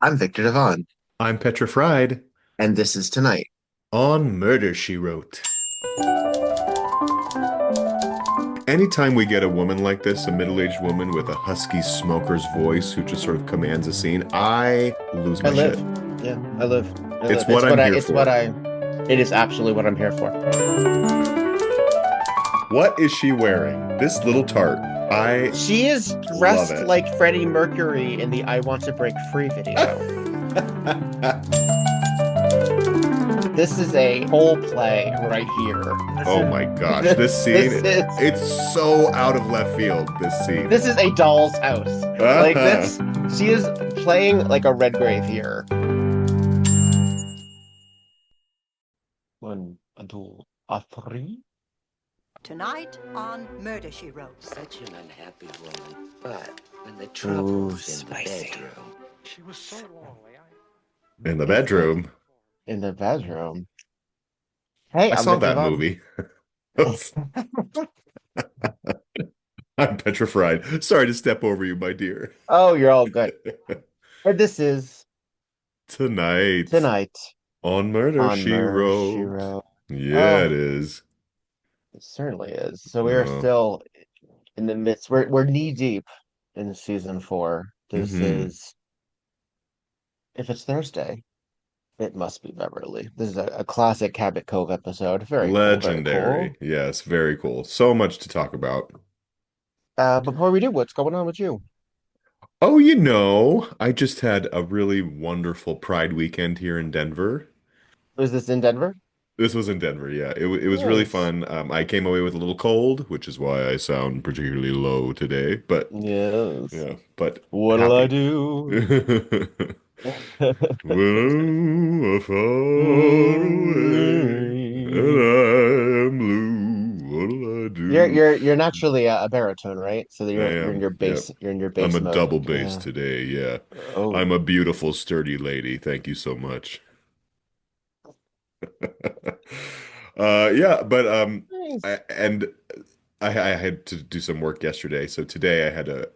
I'm Viktor DeHaven, I'm Petra Fried and this is Tonight. on Murder, She Wrote. Anytime we get a woman like this, a middle-aged woman with a husky smoker's voice who just sort of commands a scene, I lose I my shit. live. Yeah, I live. I It's live. what I'm here It's what for. it is absolutely what I'm here for. What is she wearing? This little tart. I She is love dressed it. like Freddie Mercury in the I Want to Break Free video. This is a whole play right here. Oh my gosh, this scene, This is it's so out of left field, this scene. this is a doll's house. Like Uh-huh. this, she is playing like a Redgrave here. One, a two, a three. Tonight on Murder, She Wrote. Such an unhappy woman. But when the Ooh, trouble's in the spicy. bedroom, She was so lonely. In the bedroom. In the bedroom. Hey, I I'm saw Victor that Von. movie. I'm petrified. Sorry to step over you, my dear. Oh, you're all good. And this is Tonight Tonight on Murder, on She Murder, She Wrote. Wrote. Yeah, it Oh, is. it certainly is. So we are Oh. still in the midst. We're knee deep in season 4. This hmm is, if it's Thursday, it must be Beverly. This is a classic Cabot Cove episode. Very cool, very cool. Legendary. Yes, very cool. So much to talk about. Before we do, what's going on with you? Oh, I just had a really wonderful Pride weekend here in Denver. Was this in Denver? This was in Denver, yeah. It was really Nice. fun. I came away with a little cold, which is why I sound particularly low today. But Yes. yeah, but What'll I happy. do? When I'm far away and I am blue, what'll I You're do? you're you're naturally a baritone, right? So I you're in am, your yep. bass you're in your I'm bass a mode. double bass Yeah. today, yeah. Oh, I'm a beautiful, sturdy lady. Thank you so much. Yeah, but nice. I had to do some work yesterday, so today I had a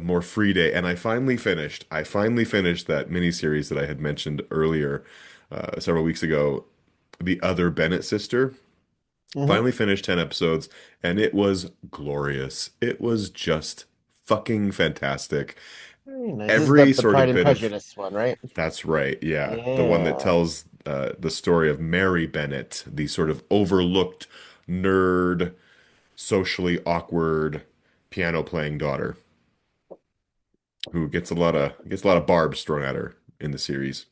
more free day, and I finally finished. I finally finished that miniseries that I had mentioned earlier, several weeks ago, The Other Bennett Sister. Hmm. Finally finished 10 episodes, and it was glorious. It was just fucking fantastic. Very nice. This is the Every the sort Pride of and bit of Prejudice one, right? That's right, yeah. The one that Yeah. tells the story of Mary Bennett, the sort of overlooked nerd, socially awkward piano playing daughter who gets a lot of barbs thrown at her in the series.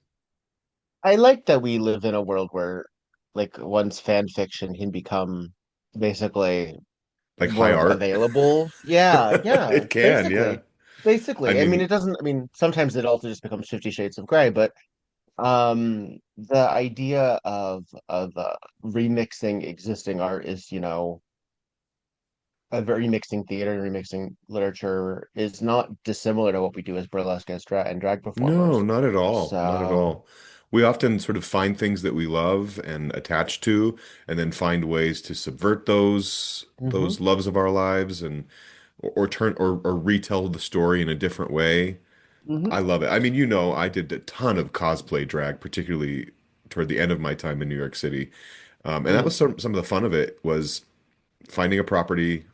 I like that we live in a world where like one's fan fiction can become basically Like high more art. available. Yeah, yeah. It can, yeah. Basically. I Basically. I mean mean, it doesn't I mean sometimes it also just becomes 50 Shades of Grey, but the idea of remixing existing art is, remixing theater and remixing literature is not dissimilar to what we do as burlesque as and drag no, performers. not at all. Not at So, all. We often sort of find things that we love and attach to, and then find ways to subvert hmm those loves of our lives and or turn or retell the story in a different way. hmm I love it. I mean, I did a ton of cosplay drag, particularly toward the end of my time in New York City. And that mm. was some of the fun of it was finding a property,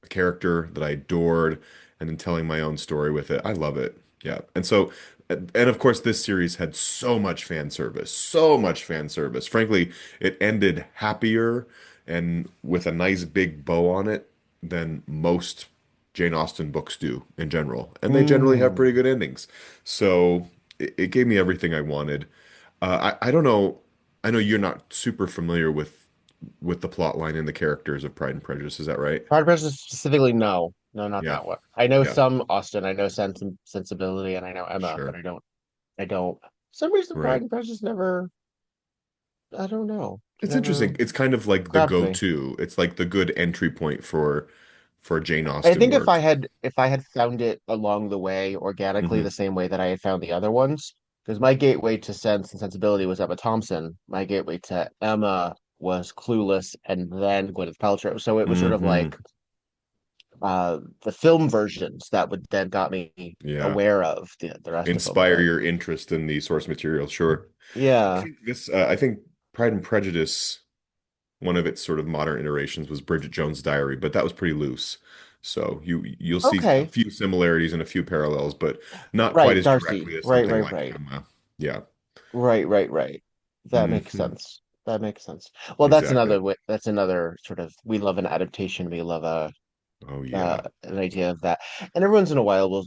a character that I adored, and then telling my own story with it. I love it. Yeah. And of course, this series had so much fan service, so much fan service. Frankly, it ended happier and with a nice big bow on it than most Jane Austen books do in general. And they generally have Mm. pretty good endings. So it gave me everything I wanted. I don't know. I know you're not super familiar with the plot line and the characters of Pride and Prejudice. Is that right? Pride and Prejudice specifically, no. No, not Yeah. that one. I know Yeah. some Austen, I know Sensibility, and I know Emma, but Sure. I don't. For some reason Pride Right. and Prejudice never, I don't know, It's never interesting. It's kind of like the grabbed me. go-to. It's like the good entry point for Jane I Austen think work. if I had found it along the way organically hmm the same way that I had found the other ones, because my gateway to Sense and Sensibility was Emma Thompson, my gateway to Emma was Clueless and then Gwyneth Paltrow. So it was sort of hmm like the film versions that would then got me Yeah. aware of the rest of them. Inspire But your interest in the source material. Sure. yeah, I think Pride and Prejudice, one of its sort of modern iterations was Bridget Jones' Diary, but that was pretty loose. So you'll see a okay, few similarities and a few parallels, but not quite right, as Darcy, directly as right, something right, like right, Emma. Yeah. right. That makes Hmm. sense. That makes sense. Well, that's Exactly. another way. That's another sort of. We love an adaptation. We love Oh yeah. an idea of that. And every once in a while,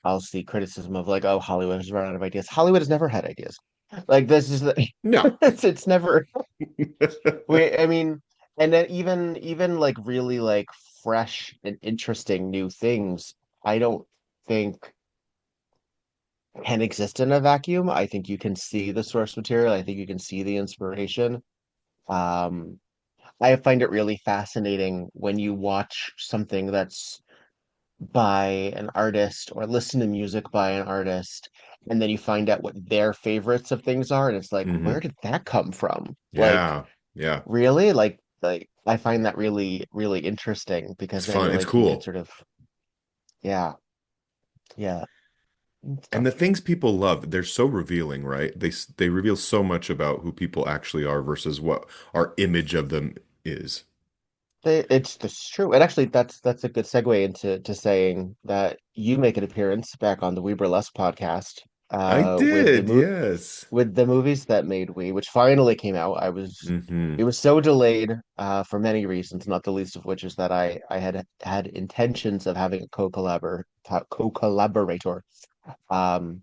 I'll see criticism of like, oh, Hollywood has run out of ideas. Hollywood has never had ideas. Like this is the, No. it's never. I mean, and then even like really like fresh and interesting new things, I don't think can exist in a vacuum. I think you can see the source material. I think you can see the inspiration. Um, I find it really fascinating when you watch something that's by an artist or listen to music by an artist, and then you find out what their favorites of things are, and it's like, where Hmm. did that come from? Like, Yeah. Yeah. really? Like I find that really, really interesting It's because then fun. you It's like you get cool. sort of yeah, yeah. And Stuff. the things people love, they're so revealing, right? They reveal so much about who people actually are versus what our image of them is. It's this true. And actually that's a good segue into to saying that you make an appearance back on the We Burlesque podcast I with did, yes. the movies that made we, which finally came out. Hmm. It was so delayed for many reasons, not the least of which is that I had intentions of having a co-collaborator, um,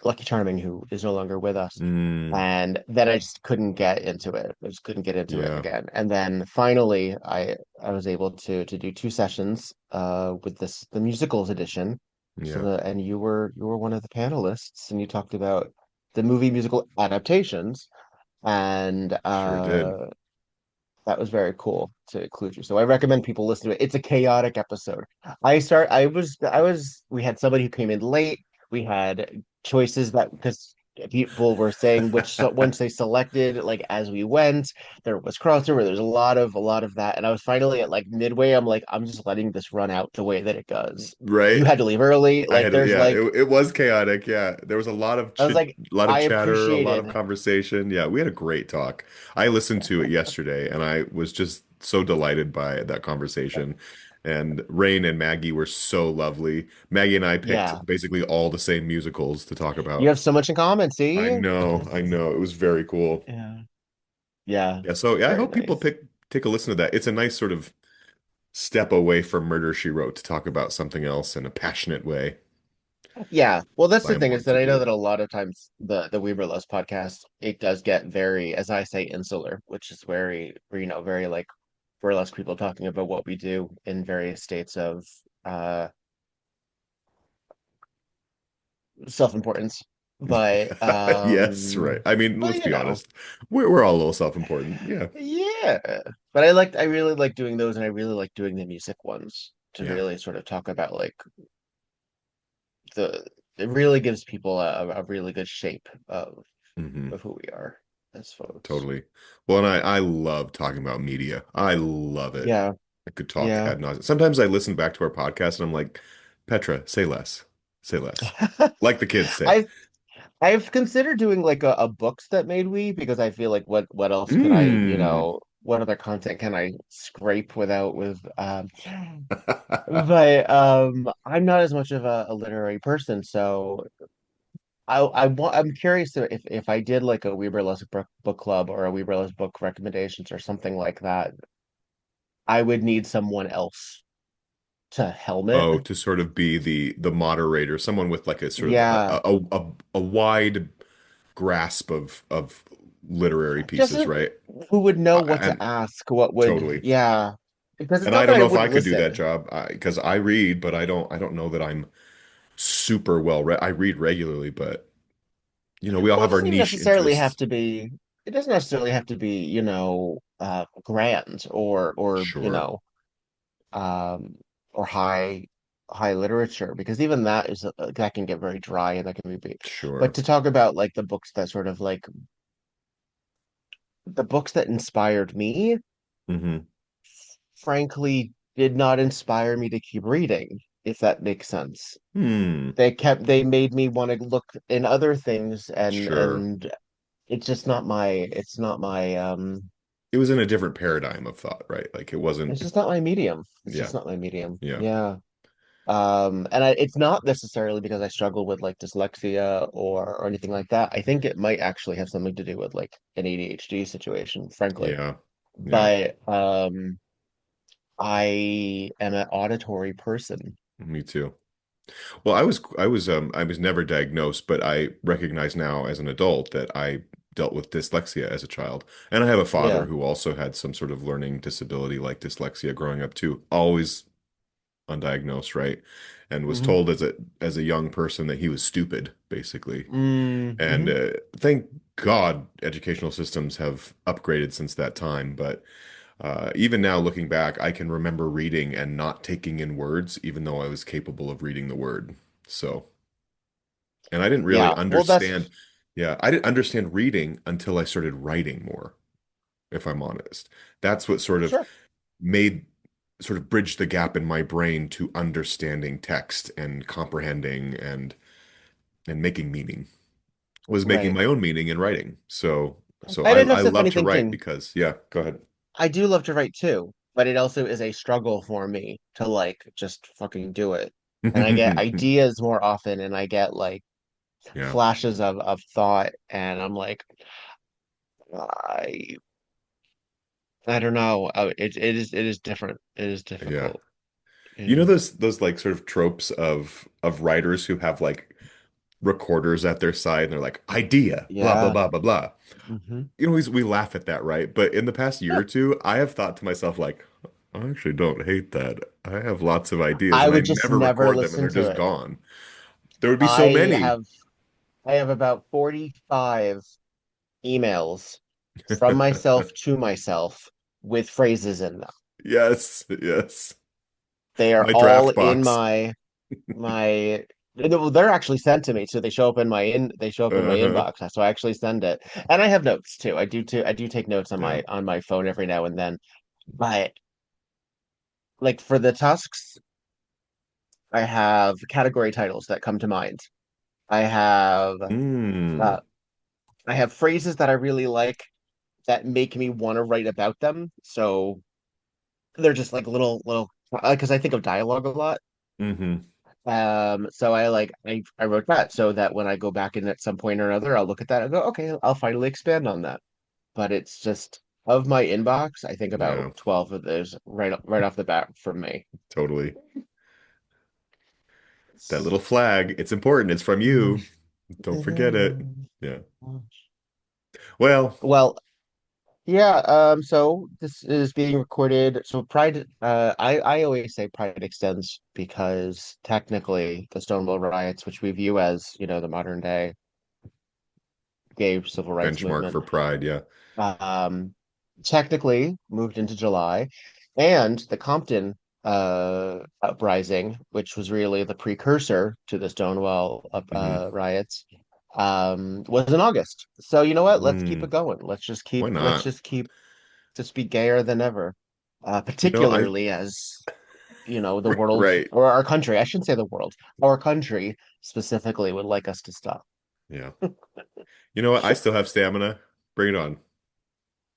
Lucky Charming, who is no longer with us. Mm, And then I just couldn't get into it. I just couldn't get into it yeah, again. And then finally I was able to do two sessions with the musicals edition. So yeah, and you were one of the panelists and you talked about the movie musical adaptations and sure did. that was very cool to include you. So I recommend people listen to it. It's a chaotic episode. We had somebody who came in late. We had choices that because people were saying once they selected like as we went, there was crossover. There's a lot of that. And I was finally at like midway. I'm like, I'm just letting this run out the way that it does. Right? You had to leave early. I Like had, there's yeah, like it was chaotic. Yeah, there was a lot of I was like, a lot of I chatter, a lot of appreciated. conversation. Yeah, we had a great talk. I listened to it yesterday, and I was just so delighted by that conversation. And Rain and Maggie were so lovely. Maggie and I Yeah. picked basically all the same musicals to talk You about. have so much in common, see? I know. It was very cool. Yeah. Yeah. Yeah, so yeah, I Very hope people nice. take a listen to that. It's a nice sort of step away from Murder, She Wrote to talk about something else in a passionate way. Yeah. Well, that's the I thing is want that to I know do. that a lot of times the Weaver Less podcast, it does get very, as I say, insular, which is very, very like burlesque people talking about what we do in various states of uh self-importance. But Yes, right. I mean, let's you be know, honest. We're all a little self-important. Yeah. yeah. But I really like doing those and I really like doing the music ones to Yeah. really sort of talk about like the it really gives people a really good shape Hmm. of who we are as folks. Totally. Well, and I love talking about media. I love it. Yeah, I could talk yeah. ad nauseam. Sometimes I listen back to our podcast and I'm like, Petra, say less. Say less. Like the kids say. I I've considered doing like a books that made we because I feel like what else can I, Mm. what other content can I scrape without with but I'm not as much of a literary person, so I'm curious to if I did like a Weber Less book club or a Weber Less book recommendations or something like that, I would need someone else to helm it. Oh, to sort of be the moderator, someone with like a sort of Yeah, a wide grasp of literary just pieces, right? who would know what to And ask, what would, totally. yeah. Because it's And I not that don't I know if I wouldn't could do listen. that job because I read, but I don't know that I'm super well read. I read regularly, but we all Well, it have our doesn't even niche necessarily have interests. to be, it doesn't necessarily have to be, grand Sure, um, or high literature, because even that that can get very dry and that can be big. But sure. to talk about like the books that sort of like the books that inspired me, Hmm. frankly, did not inspire me to keep reading, if that makes sense. Hmm. They made me want to look in other things, Sure. and it's not my It was in a different paradigm of thought, right? Like it it's wasn't, just not my medium. It's yeah, just not my medium. yeah, Yeah. It's not necessarily because I struggle with like dyslexia or anything like that. I think it might actually have something to do with like an ADHD situation, frankly. yeah, yeah. But I am an auditory person. Me too. Well, I was never diagnosed, but I recognize now as an adult that I dealt with dyslexia as a child. And I have a father Yeah. who also had some sort of learning disability like dyslexia growing up too, always undiagnosed, right? And was Hmm. told as a young person that he was stupid, basically. And Mm-hmm. thank God educational systems have upgraded since that time. But even now, looking back, I can remember reading and not taking in words, even though I was capable of reading the word. So, and I didn't really Yeah. Well, understand, yeah, I didn't understand reading until I started writing more, if I'm honest. That's what sort of sure. made, sort of bridged the gap in my brain to understanding text and comprehending and making meaning. Was making Right. my own meaning in writing. So And it I also love funny to thing write too. because yeah, go ahead. I do love to write too, but it also is a struggle for me to like just fucking do it. And I get ideas more often, and I get like Yeah, flashes of thought, and I'm like, I I don't know. It is different. It is yeah. difficult. You know Yeah. those like sort of tropes of writers who have like recorders at their side and they're like idea, blah blah Yeah. blah blah blah. Hmm. You know, we laugh at that, right? But in the past year or two, I have thought to myself like, I actually don't hate that. I have lots of ideas I and I would just never never record them and listen they're to just it. gone. There would be so I many. have I have about 45 emails from myself to myself with phrases in them. Yes, yes. They are My all draft in box. my no, they're actually sent to me, so they show up in my Uh-huh. inbox. So I actually send it. And I have notes too. I do take notes Yeah. on my phone every now and then. But like for the tasks, I have category titles that come to mind. I have Mm. uh I have phrases that I really like that make me want to write about them. So they're just like little because I think of dialogue a lot. Hmm. So I wrote that so that when I go back in at some point or another, I'll look at that and go, okay, I'll finally expand on that. But it's just of my inbox, I think about Yeah, 12 of those right off the bat from me. totally. That little flag, it's important. It's from you. Don't forget it. Yeah. Well, Well, yeah, so this is being recorded. So Pride, I always say Pride extends because technically the Stonewall riots, which we view as, the modern day gay civil rights benchmark movement, for pride. Yeah. um, technically moved into July, and the Compton uprising, which was really the precursor to the Stonewall Hmm. riots, was in August. So you know what? Let's keep it Mm. going. Why Let's not? just keep just be gayer than ever. You know, I Particularly as the world right. or our country, I shouldn't say the world, our country specifically would like us to stop. Yeah. You know what? I still have stamina. Bring it on.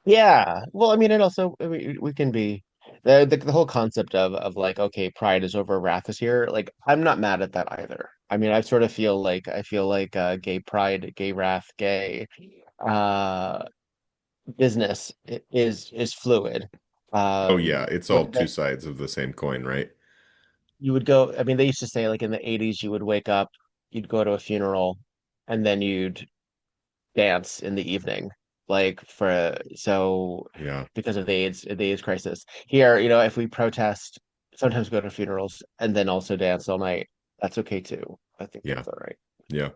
Yeah. Well, I mean, it also we can be the whole concept of like, okay, pride is over, wrath is here. Like, I'm not mad at that either. I mean, I feel like gay pride, gay wrath, gay uh business is fluid. Oh yeah, it's all two That sides of the same coin, right? you would go, I mean, they used to say like in the 80s you would wake up, you'd go to a funeral, and then you'd dance in the evening, like Yeah. because of the AIDS crisis. Here, if we protest, sometimes go to funerals and then also dance all night. That's okay too. I think Yeah. that's all right. Yeah.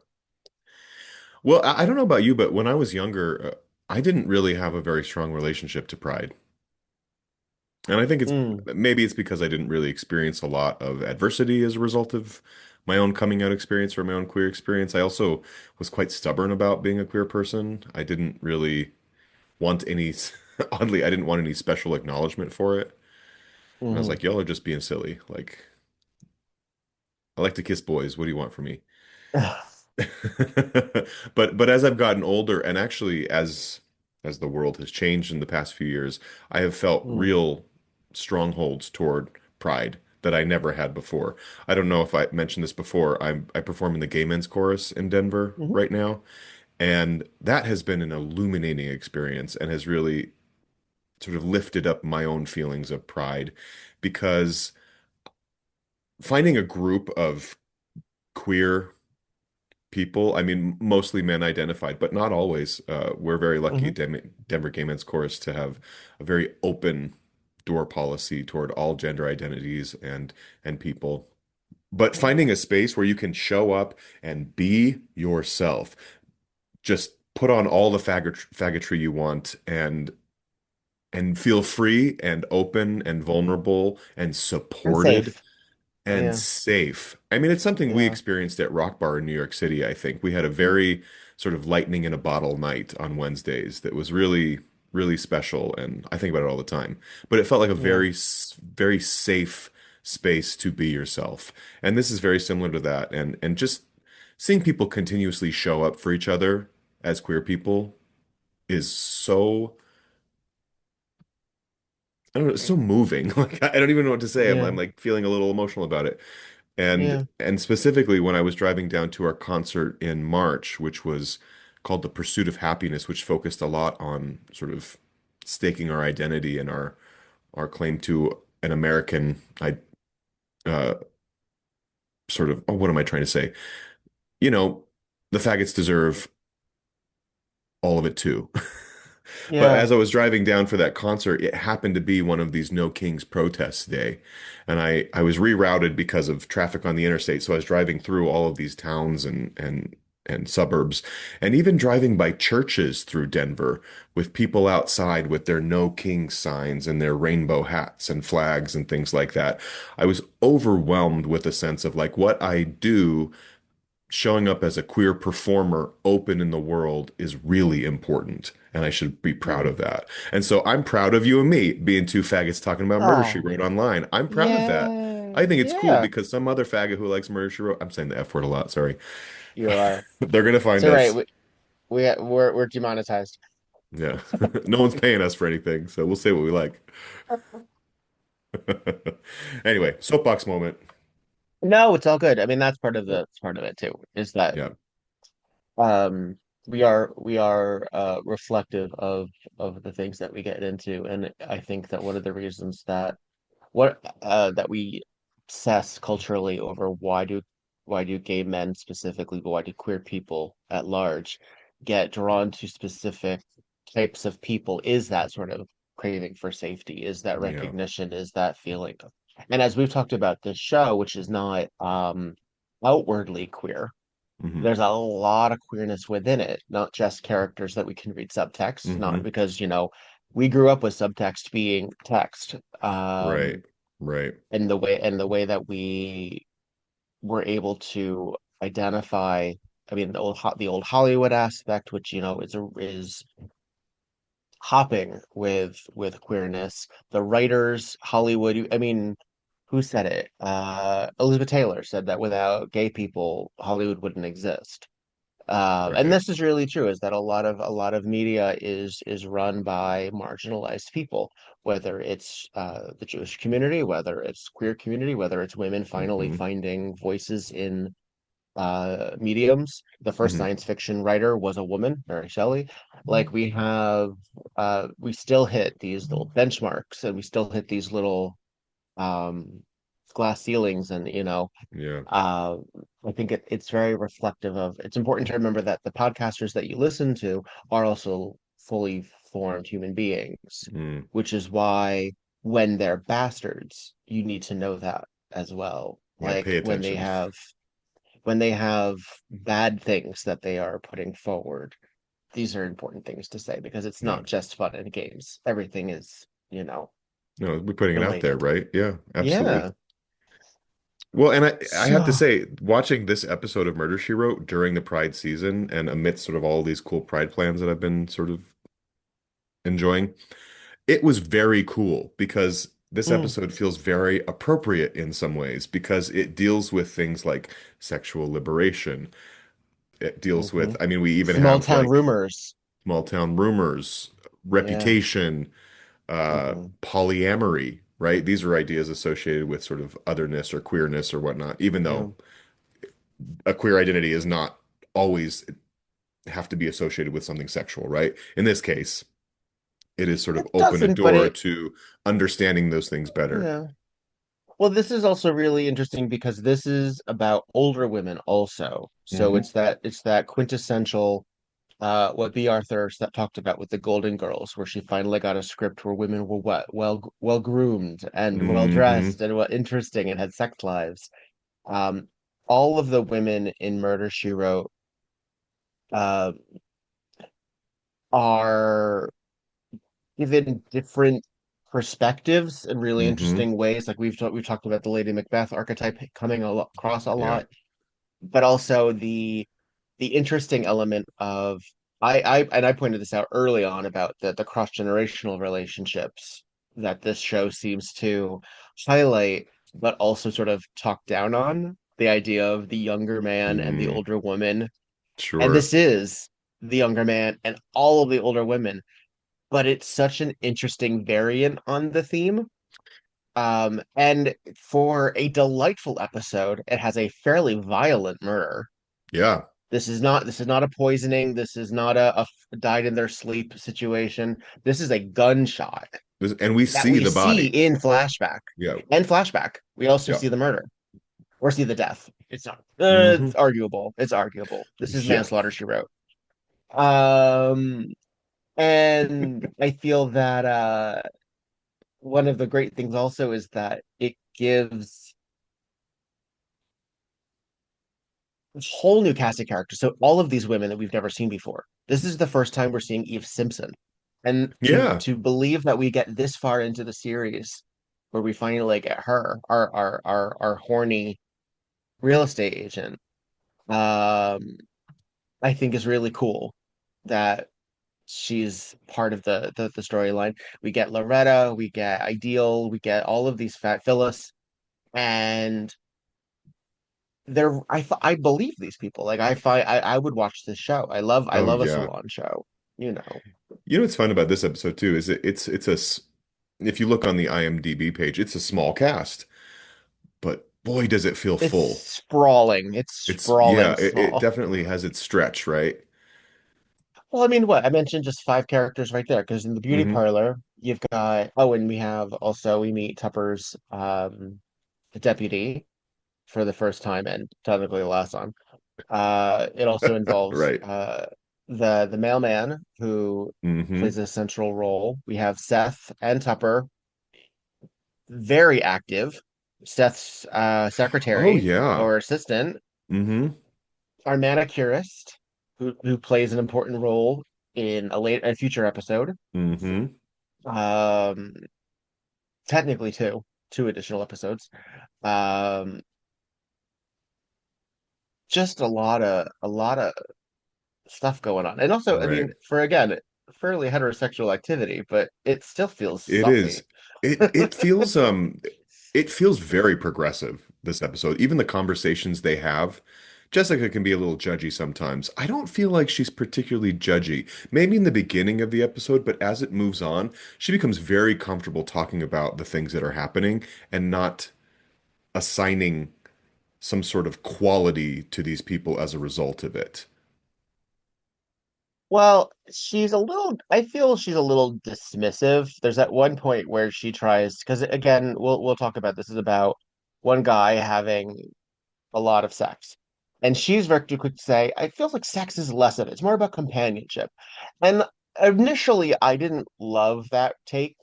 Well, I don't know about you, but when I was younger, I didn't really have a very strong relationship to pride. And I think Mm, maybe it's because I didn't really experience a lot of adversity as a result of my own coming out experience or my own queer experience. I also was quite stubborn about being a queer person. I didn't really want any, oddly, I didn't want any special acknowledgement for it. And I was Hmm. like, y'all are just being silly. Like, I like to kiss boys. What do you want from me? But as I've gotten older, and actually as the world has changed in the past few years, I have felt Mm. real strongholds toward pride that I never had before. I don't know if I mentioned this before. I perform in the gay men's chorus in Denver Hmm. right now, and that has been an illuminating experience and has really sort of lifted up my own feelings of pride because finding a group of queer people. I mean, mostly men identified, but not always. We're very lucky Hmm. at Denver Gay Men's Chorus to have a very open door policy toward all gender identities and people. But finding a space where you can show up and be yourself, just put on all the faggotry you want and feel free and open and vulnerable and And supported safe. and Yeah. safe. I mean, it's something we Yeah. experienced at Rock Bar in New York City, I think. We had a very sort of lightning in a bottle night on Wednesdays that was really, really special, and I think about it all the time. But it felt like a Yeah. very safe space to be yourself. And this is very similar to that. And just seeing people continuously show up for each other as queer people is so, I don't know, it's so moving. Like I don't even know what to say. I'm Yeah. like feeling a little emotional about it. Yeah. And specifically when I was driving down to our concert in March, which was called The Pursuit of Happiness, which focused a lot on sort of staking our identity and our claim to an American I uh sort of oh, what am I trying to say? You know, the faggots deserve all of it too. But Yeah. as I was driving down for that concert, it happened to be one of these No Kings protests day. And I was rerouted because of traffic on the interstate. So I was driving through all of these towns and suburbs, and even driving by churches through Denver with people outside with their No Kings signs and their rainbow hats and flags and things like that. I was overwhelmed with a sense of like what I do showing up as a queer performer open in the world is really important. And I should be proud Yeah. of that. And so I'm proud of you and me being two faggots talking about Murder, She Oh, Wrote online. I'm proud of that. yeah. I think it's cool Yeah. because some other faggot who likes Murder, She Wrote, I'm saying the F word a lot, sorry. You are. They're gonna find So right, us. we're demonetized. Yeah. No one's paying us for anything, so we'll say what we like. Anyway, soapbox moment. No, it's all good. I mean, that's part of the it's part of it too, is that Yeah. um we are reflective of the things that we get into. And I think that one of the reasons that we obsess culturally over why do gay men specifically, but why do queer people at large get drawn to specific types of people is that sort of craving for safety, is that Yeah. recognition, is that feeling. And as we've talked about this show, which is not outwardly queer, Hmm. there's a lot of queerness within it, not just characters that we can read subtext, not Hmm. because, we grew up with subtext being text. Right. Right. And the way that we were able to identify, I mean, the old Hollywood aspect, which, is hopping with queerness. The writers, Hollywood, I mean, who said it? Elizabeth Taylor said that without gay people, Hollywood wouldn't exist. And Right. this is really true, is that a lot of media is run by marginalized people, whether it's the Jewish community, whether it's queer community, whether it's women finally Hmm. finding voices in mediums. The first Hmm. science fiction writer was a woman, Mary Shelley. Like we still hit these little benchmarks, and we still hit these little um, glass ceilings, and Yeah. uh, I think it's very reflective of. It's important to remember that the podcasters that you listen to are also fully formed human beings, Mm. which is why when they're bastards, you need to know that as well. Yeah. Pay Like attention. when they have bad things that they are putting forward, these are important things to say because it's Yeah. not just fun and games. Everything is, No, we're putting it out there, related. right? Yeah, absolutely. Yeah. Well, and I have to So, say, watching this episode of Murder, She Wrote during the Pride season and amidst sort of all these cool Pride plans that I've been sort of enjoying, it was very cool because this Mm, episode feels very appropriate in some ways because it deals with things like sexual liberation. It deals with, mhm. I mean, we even Small have town like rumors. small town rumors, Yeah. reputation, Hmm. polyamory, right? These are ideas associated with sort of otherness or queerness or whatnot, even Yeah. though a queer identity is not always have to be associated with something sexual, right? In this case, it is sort of It open a doesn't, but door it, to understanding those things better. yeah. Well, this is also really interesting because this is about older women also. So Hmm. it's that quintessential what B. Arthur that talked about with the Golden Girls, where she finally got a script where women were what well groomed and well Hmm. dressed and well interesting and had sex lives. Um, all of the women in Murder, She Wrote uh, are given different perspectives in really Hmm. interesting ways. Like we've talked about the Lady Macbeth archetype coming across a Yeah. lot, but also the interesting element of I pointed this out early on about the cross-generational relationships that this show seems to highlight, but also sort of talk down on the idea of the younger man and the Mm, older woman. And sure. this is the younger man and all of the older women, but it's such an interesting variant on the theme. And for a delightful episode, it has a fairly violent murder. Yeah. This is not a poisoning. This is not a died in their sleep situation. This is a gunshot And we that see we the see body. in flashback. Yeah. And flashback, we also Yeah. see the murder or see the death. It's not. Hmm. It's arguable. It's arguable. This is Yeah. manslaughter. She wrote. Um, and I feel that one of the great things also is that it gives a whole new cast of characters. So all of these women that we've never seen before. This is the first time we're seeing Eve Simpson. And to Yeah. to believe that we get this far into the series where we finally get her, our horny real estate agent, I think is really cool that she's part of the storyline. We get Loretta, we get Ideal, we get all of these fat Phyllis, and I believe these people. Like I would watch this show. I Oh love a yeah. salon show, you know. You know what's fun about this episode too is if you look on the IMDb page, it's a small cast, but boy does it feel It's full. sprawling. It's It's yeah, sprawling it small. definitely has its stretch, right? Well, I mean, what? I mentioned just five characters right there, because in the beauty Hmm. parlor, you've got, oh, and we have also, we meet Tupper's deputy for the first time and technically the last time. It also involves Right. the mailman who Hmm. plays a central role. We have Seth and Tupper, very active. Seth's Oh secretary yeah. or assistant, Hmm. our manicurist, who plays an important role in a future episode. Hmm. Um, technically two additional episodes. Um, just a lot of stuff going on, and also, I Right. mean, for again, fairly heterosexual activity, but it still feels It stuffy. is. It feels very progressive, this episode. Even the conversations they have. Jessica can be a little judgy sometimes. I don't feel like she's particularly judgy. Maybe in the beginning of the episode, but as it moves on, she becomes very comfortable talking about the things that are happening and not assigning some sort of quality to these people as a result of it. Well, I feel she's a little dismissive. There's at one point where she tries, because again, we'll talk about this is about one guy having a lot of sex. And she's very quick to say, I feel like sex is less of it. It's more about companionship. And initially I didn't love that take.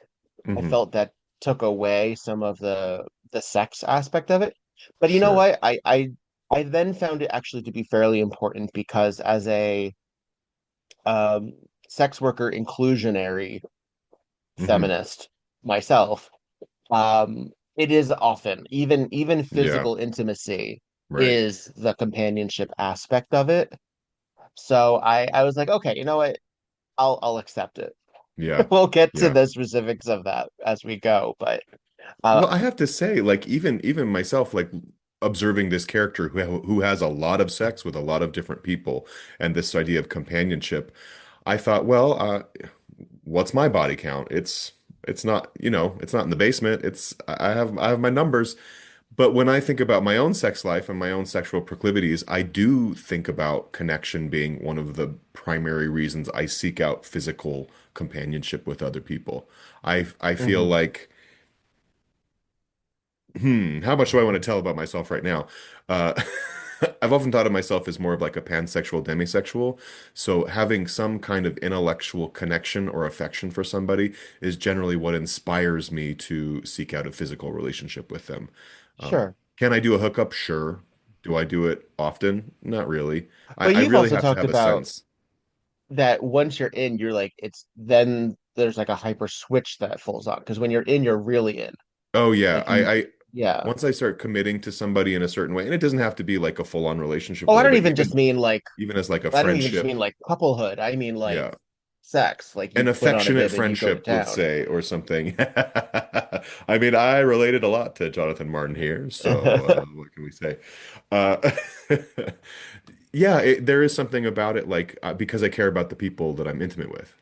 I Hmm. felt that took away some of the sex aspect of it. But you know Sure. what? I then found it actually to be fairly important because as a um, sex worker inclusionary Hmm. feminist myself, it is often even Yeah. physical intimacy Right. is the companionship aspect of it. So I was like, okay, you know what? I'll accept it. Yeah. We'll get to Yeah. the specifics of that as we go, but Uh, Well, I have to say, like even myself, like observing this character who has a lot of sex with a lot of different people, and this idea of companionship, I thought, well, what's my body count? It's not, it's not in the basement. I have my numbers. But when I think about my own sex life and my own sexual proclivities, I do think about connection being one of the primary reasons I seek out physical companionship with other people. I feel mhm. like, how much do I want to tell about myself right now? Uh, I've often thought of myself as more of like a pansexual, demisexual. So having some kind of intellectual connection or affection for somebody is generally what inspires me to seek out a physical relationship with them. Sure. Can I do a hookup? Sure. Do I do it often? Not really. I, But I you've really also have to talked have a about sense. that once you're in, you're like, it's then there's like a hyper switch that falls on. Because when you're in, you're really in. Oh yeah, Like you, I yeah. once I start committing to somebody in a certain way, and it doesn't have to be like a full-on relationship Oh, I way, don't but even just even mean like, even as like a I don't even just friendship, mean like couplehood. I mean like yeah. sex. Like you An put on a affectionate bib and you go to friendship, let's town. say, or something. I mean, I related a lot to Jonathan Martin here, so what can we say? Uh, yeah, there is something about it, like because I care about the people that I'm intimate with,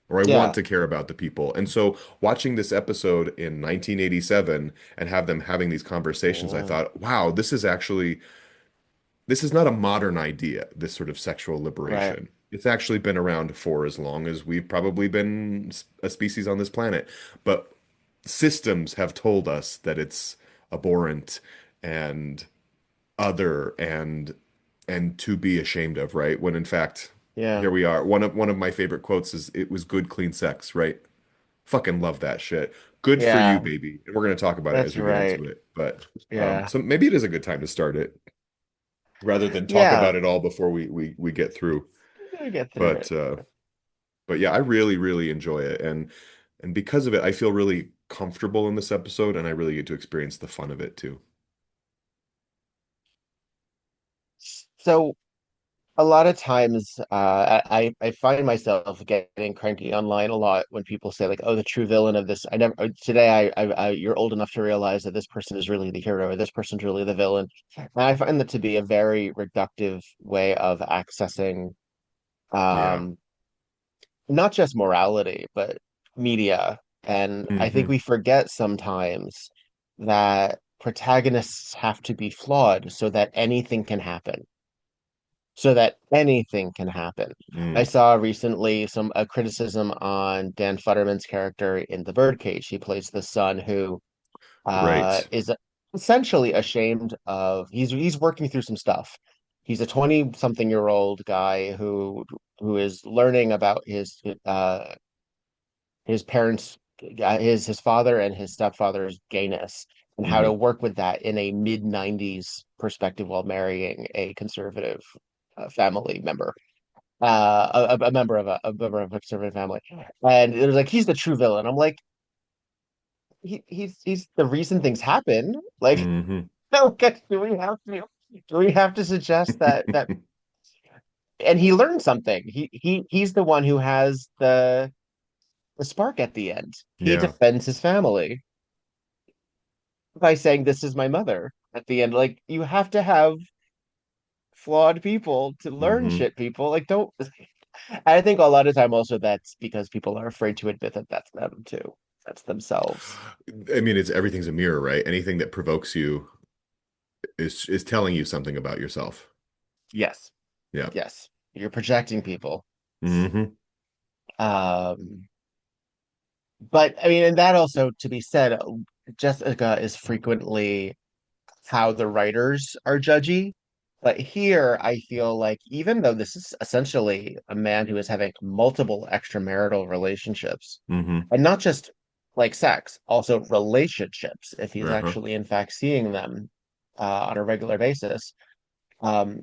or I want Yeah. to care about the people. And so, watching this episode in 1987 and have them having these conversations, I Yeah. thought, wow, this is not a modern idea, this sort of sexual Right. liberation. It's actually been around for as long as we've probably been a species on this planet. But systems have told us that it's abhorrent and other and to be ashamed of, right? When in fact, Yeah. here we are. One of my favorite quotes is it was good, clean sex, right? Fucking love that shit. Good for you, Yeah. baby. And we're going to talk about it as That's we get right. into it. But Yeah. so maybe it is a good time to start it rather than talk Yeah. about it all before we get through. I get through But it. uh but yeah, I really really enjoy it and because of it, I feel really comfortable in this episode and I really get to experience the fun of it too. So a lot of times, I find myself getting cranky online a lot when people say like, "Oh, the true villain of this." I never today. You're old enough to realize that this person is really the hero, or this person's really the villain. And I find that to be a very reductive way of accessing, Yeah. um, not just morality, but media. And I think Hmm. we forget sometimes that protagonists have to be flawed so that anything can happen I Mm. saw recently some a criticism on Dan Futterman's character in The Birdcage. He plays the son who Right. is essentially ashamed of he's working through some stuff. He's a 20 something year old guy who is learning about his parents his father and his stepfather's gayness and how to Hmm. work with that in a mid 90s perspective while marrying a conservative family member a member of a member of a conservative family, and it was like he's the true villain. I'm like, he's the reason things happen. Like, Hmm. okay, do we have to suggest that? And he learned something. He's the one who has the spark at the end. He Yeah. defends his family by saying, "This is my mother." At the end, like you have to have flawed people to learn Hmm. shit. People like don't. I think a lot of time also that's because people are afraid to admit that that's them too. That's themselves. I mean, it's everything's a mirror, right? Anything that provokes you is telling you something about yourself. Yes, Yeah. yes. You're projecting people. Hmm. Um, but I mean, and that also to be said, Jessica is frequently how the writers are judgy. But here, I feel like even though this is essentially a man who is having multiple extramarital relationships, Hmm. and not just like sex, also relationships, if he's Uh-huh. actually in fact seeing them on a regular basis, um,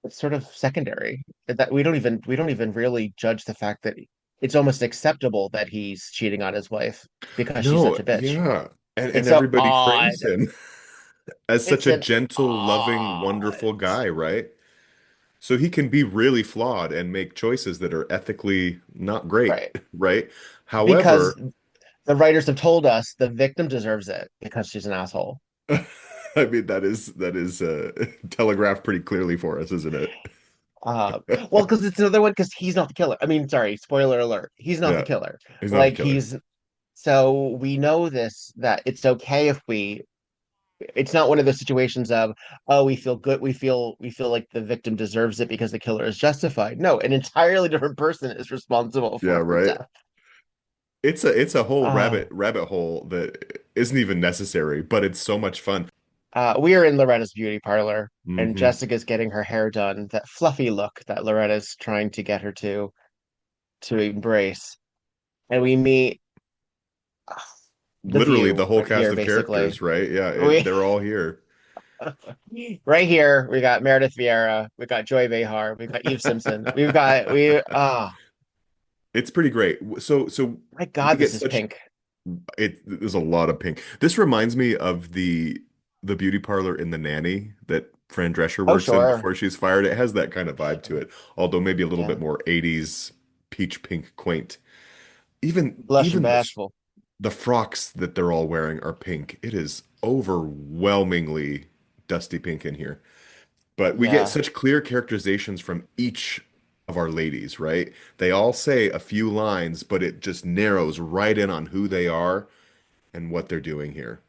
it's sort of secondary. That we don't even really judge the fact that it's almost acceptable that he's cheating on his wife because she's No, such a bitch. yeah. And It's so everybody odd. frames him as such It's a an gentle, loving, odd. wonderful guy, right? So he can be really flawed and make choices that are ethically not great, Right. right? Because However, The writers have told us the victim deserves it because she's an asshole. I mean, that is telegraphed pretty clearly for us, isn't it? Uh, well, because it's another one because he's not the killer. I mean, sorry, spoiler alert. He's not the Yeah, killer. he's not the Like killer. he's so we know this that it's okay if we it's not one of those situations of, oh, we feel good, we feel like the victim deserves it because the killer is justified. No, an entirely different person is responsible Yeah, for her right. death. It's a whole Uh, rabbit hole that isn't even necessary, but it's so much fun. we are in Loretta's beauty parlor, and Hmm. Jessica's getting her hair done, that fluffy look that Loretta's trying to get her to embrace. And we meet the Literally the view whole right cast here, of basically. characters, right? Yeah, We they're all here. right here, we got Meredith Vieira, we got Joy Behar, we got Eve Simpson, we It's pretty great. So my we God, get this is such pink. there's a lot of pink. This reminds me of the beauty parlor in The Nanny that Fran Drescher Oh, works in sure. before she's fired. It has that kind of vibe to it, although maybe a little bit Yeah. more 80s peach pink quaint. Even Blush and even bashful. the frocks that they're all wearing are pink. It is overwhelmingly dusty pink in here. But we get Yeah. such clear characterizations from each of our ladies, right? They all say a few lines, but it just narrows right in on who they are and what they're doing here.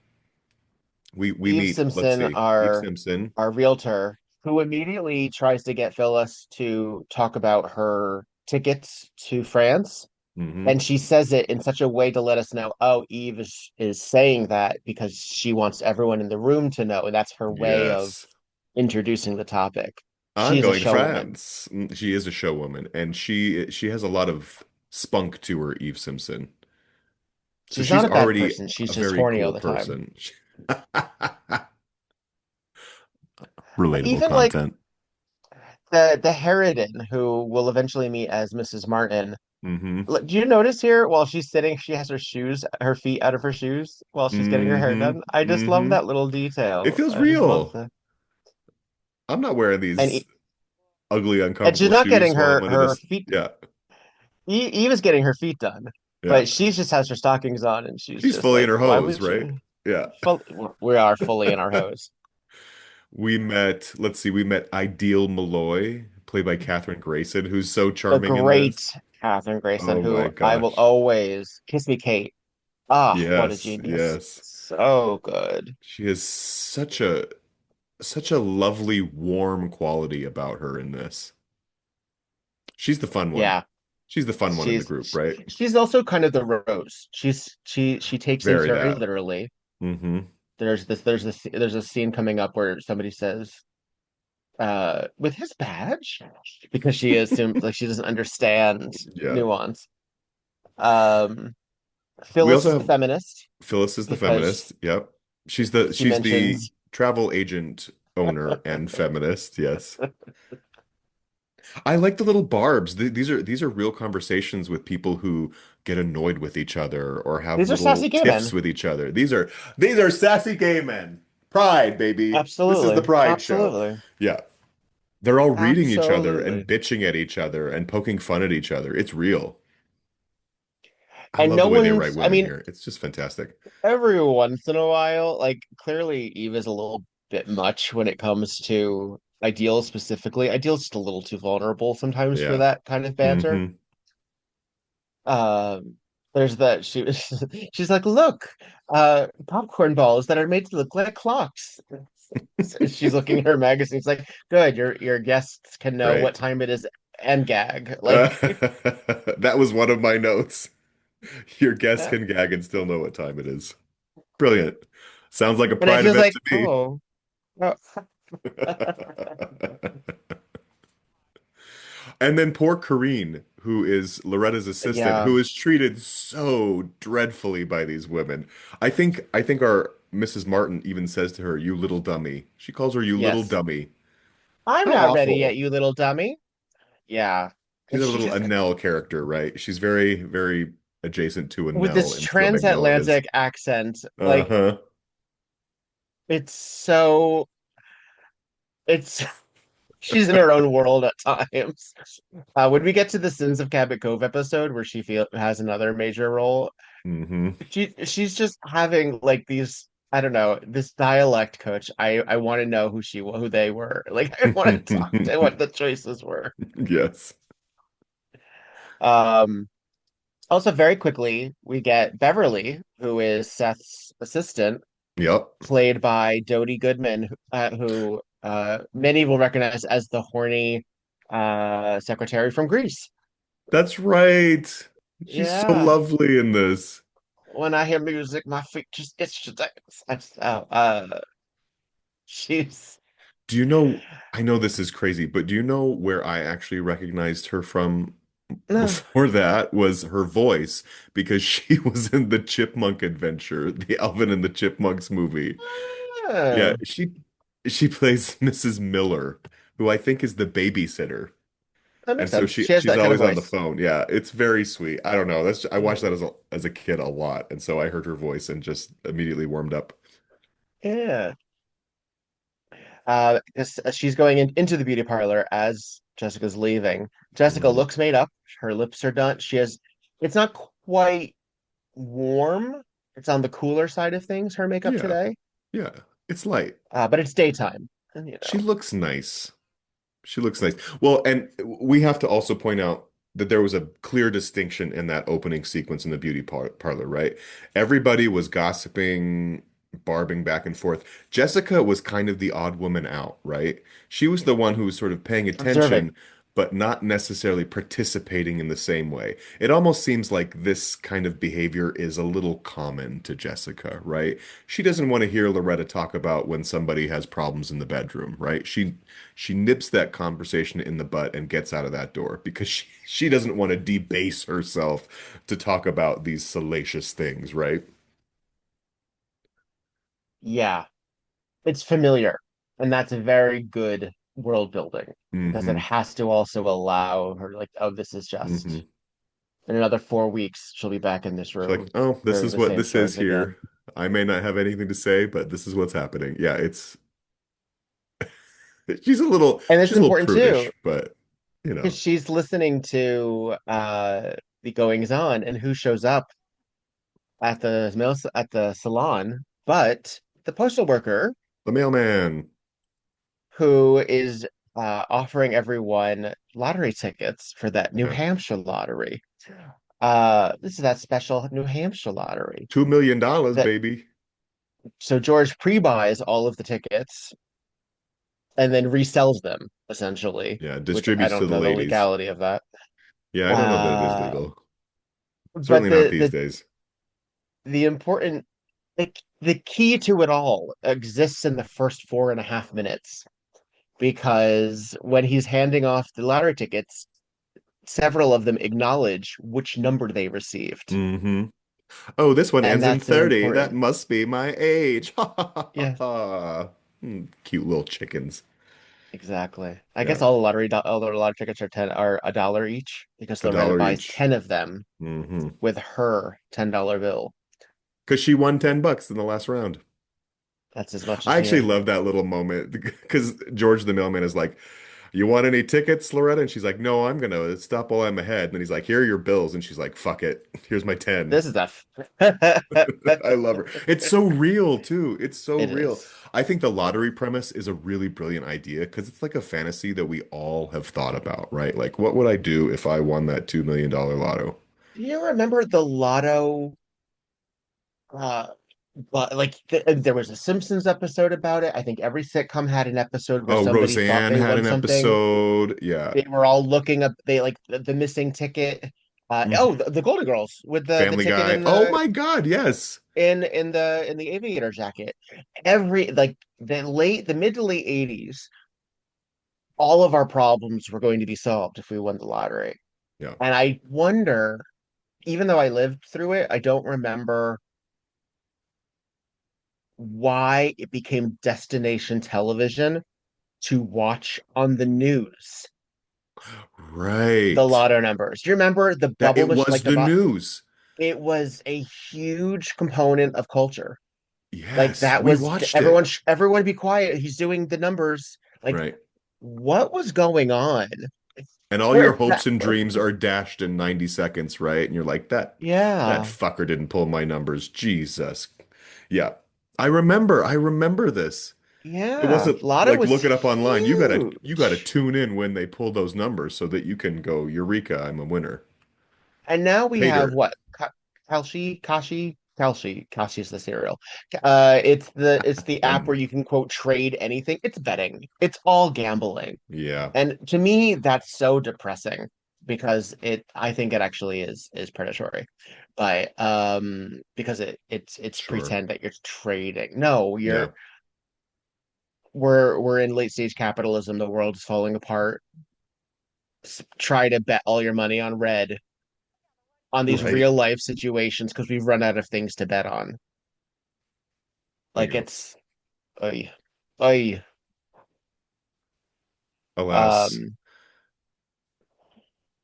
We Eve meet, let's Simpson, see, Eve Simpson. our realtor, who immediately tries to get Phyllis to talk about her tickets to France. Hmm. And she says it in such a way to let us know, oh, Eve is saying that because she wants everyone in the room to know. And that's her way of Yes. introducing the topic. I'm She's a going to showwoman. France. She is a showwoman, and she has a lot of spunk to her, Eve Simpson. So She's she's not a bad already person. She's a just very horny all cool the time. person. Relatable Even like content. the Harridan, who will eventually meet as Mrs. Martin. Hmm. Do you notice here while she's sitting, she has her feet out of her shoes while she's getting her hair Hmm. done? I just love Hmm. that little It detail. feels I just love real. the I'm not wearing and these ugly, and she's uncomfortable not getting shoes while I'm her under her this. feet. Yeah, Eve is getting her feet done, yeah. but she just has her stockings on, and she's She's just fully in like, her "Why hose, would right? you?" Yeah. Full, we are fully in our hose. Let's see, we met Ideal Malloy, played by Kathryn Grayson, who's so The charming in great this. Kathryn Grayson, Oh my who I will gosh. always kiss me, Kate. Ah, what a Yes, genius! yes. So good. She has such a lovely, warm quality about her in this. She's the fun one. Yeah, She's the fun one in the group, right? she's also kind of the Rose. She takes things Very very that. literally. Hmm. There's a scene coming up where somebody says, with his badge, because she assumes like she doesn't understand Yeah. nuance. Um, We Phyllis also is the have feminist Phyllis is the because feminist. Yep. she She's the mentions travel agent owner and feminist. Yes. I like the little barbs. These are real conversations with people who get annoyed with each other or have these are little sassy gay tiffs men. with each other. These are sassy gay men. Pride, baby. This is the Absolutely, Pride show. absolutely, Yeah. They're all reading each other and absolutely. bitching at each other and poking fun at each other. It's real. I And love no the way they write one's, I women mean, here. It's just fantastic. every once in a while, like clearly Eve is a little bit much when it comes to Ideal specifically. Ideal's just a little too vulnerable sometimes for Yeah. that kind of banter. Hmm. Um, there's that she's like, look, popcorn balls that are made to look like clocks. She's looking at her magazine. It's like, good, your guests can know Right. what time it is and gag. Uh, Like, that was one of my notes. Your guests can gag and still know what time it is. Brilliant. Sounds like a and I Pride feel event like, to me. oh, oh. And then poor Karine, who is Loretta's assistant, Yeah, who is treated so dreadfully by these women. I think our Mrs. Martin even says to her, "You little dummy." She calls her, "You little yes. dummy." I'm How not ready yet, awful. you little dummy. Yeah. She's And a she little just, Annelle character, right? She's very, very adjacent to with Annelle this in So Magnolia is. transatlantic accent, like, Uh-huh. it's so, it's, She's in her own world at times. When we get to the Sins of Cabot Cove episode where she has another major role, Hmm. she's just having like these, I don't know, this dialect coach. I want to know who they were. Like I want to talk to what the choices were. Yes. Um Also very quickly we get Beverly, who is Seth's assistant, Yep. played by Dody Goodman, who many will recognize as the horny secretary from Greece. That's right. She's so Yeah. lovely in this. When I hear music, my feet just itch to dance. She's Do you know, I know this is crazy, but do you know where I actually recognized her from uh, before that was her voice because she was in the Chipmunk Adventure, the Alvin and the Chipmunks movie. Yeah, she plays Mrs. Miller, who I think is the babysitter. that And makes so sense. She has she's that kind of always on the voice. phone. Yeah, it's very sweet. I don't know. I watched that Mm. as a kid a lot, and so I heard her voice and just immediately warmed up. Yeah. She's going into the beauty parlor as Jessica's leaving. Jessica Mhm. looks made up. Her lips are done. It's not quite warm. It's on the cooler side of things, her makeup Yeah, today. yeah. It's light. But it's daytime. And She looks nice. She looks nice. Well, and we have to also point out that there was a clear distinction in that opening sequence in the parlor, right? Everybody was gossiping, barbing back and forth. Jessica was kind of the odd woman out, right? She was the one who was sort of paying observing. attention, but not necessarily participating in the same way. It almost seems like this kind of behavior is a little common to Jessica, right? She doesn't want to hear Loretta talk about when somebody has problems in the bedroom, right? She nips that conversation in the butt and gets out of that door because she doesn't want to debase herself to talk about these salacious things, right? Yeah, it's familiar. And that's a very good world building because it Hmm. has to also allow her, like, oh, this is Hmm. just in another 4 weeks, she'll be back in this She's like, room oh, this for is the what same this is stories again. here. I may not have anything to say, but this is what's happening. Yeah, it's And it's she's a little important too, prudish, but you because know, she's listening to the goings on and who shows up at the salon, but the postal worker the mailman. who is offering everyone lottery tickets for that New Yeah. Hampshire lottery. This is that special New Hampshire lottery $2 million, that baby. so George pre-buys all of the tickets and then resells them essentially, Yeah, which I distributes to don't the know the ladies. legality of that. Yeah, I don't know that it is Uh, legal. but Certainly not these days. the important the key to it all exists in the first 4.5 minutes because when he's handing off the lottery tickets, several of them acknowledge which number they received. Hmm. Oh, this one And ends in that's an 30. That important, must be my age. Ha ha ha ha yeah, ha. Cute little chickens. exactly. I guess Yeah, all the lottery tickets are $1 each because a Loretta dollar buys each. 10 of them Hmm. with her $10 bill. Because she won $10 in the last round. That's as much I as actually yeah. love that little moment because George the mailman is like, "You want any tickets, Loretta?" And she's like, "No, I'm gonna stop while I'm ahead." And then he's like, "Here are your bills." And she's like, "Fuck it. Here's my 10." This is a I love her. It's so real too. It's so it real. is. I think the lottery premise is a really brilliant idea because it's like a fantasy that we all have thought about, right? Like, what would I do if I won that $2 million lotto? Do you remember the Lotto? Uh, but like there was a Simpsons episode about it. I think every sitcom had an episode where Oh, somebody thought Roseanne they had won an something. episode. Yeah. They were all looking up. They like the missing ticket. Mhm. The Golden Girls with the Family ticket Guy. in Oh the my God, yes. in the aviator jacket. The mid to late 80s, all of our problems were going to be solved if we won the lottery. Yeah. And I wonder, even though I lived through it, I don't remember why it became destination television to watch on the news the Right. lotto numbers. Do you remember the That bubble it machine? was the news. It was a huge component of culture. Like Yes, that we was watched it. everyone be quiet. He's doing the numbers. Like Right. what was going on? And all your Where hopes that, and dreams are dashed in 90 seconds, right? And you're like, that yeah, fucker didn't pull my numbers. Jesus. Yeah. I remember this. It yeah. wasn't Lotto like was look it up online. You gotta huge. tune in when they pull those numbers so that you can go, Eureka, I'm a winner. And now we Pay have dirt. what? Kalshi is the cereal. It's the app where And you can quote trade anything. It's betting. It's all gambling. yeah, And to me, that's so depressing because I think it actually is predatory. But because it's sure. pretend that you're trading. No, Yeah. we're in late stage capitalism. The world is falling apart. Try to bet all your money on red on these Right. real life situations because we've run out of things to bet on. Like Yeah. it's oy, oy. Alas. Um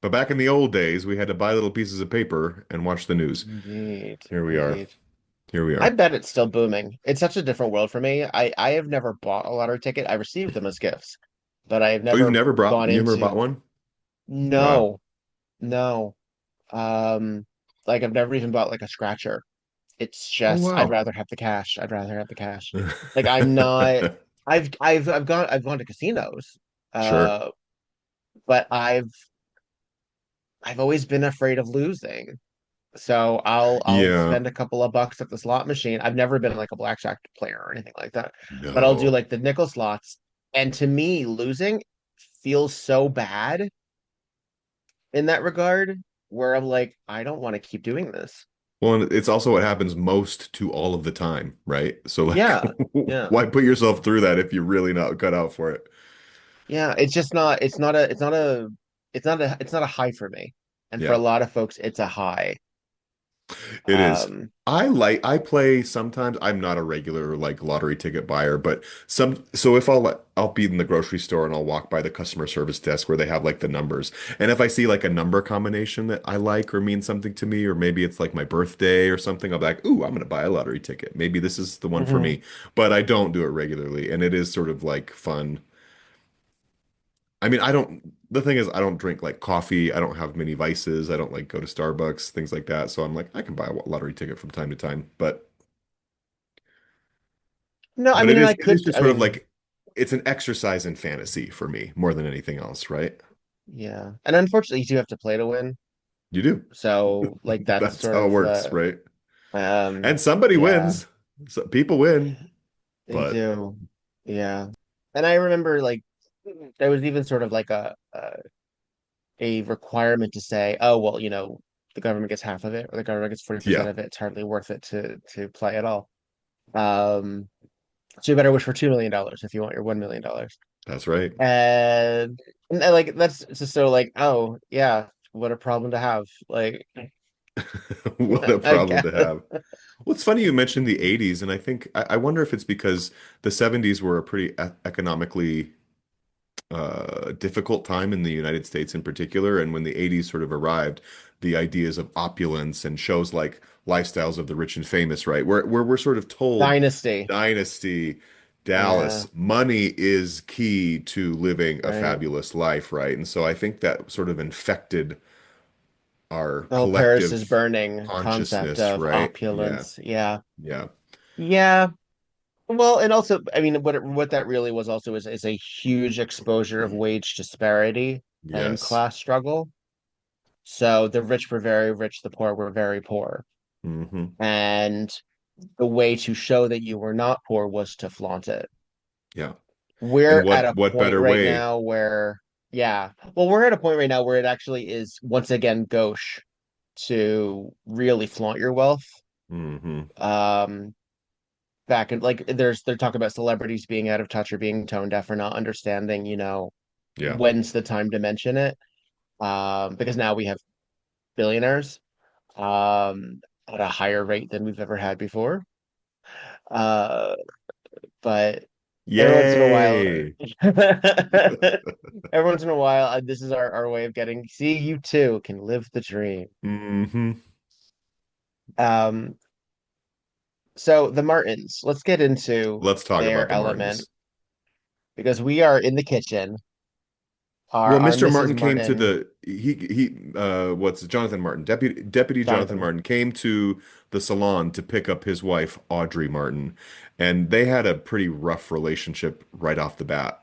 But back in the old days, we had to buy little pieces of paper and watch the news. indeed, Here we are. indeed. Here we I are. bet it's still booming. It's such a different world for me. I have never bought a lottery ticket. I received them as gifts, but I've Oh, never gone you never bought into one? Wow. no, no. Um like I've never even bought like a scratcher. It's Oh, just I'd wow. rather have the cash. I'd rather have the cash. Like I'm not I've gone to casinos. Sure. Uh but I've always been afraid of losing. So I'll Yeah. spend a couple of bucks at the slot machine. I've never been like a blackjack player or anything like that, but I'll do No. like the nickel slots. And to me, losing feels so bad in that regard, where I'm like, I don't want to keep doing this. Well, and it's also what happens most to all of the time, right? So like, Yeah, yeah, why put yourself through that if you're really not cut out for it? yeah. It's just not. It's not a high for me. And for a Yeah. lot of folks, it's a high. It is. Um, I play sometimes. I'm not a regular like lottery ticket buyer, but so if I'll be in the grocery store and I'll walk by the customer service desk where they have like the numbers. And if I see like a number combination that I like or means something to me, or maybe it's like my birthday or something, I'll be like, "Ooh, I'm gonna buy a lottery ticket. Maybe this is the one for mhm. me." But I don't do it regularly, and it is sort of like fun. I mean, the thing is, I don't drink like coffee. I don't have many vices. I don't like go to Starbucks, things like that. So I'm like, I can buy a lottery ticket from time to time. No, I But mean, I it is could. just I sort of mean, like, it's an exercise in fantasy for me more than anything else, right? yeah. And unfortunately, you do have to play to win. You do. So like that's That's sort how it of works, right? And um somebody yeah, wins. So people win, they but do. Yeah. And I remember like there was even sort of like a requirement to say, oh well, the government gets half of it or the government gets 40% yeah, of it. It's hardly worth it to play at all. Um so you better wish for $2 million if you want your $1 million. that's right. Like that's just so like, oh yeah, what a problem to have. Like What a I problem guess. to have. Well, it's funny you mentioned the 80s, and I wonder if it's because the 70s were a pretty economically difficult time in the United States in particular. And when the 80s sort of arrived, the ideas of opulence and shows like Lifestyles of the Rich and Famous, right? Where we're sort of told Dynasty. Dynasty, Yeah, Dallas, money is key to living a right. fabulous life, right? And so I think that sort of infected our The whole Paris is collective burning concept consciousness, of right? Yeah, opulence. Yeah. yeah, Yeah. Well, and also, I mean, what that really was also is a huge exposure of wage disparity and yes. class struggle. So the rich were very rich, the poor were very poor. Hmm. And the way to show that you were not poor was to flaunt it. Yeah. And We're at a what point better right way? now where, yeah, well, we're at a point right now where it actually is once again gauche to really flaunt your wealth. Hmm. Um, back in like they're talking about celebrities being out of touch or being tone deaf or not understanding, Yeah. when's the time to mention it. Because now we have billionaires at a higher rate than we've ever had before. Uh, but every once in a while, Yay. every once in a while, this is our way of getting, see, you too can live the dream. Hmm. Um, so the Martins, let's get into Let's talk about their the element Martins. because we are in the kitchen our Well, our Mr. Mrs. Martin came to Martin, the what's Jonathan Martin, Deputy Jonathan Jonathan. Martin came to the salon to pick up his wife Audrey Martin, and they had a pretty rough relationship right off the bat.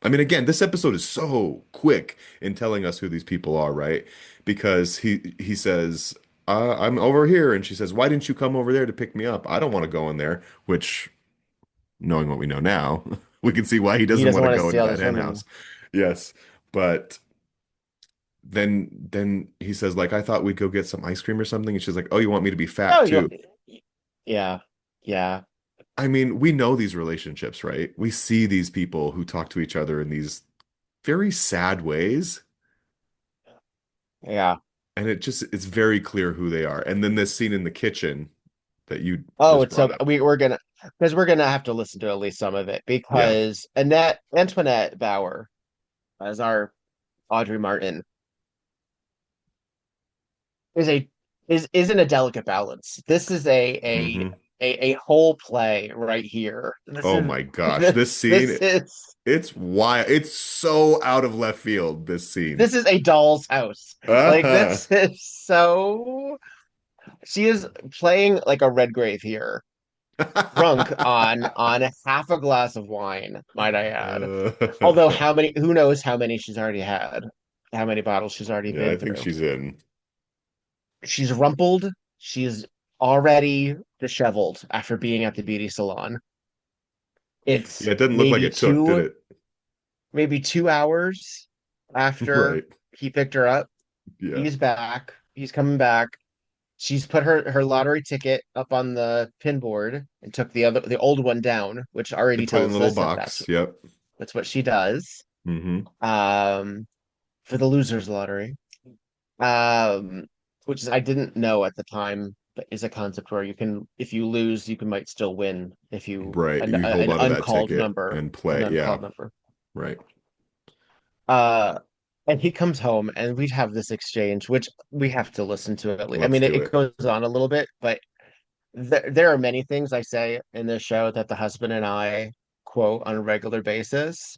I mean, again, this episode is so quick in telling us who these people are, right? Because he says, "I'm over here," and she says, "Why didn't you come over there to pick me up? I don't want to go in there." Which, knowing what we know now, we can see why he He doesn't doesn't want to want to go see into all that these hen women. house. Yes, but then he says, like, "I thought we'd go get some ice cream or something," and she's like, "Oh, you want me to be Oh, fat you, too?" yeah, yeah, I mean, we know these relationships, right? We see these people who talk to each other in these very sad ways. yeah. And it's very clear who they are. And then this scene in the kitchen that you Oh, just it's so brought up. we're gonna because we're gonna have to listen to at least some of it Yeah. because Antoinette Bauer as our Audrey Martin is a isn't a delicate balance. This is Hmm. a whole play right here. This Oh is my gosh. This this scene, is it's wild. It's so out of left field, this scene. this is a doll's house. Like Uh-huh. this is so she is playing like a Redgrave here, drunk on half a glass of wine, might I add. Although who knows how many she's already had, how many bottles she's already Yeah, I been think through. she's in. She's rumpled. She's already disheveled after being at the beauty salon. It's Yeah, it didn't look like it took, did it? maybe 2 hours after Right. he picked her up. Yeah. He's back. He's coming back. She's put her lottery ticket up on the pin board and took the old one down, which already And put it in a tells little us that box. Yep. that's what she does. Hmm. Um, for the losers lottery. Which is I didn't know at the time, but is a concept where you can if you lose, you can might still win if you Right. You hold an on to that uncalled ticket number, and an play. Yeah. uncalled number. Right. Uh, and he comes home and we'd have this exchange, which we have to listen to at least. I Let's mean, do it it. goes on a little bit, but there are many things I say in this show that the husband and I quote on a regular basis.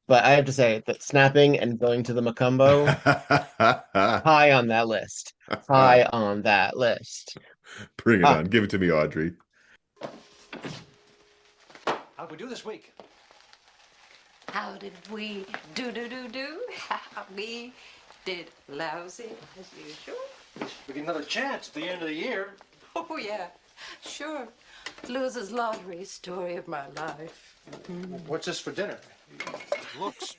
But I have to say that snapping and going to the Macumbo, high on that list. High on that list. Bring it Ah, on. Give it to me, Audrey. How'd we do this week? How did we do? We did lousy as usual. We get another chance at the end of the year. Oh, yeah, sure. Losers lottery, story of my life. What's this for dinner? Looks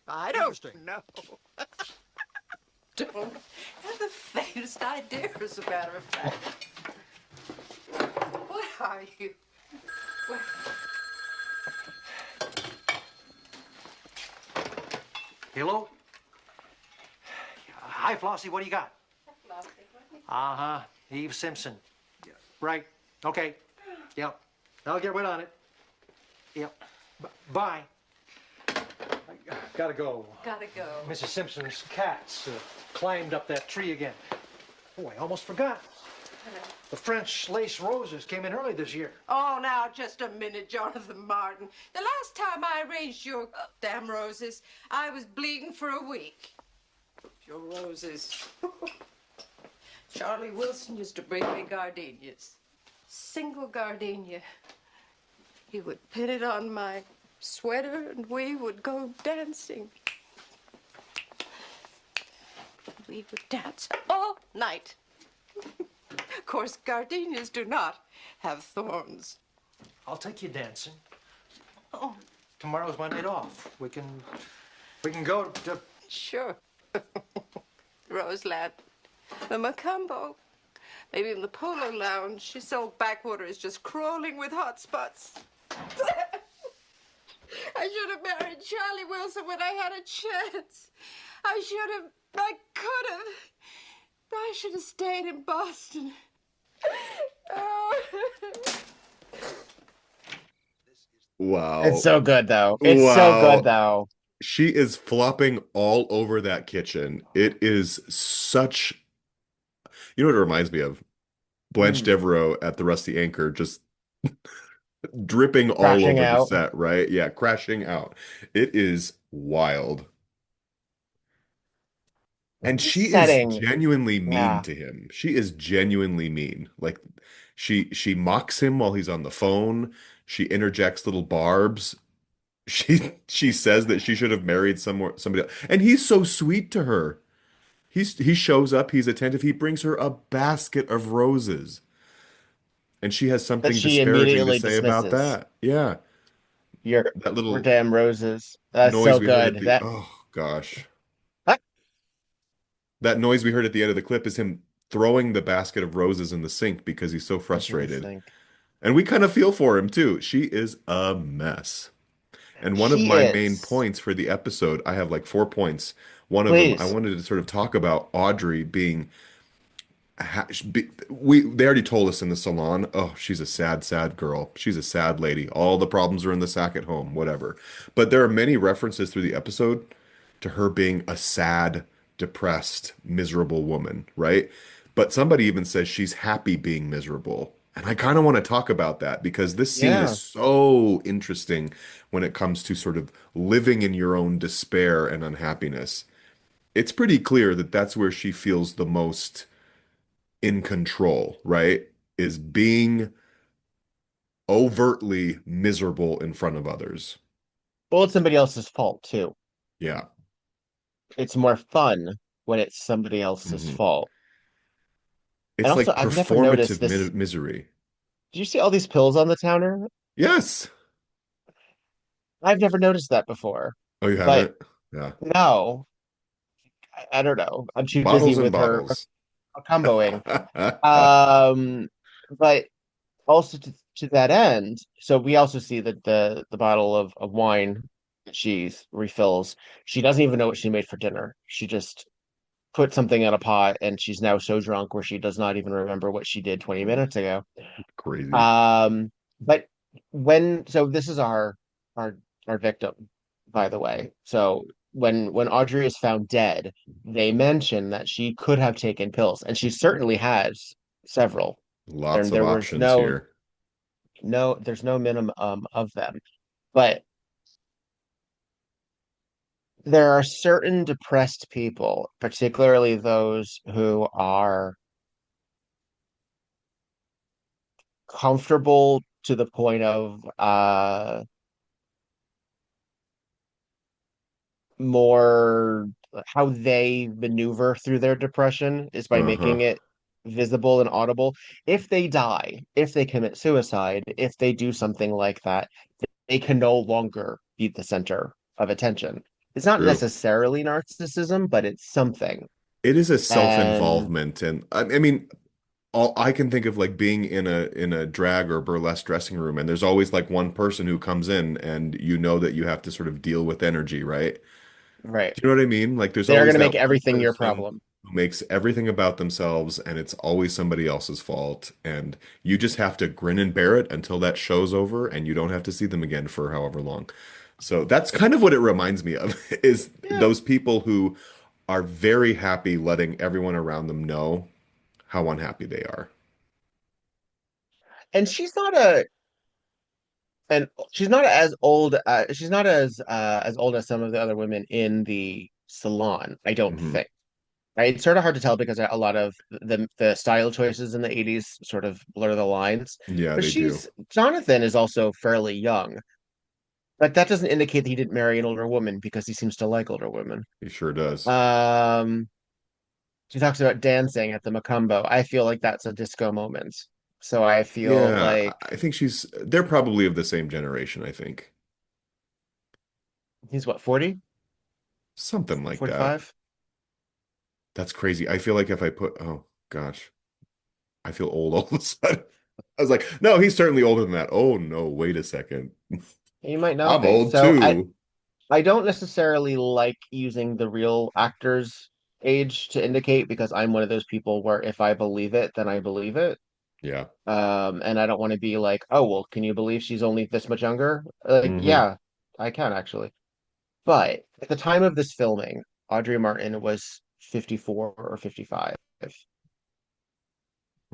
I don't know. Don't have the faintest idea, as a matter of fact. What are you? What? Hello? Hi, Flossie. What do you got? Uh-huh. Eve Simpson. Right. Okay. Yep. I'll get right on it. Yep. Bye. I gotta go. Gotta go. Mrs. Simpson's cats climbed up that tree again. Oh, I almost forgot. The French lace roses came in early this year. Oh, now, just a minute, Jonathan Martin. The last time I arranged your damn roses, I was bleeding for a week. Your roses. Charlie Wilson used to bring me gardenias. Single gardenia. He would pin it on my sweater and we would go dancing. We would dance all night. Of course, gardenias do not have thorns. I'll take you dancing. Oh, Tomorrow's my night off. We can go to. sure. Roseland, the Macumbo, maybe in the Polo Lounge. She's so backwater is just crawling with hot spots. I should have married Charlie Wilson when I had a chance. I could have. I should have stayed in Boston. Oh. Wow. it's so good though. It's so Wow. good though. She is flopping all over that kitchen. It is such, you know what it reminds me of? Blanche Mm. Devereaux at the Rusty Anchor, just dripping all Crashing over the out. set, right? Yeah, crashing out. It is wild. And The she is setting, genuinely mean yeah. to him. She is genuinely mean. Like she mocks him while he's on the phone. She interjects little barbs. She says that she should have married somebody else. And he's so sweet to her. He shows up, he's attentive. He brings her a basket of roses. And she has That something she disparaging to immediately say about dismisses. that. Yeah. That Your little damn roses. That's noise so we heard at good. the That oh gosh. ah, That noise we heard at the end of the clip is him throwing the basket of roses in the sink because he's so into the frustrated. sink. And we kind of feel for him too. She is a mess. And one of She my main is. points for the episode, I have like 4 points. One of them, I Please. wanted to sort of talk about Audrey being they already told us in the salon, oh, she's a sad, sad girl. She's a sad lady. All the problems are in the sack at home, whatever. But there are many references through the episode to her being a sad, depressed, miserable woman, right? But somebody even says she's happy being miserable. And I kind of want to talk about that because this scene is Yeah. so interesting when it comes to sort of living in your own despair and unhappiness. It's pretty clear that that's where she feels the most in control, right? Is being overtly miserable in front of others. Well, it's somebody else's fault too. Yeah. It's more fun when it's somebody else's hmm fault. And It's also, like I've never noticed performative this. misery. Do you see all these pills on the counter? Yes. I've never noticed that before. Oh, you But haven't? Yeah. no, I don't know. I'm too busy Bottles and with her bottles. comboing. Um, but also to that end, so we also see that the bottle of wine that she refills, she doesn't even know what she made for dinner. She just put something in a pot and she's now so drunk where she does not even remember what she did 20 minutes ago. Crazy. But so this is our our victim, by the way. So when Audrey is found dead, they mention that she could have taken pills, and she certainly has several. Lots And of there was options here. there's no minimum of them. But there are certain depressed people, particularly those who are comfortable to the point of more how they maneuver through their depression is by Uh-huh. making it visible and audible. If they die, if they commit suicide, if they do something like that, they can no longer be the center of attention. It's not True. necessarily narcissism, but it's something. It is a And self-involvement, and I mean, all I can think of like being in a drag or burlesque dressing room, and there's always like one person who comes in, and you know that you have to sort of deal with energy, right? right, Do you know what I mean? Like there's they're always gonna that make one everything your person problem. who makes everything about themselves, and it's always somebody else's fault, and you just have to grin and bear it until that show's over, and you don't have to see them again for however long. So that's kind of what it reminds me of, is Yeah. those people who are very happy letting everyone around them know how unhappy they are. And she's not as old she's not as old as some of the other women in the salon, I don't hmm think. Right? It's sort of hard to tell because a lot of the style choices in the 80s sort of blur the lines. Yeah, But they do. she's Jonathan is also fairly young. But that doesn't indicate that he didn't marry an older woman because he seems to like older women. He sure does. Um, she talks about dancing at the Macumbo. I feel like that's a disco moment. So I feel Yeah, like I think they're probably of the same generation, I think. he's what, 40, Something like that. 45? That's crazy. I feel like if I put, oh gosh, I feel old all of a sudden. I was like, no, he's certainly older than that. Oh no, wait a second. He might not I'm be. old So too. I don't necessarily like using the real actor's age to indicate because I'm one of those people where if I believe it, then I believe it. Yeah. And I don't want to be like, oh, well, can you believe she's only this much younger? Like, hmm yeah, I can actually. But at the time of this filming, Audrey Martin was 54 or 55.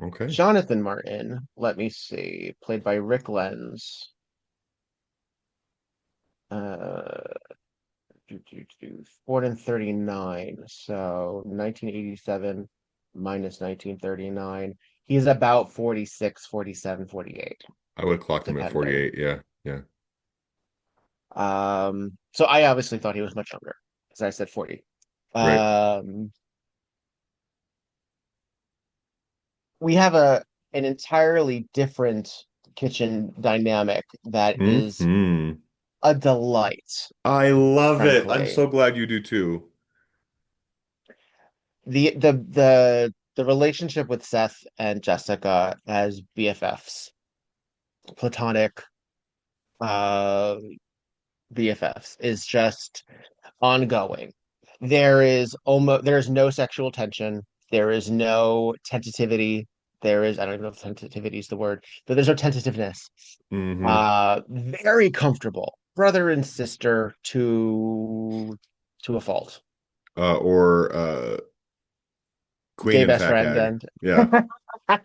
Okay. Jonathan Martin, let me see, played by Rick Lenz. Uh, born in 39, so 1987 minus 1939. He's about 46, 47, 48, I would have clocked him at depending. 48. Yeah, yeah. So I obviously thought he was much younger, because I said 40. Right. Um, we have an entirely different kitchen dynamic that is Hmm. a delight, I love it. I'm frankly. so glad you do too. The relationship with Seth and Jessica as BFFs, platonic uh BFFs, is just ongoing. There is no sexual tension. There is no tentativity. I don't even know if tentativity is the word, but there's no tentativeness. Hmm. Very comfortable. Brother and sister to a fault. Or Queen Gay and best Fat friend Gag. and Yeah.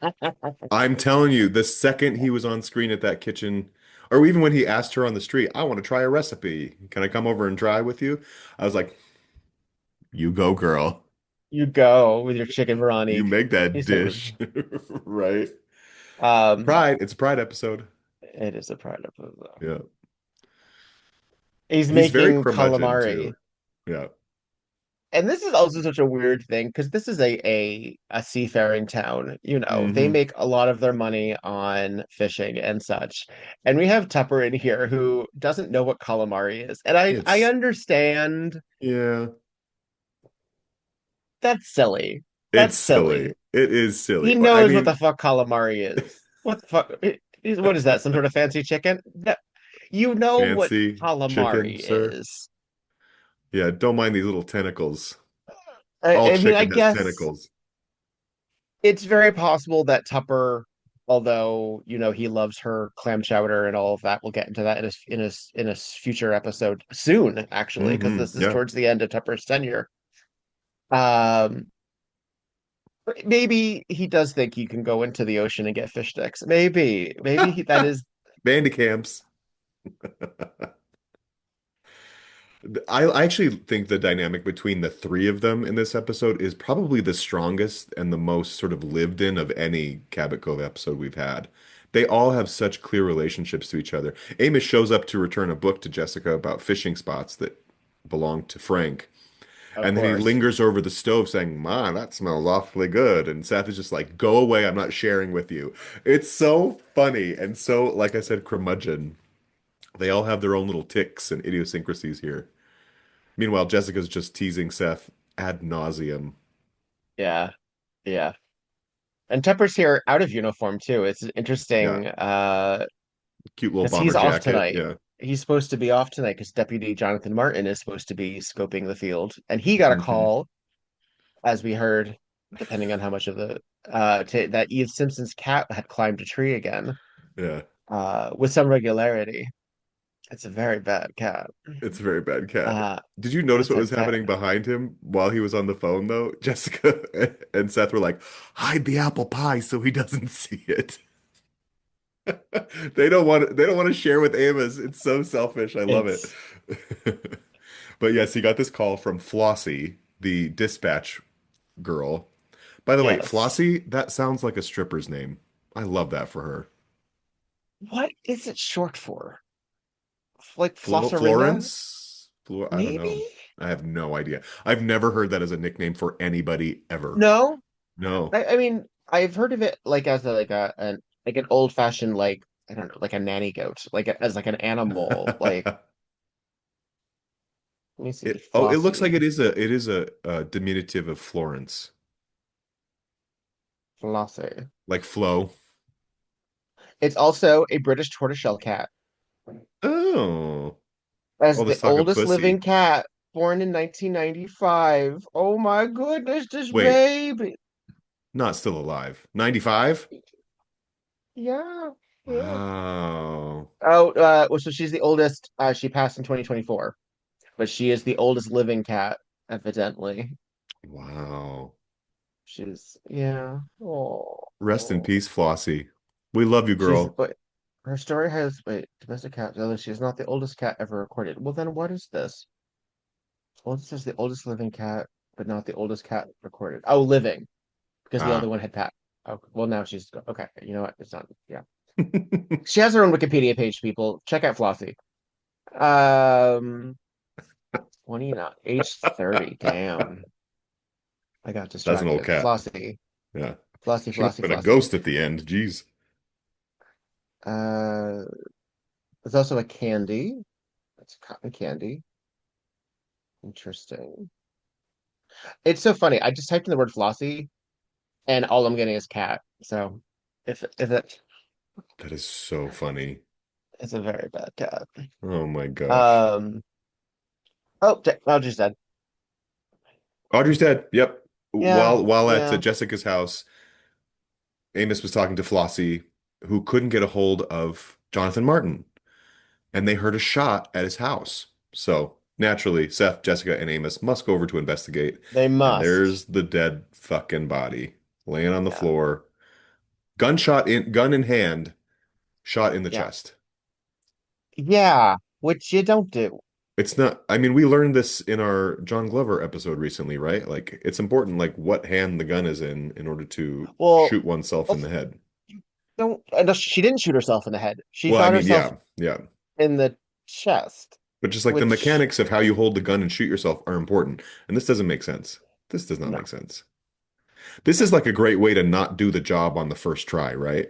I'm telling you, the second he was on screen at that kitchen, or even when he asked her on the street, I want to try a recipe. Can I come over and try with you? I was like, you go, girl. you go with your chicken You Veronique. make that He's so dish. Right? um Pride. It's a Pride episode. it is a pride of Yeah. he's He's very making curmudgeon calamari. too. Yeah. And this is also such a weird thing because this is a seafaring town. They Hmm. make a lot of their money on fishing and such. And we have Tupper in here who doesn't know what calamari is. And I It's understand yeah. that's silly. It's That's silly. silly. It is silly. He But I knows what mean, the fuck calamari is. What the fuck? What is that? Some sort of fancy chicken? You know what fancy chicken, calamari sir. is. Yeah, don't mind these little tentacles. All I mean, I chicken has guess tentacles. it's very possible that Tupper, although he loves her clam chowder and all of that, we'll get into that in a future episode soon, actually, because this is Yeah. towards the end of Tupper's tenure. Um, maybe he does think he can go into the ocean and get fish sticks. Maybe that is Bandicamps. I actually think the dynamic between the three of them in this episode is probably the strongest and the most sort of lived in of any Cabot Cove episode we've had. They all have such clear relationships to each other. Amos shows up to return a book to Jessica about fishing spots that belong to Frank. of And then he course. lingers over the stove saying, Ma, that smells awfully good. And Seth is just like, go away. I'm not sharing with you. It's so funny and so, like I said, curmudgeon. They all have their own little ticks and idiosyncrasies here. Meanwhile, Jessica's just teasing Seth ad nauseum. Yeah, yeah. And Tupper's here out of uniform too. It's Yeah. interesting, Cute little because bomber he's off jacket. tonight. Yeah. He's supposed to be off tonight because Deputy Jonathan Martin is supposed to be scoping the field, and he got a Hmm. call, as we heard, depending on how much of that Eve Simpson's cat had climbed a tree again, Yeah. with some regularity. It's a very bad cat. It's a very bad cat. Uh, Did you notice it's what a was bad. happening behind him while he was on the phone, though? Jessica and Seth were like, hide the apple pie so he doesn't see it. They don't want to share with Amos. It's so selfish. I love it. It's But yes, he got this call from Flossie, the dispatch girl. By the way, yes. Flossie, that sounds like a stripper's name. I love that for her. What is it short for? Like Flossarinda? I don't Maybe? know. I have no idea. I've never heard that as a nickname for anybody ever. No. No. I mean, I've heard of it like as an old fashioned, like, I don't know, like a nanny goat, as like an animal. Like, let me see, It looks like Flossie, it is a diminutive of Florence, Flossie. like Flo. It's also a British tortoiseshell cat, Oh, as all the this talk of oldest living pussy. cat, born in 1995. Oh my goodness, this Wait, baby. not still alive. 95? Yeah, yeah. Wow. Oh, well, so she's the oldest. She passed in 2024, but she is the oldest living cat, evidently. Wow. Yeah. Rest in Oh. peace, Flossie. We love you, girl. But her story has, wait, domestic cat. No, she is not the oldest cat ever recorded. Well, then what is this? Oldest is the oldest living cat, but not the oldest cat recorded. Oh, living, because the other Ah. one had Pat. Oh, well, now she's okay. You know what? It's not. Yeah, she has her own Wikipedia page. People check out Flossie. Um, 29, age 30. Damn, I got That's an old distracted. cat. Flossie, Yeah. Flossie, She must Flossie, have been a Flossie. ghost at the end. Jeez. Uh, there's also a candy. That's cotton candy. Interesting. It's so funny. I just typed in the word Flossie, and all I'm getting is cat. So, if it, That is so funny. it's a very bad cat. Oh my gosh. Um. Oh, just said. Audrey's dead. Yep. Yeah, While at yeah. Jessica's house, Amos was talking to Flossie, who couldn't get a hold of Jonathan Martin, and they heard a shot at his house. So naturally, Seth, Jessica, and Amos must go over to investigate. They And must. there's the dead fucking body laying on the Yeah, floor, gun in hand, shot in the yeah, chest. yeah. Which you don't do. It's not, I mean, we learned this in our John Glover episode recently, right? Like, it's important, like, what hand the gun is in order to Well, shoot oneself in well, the head. don't. And she didn't shoot herself in the head. She Well, I shot mean, herself yeah, yeah. in the chest, But just like the which mechanics of how you hold the gun and shoot yourself are important. And this doesn't make sense. This does not no, make sense. This is like a great way to not do the job on the first try, right?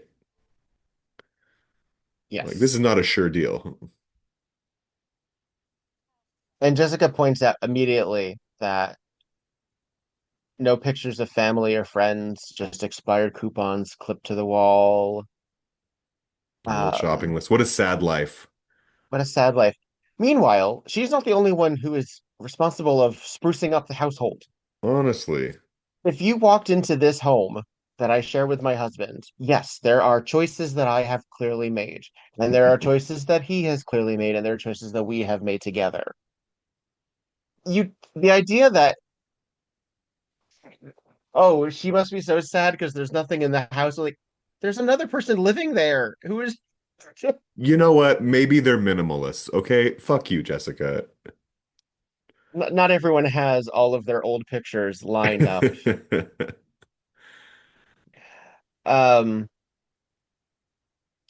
Like, this yes. is not a sure deal. And Jessica points out immediately that no pictures of family or friends, just expired coupons clipped to the wall. An old shopping Um, list. What a sad life. what a sad life. Meanwhile, she's not the only one who is responsible of sprucing up the household. Honestly. If you walked into this home that I share with my husband, yes, there are choices that I have clearly made, and there are choices that he has clearly made, and there are choices that we have made together. The idea that, oh, she must be so sad because there's nothing in the house. Like, there's another person living there who is You know what? Maybe they're minimalists, okay? Fuck you, Jessica. not everyone has all of their old pictures lined up. Um,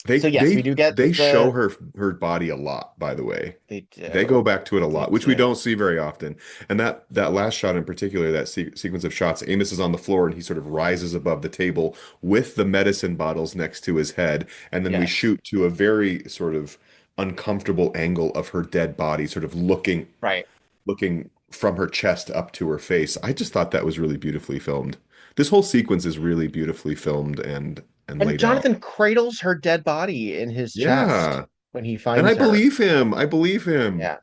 They so yes, we do get they show the her body a lot, by the way. they They go do. back to it a They lot, which we do. don't see very often. And that last shot in particular, that sequence of shots, Amos is on the floor and he sort of rises above the table with the medicine bottles next to his head, and then we Yes. shoot to a very sort of uncomfortable angle of her dead body, sort of Right. looking from her chest up to her face. I just thought that was really beautifully filmed. This whole sequence is really beautifully filmed and And laid out. Jonathan cradles her dead body in his chest Yeah. when he And I finds her. believe him. I believe him. Yeah.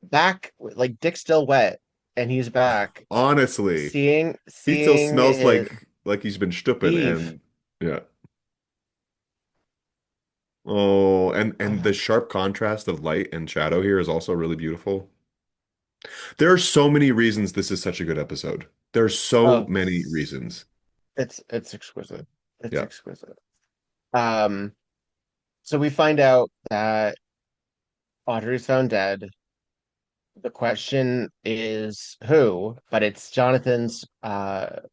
Back, like dick still wet, and he's back Honestly, he still seeing smells his like he's been stupping Eve. and yeah. Oh, and the sharp contrast of light and shadow here is also really beautiful. There are so many reasons this is such a good episode. There are so Oh, many reasons. it's exquisite. It's Yeah. exquisite. Um, so we find out that Audrey's found dead. The question is who, but it's Jonathan's spare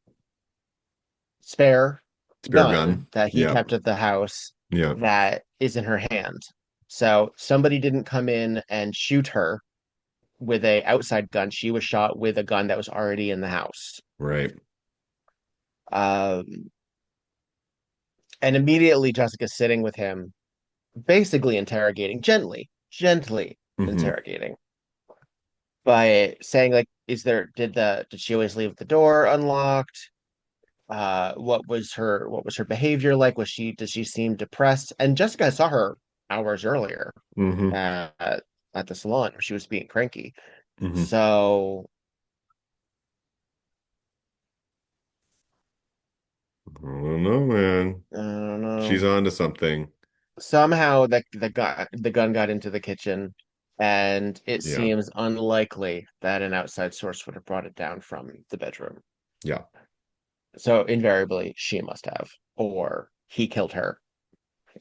Spare gun gun. that he Yeah. kept at the house Yeah. that is in her hand. So somebody didn't come in and shoot her with a outside gun. She was shot with a gun that was already in the house. Right. Um, and immediately Jessica's sitting with him, basically interrogating, gently Hmm. interrogating by saying like, did she always leave the door unlocked? What was her behavior like? Did she seem depressed? And Jessica saw her hours earlier Hmm. at at the salon where she was being cranky. Hmm. So I don't know, man. I don't know. She's on to something. Somehow the gun got into the kitchen, and it Yeah. seems unlikely that an outside source would have brought it down from the bedroom. Yeah. So invariably, she must have, or he killed her.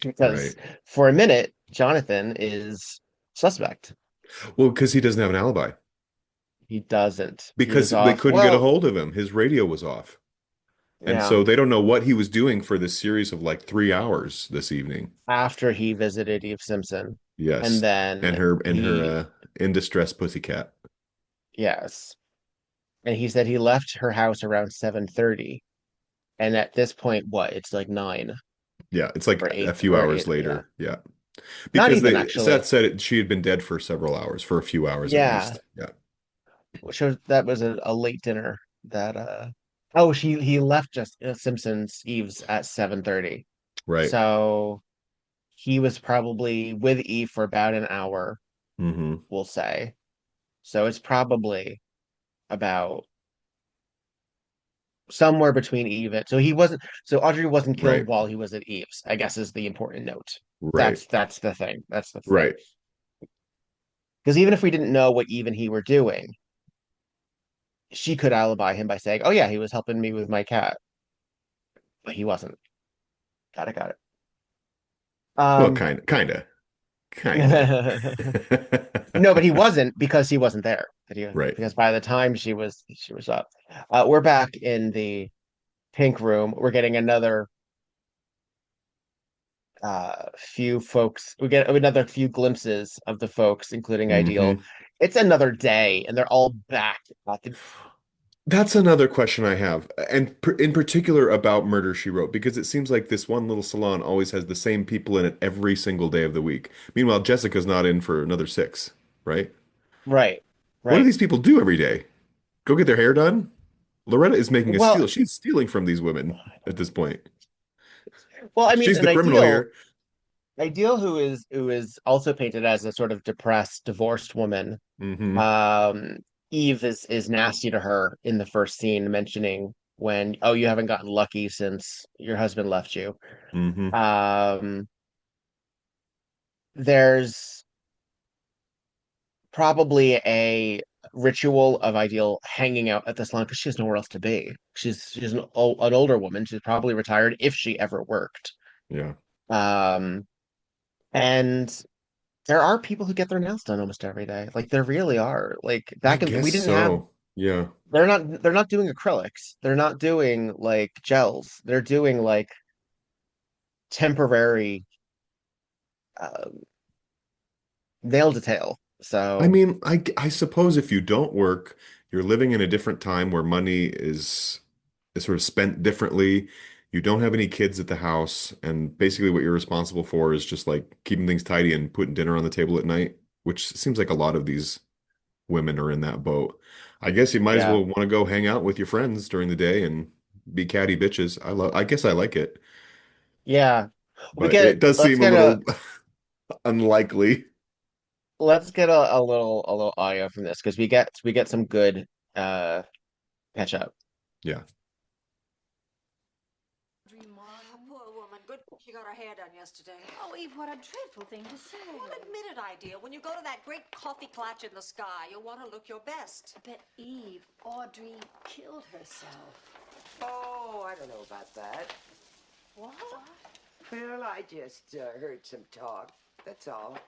Because Right. for a minute, Jonathan is suspect. Well, because he doesn't have an alibi. He doesn't. He Because was they off. couldn't get a Well, hold of him. His radio was off. And yeah, so they don't know what he was doing for this series of like 3 hours this evening. after he visited Eve Simpson. And Yes. And then her he, in distress pussycat. yes. And he said he left her house around 7:30. And at this point, what? It's like 9 Yeah, it's like or a 8 few or hours 8. Yeah. later. Yeah. Not Because even they Seth actually. said she had been dead for several hours, for a few hours at Yeah. least. Yeah. Which was that was a late dinner that oh he left just Simpson's Eve's at 7:30. Right. So he was probably with Eve for about an hour, Hmm. we'll say. So it's probably about somewhere between Eve and so he wasn't so Audrey wasn't killed Right. while he was at Eve's, I guess is the important note. Right. That's the thing. That's the thing. Right. Because even if we didn't know what Eve and he were doing, she could alibi him by saying, "Oh yeah, he was helping me with my cat," but he wasn't. Got it. Well, Um, kinda. no, but he wasn't because he wasn't there. Right. Because by the time she was up, we're back in the pink room. We're getting another few folks. We get another few glimpses of the folks, including Ideal. Hmm. It's another day, and they're all back at the. That's another question I have, and in particular about Murder, She Wrote, because it seems like this one little salon always has the same people in it every single day of the week. Meanwhile, Jessica's not in for another 6, right? Right, What do right. these people do every day? Go get their hair done? Loretta is making a Well, steal. She's stealing from these women at this point. I mean, She's an the criminal Ideal, here. Ideal who is also painted as a sort of depressed, divorced woman. Hmm. Um, Eve is nasty to her in the first scene, mentioning when, oh, you haven't gotten lucky since your husband left you. Hmm. Um, there's probably a ritual of Ideal hanging out at the salon because she has nowhere else to be. She's an older woman. She's probably retired if she ever worked. Yeah, Um, and there are people who get their nails done almost every day. Like there really are. Like I back in guess we didn't have so. Yeah. they're not doing acrylics. They're not doing like gels. They're doing like temporary um, nail detail. I So mean, I suppose if you don't work, you're living in a different time where money is sort of spent differently. You don't have any kids at the house, and basically what you're responsible for is just like keeping things tidy and putting dinner on the table at night, which seems like a lot of these women are in that boat. I guess you might as yeah, well want to go hang out with your friends during the day and be catty bitches. I guess I like it, yeah. We but it get does let's seem a get a little unlikely. let's get a little audio from this because we get some good uh catch up. Yeah. Oh, poor woman. Good she got her hair done yesterday. Oh, Eve, what a dreadful thing to say. Well, admit it, Ideal. When you go to that great coffee clutch in the sky, you'll want to look your best. But Eve, Audrey killed herself. Oh, I don't know about that. What? Well, I just heard some talk. That's all.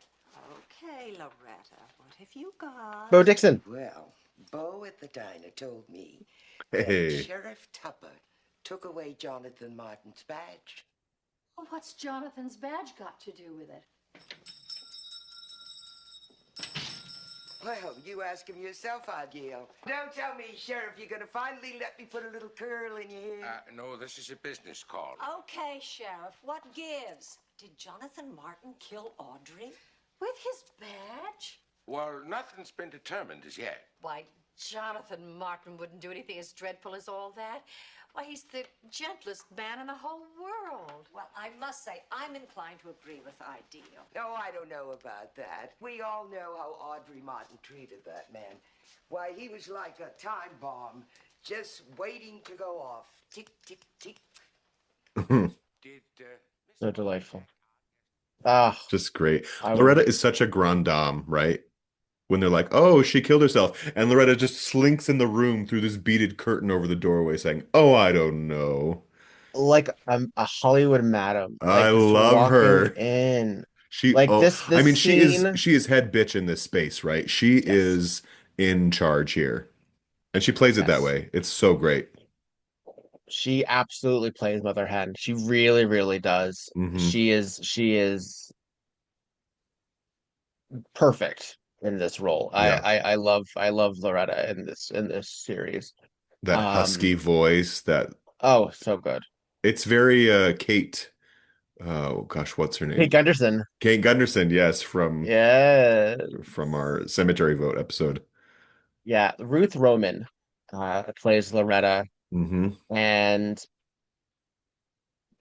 Okay, Loretta, what have you got? Bo Dixon. Well, Bo at the diner told me that Hey. Sheriff Tupper took away Jonathan Martin's badge. Oh, what's Jonathan's badge got to do with it? Well, you ask him yourself, Ideal. Don't tell me, Sheriff, you're gonna finally let me put a little curl in your hair. No, this is a business call. Okay, Sheriff, what gives? Did Jonathan Martin kill Audrey? With his badge? Well, nothing's been determined as yet. Why, Jonathan Martin wouldn't do anything as dreadful as all that. Why, he's the gentlest man in the whole world. Well, I must say, I'm inclined to agree with Ideal. No, I don't know about that. We all know how Audrey Martin treated that man. Why, he was like a time bomb, just waiting to go off. Tick, tick, tick. Did, So delightful. Ah, Just great. I would Loretta is such a grande dame, right? When they're like, "Oh, she killed herself," and Loretta just slinks in the room through this beaded curtain over the doorway, saying, "Oh, I don't know. like a Hollywood madam, I like just love walking her." in. Like I this mean, scene. she is head bitch in this space, right? She Yes, is in charge here. And she plays it that yes. way. It's so great. She absolutely plays Mother Hen. She really, really does. Hmm. She is perfect in this role. Yeah. I love Loretta in this series. That husky Um, voice, that oh, so good. it's very Kate, oh gosh, what's her Hey, name? Gunderson. Kate Gunderson, yes, Yeah, from our cemetery vote episode. yeah. Ruth Roman plays Loretta, Hmm. and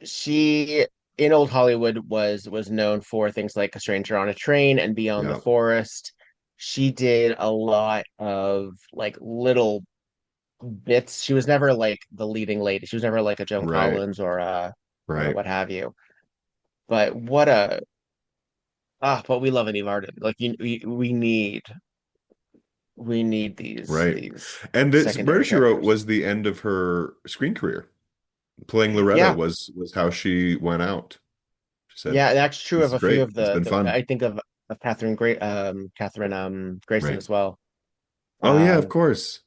she in old Hollywood was known for things like A Stranger on a Train and Beyond the Yeah, Forest. She did a lot of like little bits. She was never like the leading lady. She was never like a Joan right, Collins or right. what have you. But but we love Eve Arden. Like we need Right. these And this Murder, secondary She Wrote characters. was the end of her screen career. Playing Loretta Yeah, was how she went out. She said, yeah, that's true "This of is a few great. of It's been the fun." I think of Kathryn Grayson Right. as well. Oh yeah, of Um, course.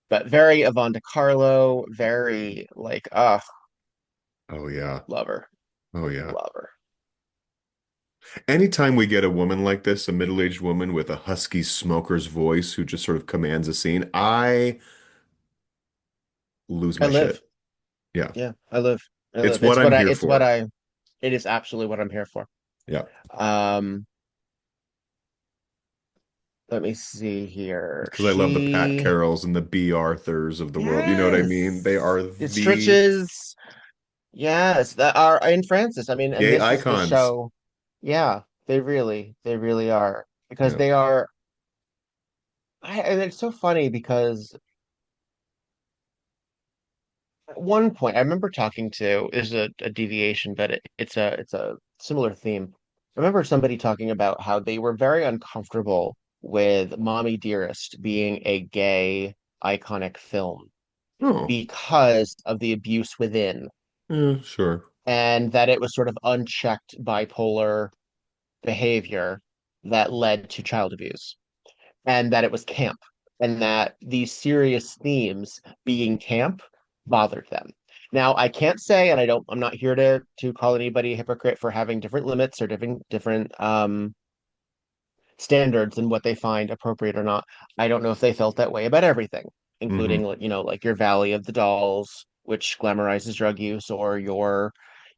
but very Yvonne Carlo, very like Oh yeah. love her, Oh yeah. love her. Anytime we get a woman like this, a middle-aged woman with a husky smoker's voice who just sort of commands a scene, I lose I my live. shit. Yeah. Yeah, I live. I It's live. what I'm here It's what for. I it is absolutely what I'm here for. Yeah. Um, let me see here. Because I love the Pat She Carrolls and the B. Arthurs of the world. You know what I mean? They yes. are It's the Stritches. Yes, that are in Francis. I mean, and gay this is the icons. show. Yeah, they really are because Yeah. they are. And it's so funny because at one point I remember talking to is a deviation, but it's a similar theme. I remember somebody talking about how they were very uncomfortable with Mommy Dearest being a gay iconic film Oh, because of the abuse within, yeah, sure. and that it was sort of unchecked bipolar behavior that led to child abuse, and that it was camp, and that these serious themes being camp bothered them. Now, I can't say, and I'm not here to call anybody a hypocrite for having different limits or different standards and what they find appropriate or not. I don't know if they felt that way about everything, including Hmm. like your Valley of the Dolls, which glamorizes drug use, or your,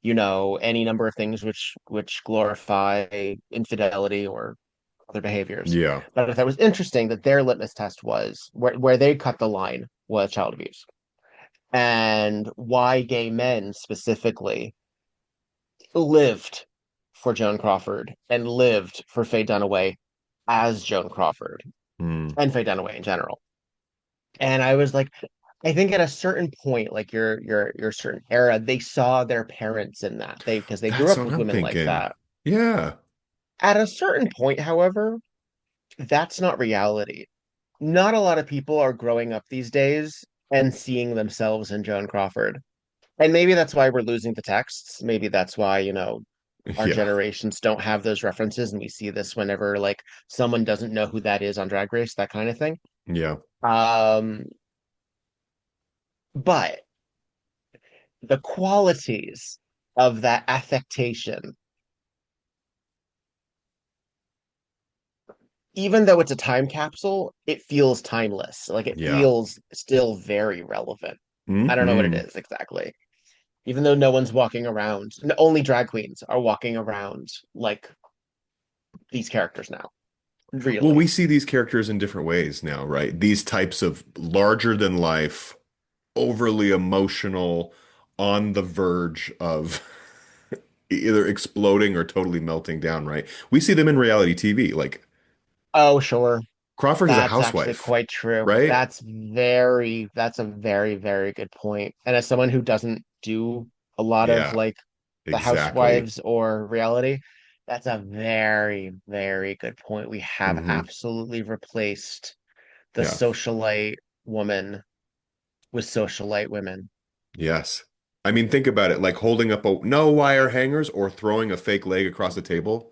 any number of things which glorify infidelity or other behaviors. Yeah. But I thought it was interesting that their litmus test was where they cut the line was child abuse. And why gay men specifically lived for Joan Crawford and lived for Faye Dunaway as Joan Crawford Mm. and Faye Dunaway in general. And I was like, I think at a certain point, like your certain era, they saw their parents in that. Because they grew That's up what with I'm women like thinking. that. Yeah. At a certain point, however, that's not reality. Not a lot of people are growing up these days and seeing themselves in Joan Crawford. And maybe that's why we're losing the texts. Maybe that's why, our Yeah. generations don't have those references and we see this whenever like someone doesn't know who that is on Drag Race, that kind of thing. Yeah. Um, but the qualities of that affectation, even though it's a time capsule, it feels timeless. Like it Yeah. feels still very relevant. I don't know what it Hmm. is exactly. Even though no one's walking around, only drag queens are walking around like these characters now, Well, we really. see these characters in different ways now, right? These types of larger than life, overly emotional, on the verge of either exploding or totally melting down, right? We see them in reality TV. Like Oh, sure. Crawford is a That's actually housewife, quite true. right? That's a very, very good point. And as someone who doesn't do a lot of Yeah, like the exactly. housewives or reality, that's a very, very good point. We have Hmm. absolutely replaced the Yeah. socialite woman with socialite women. Yes. I mean, think about it, like holding up a no wire hangers or throwing a fake leg across the table.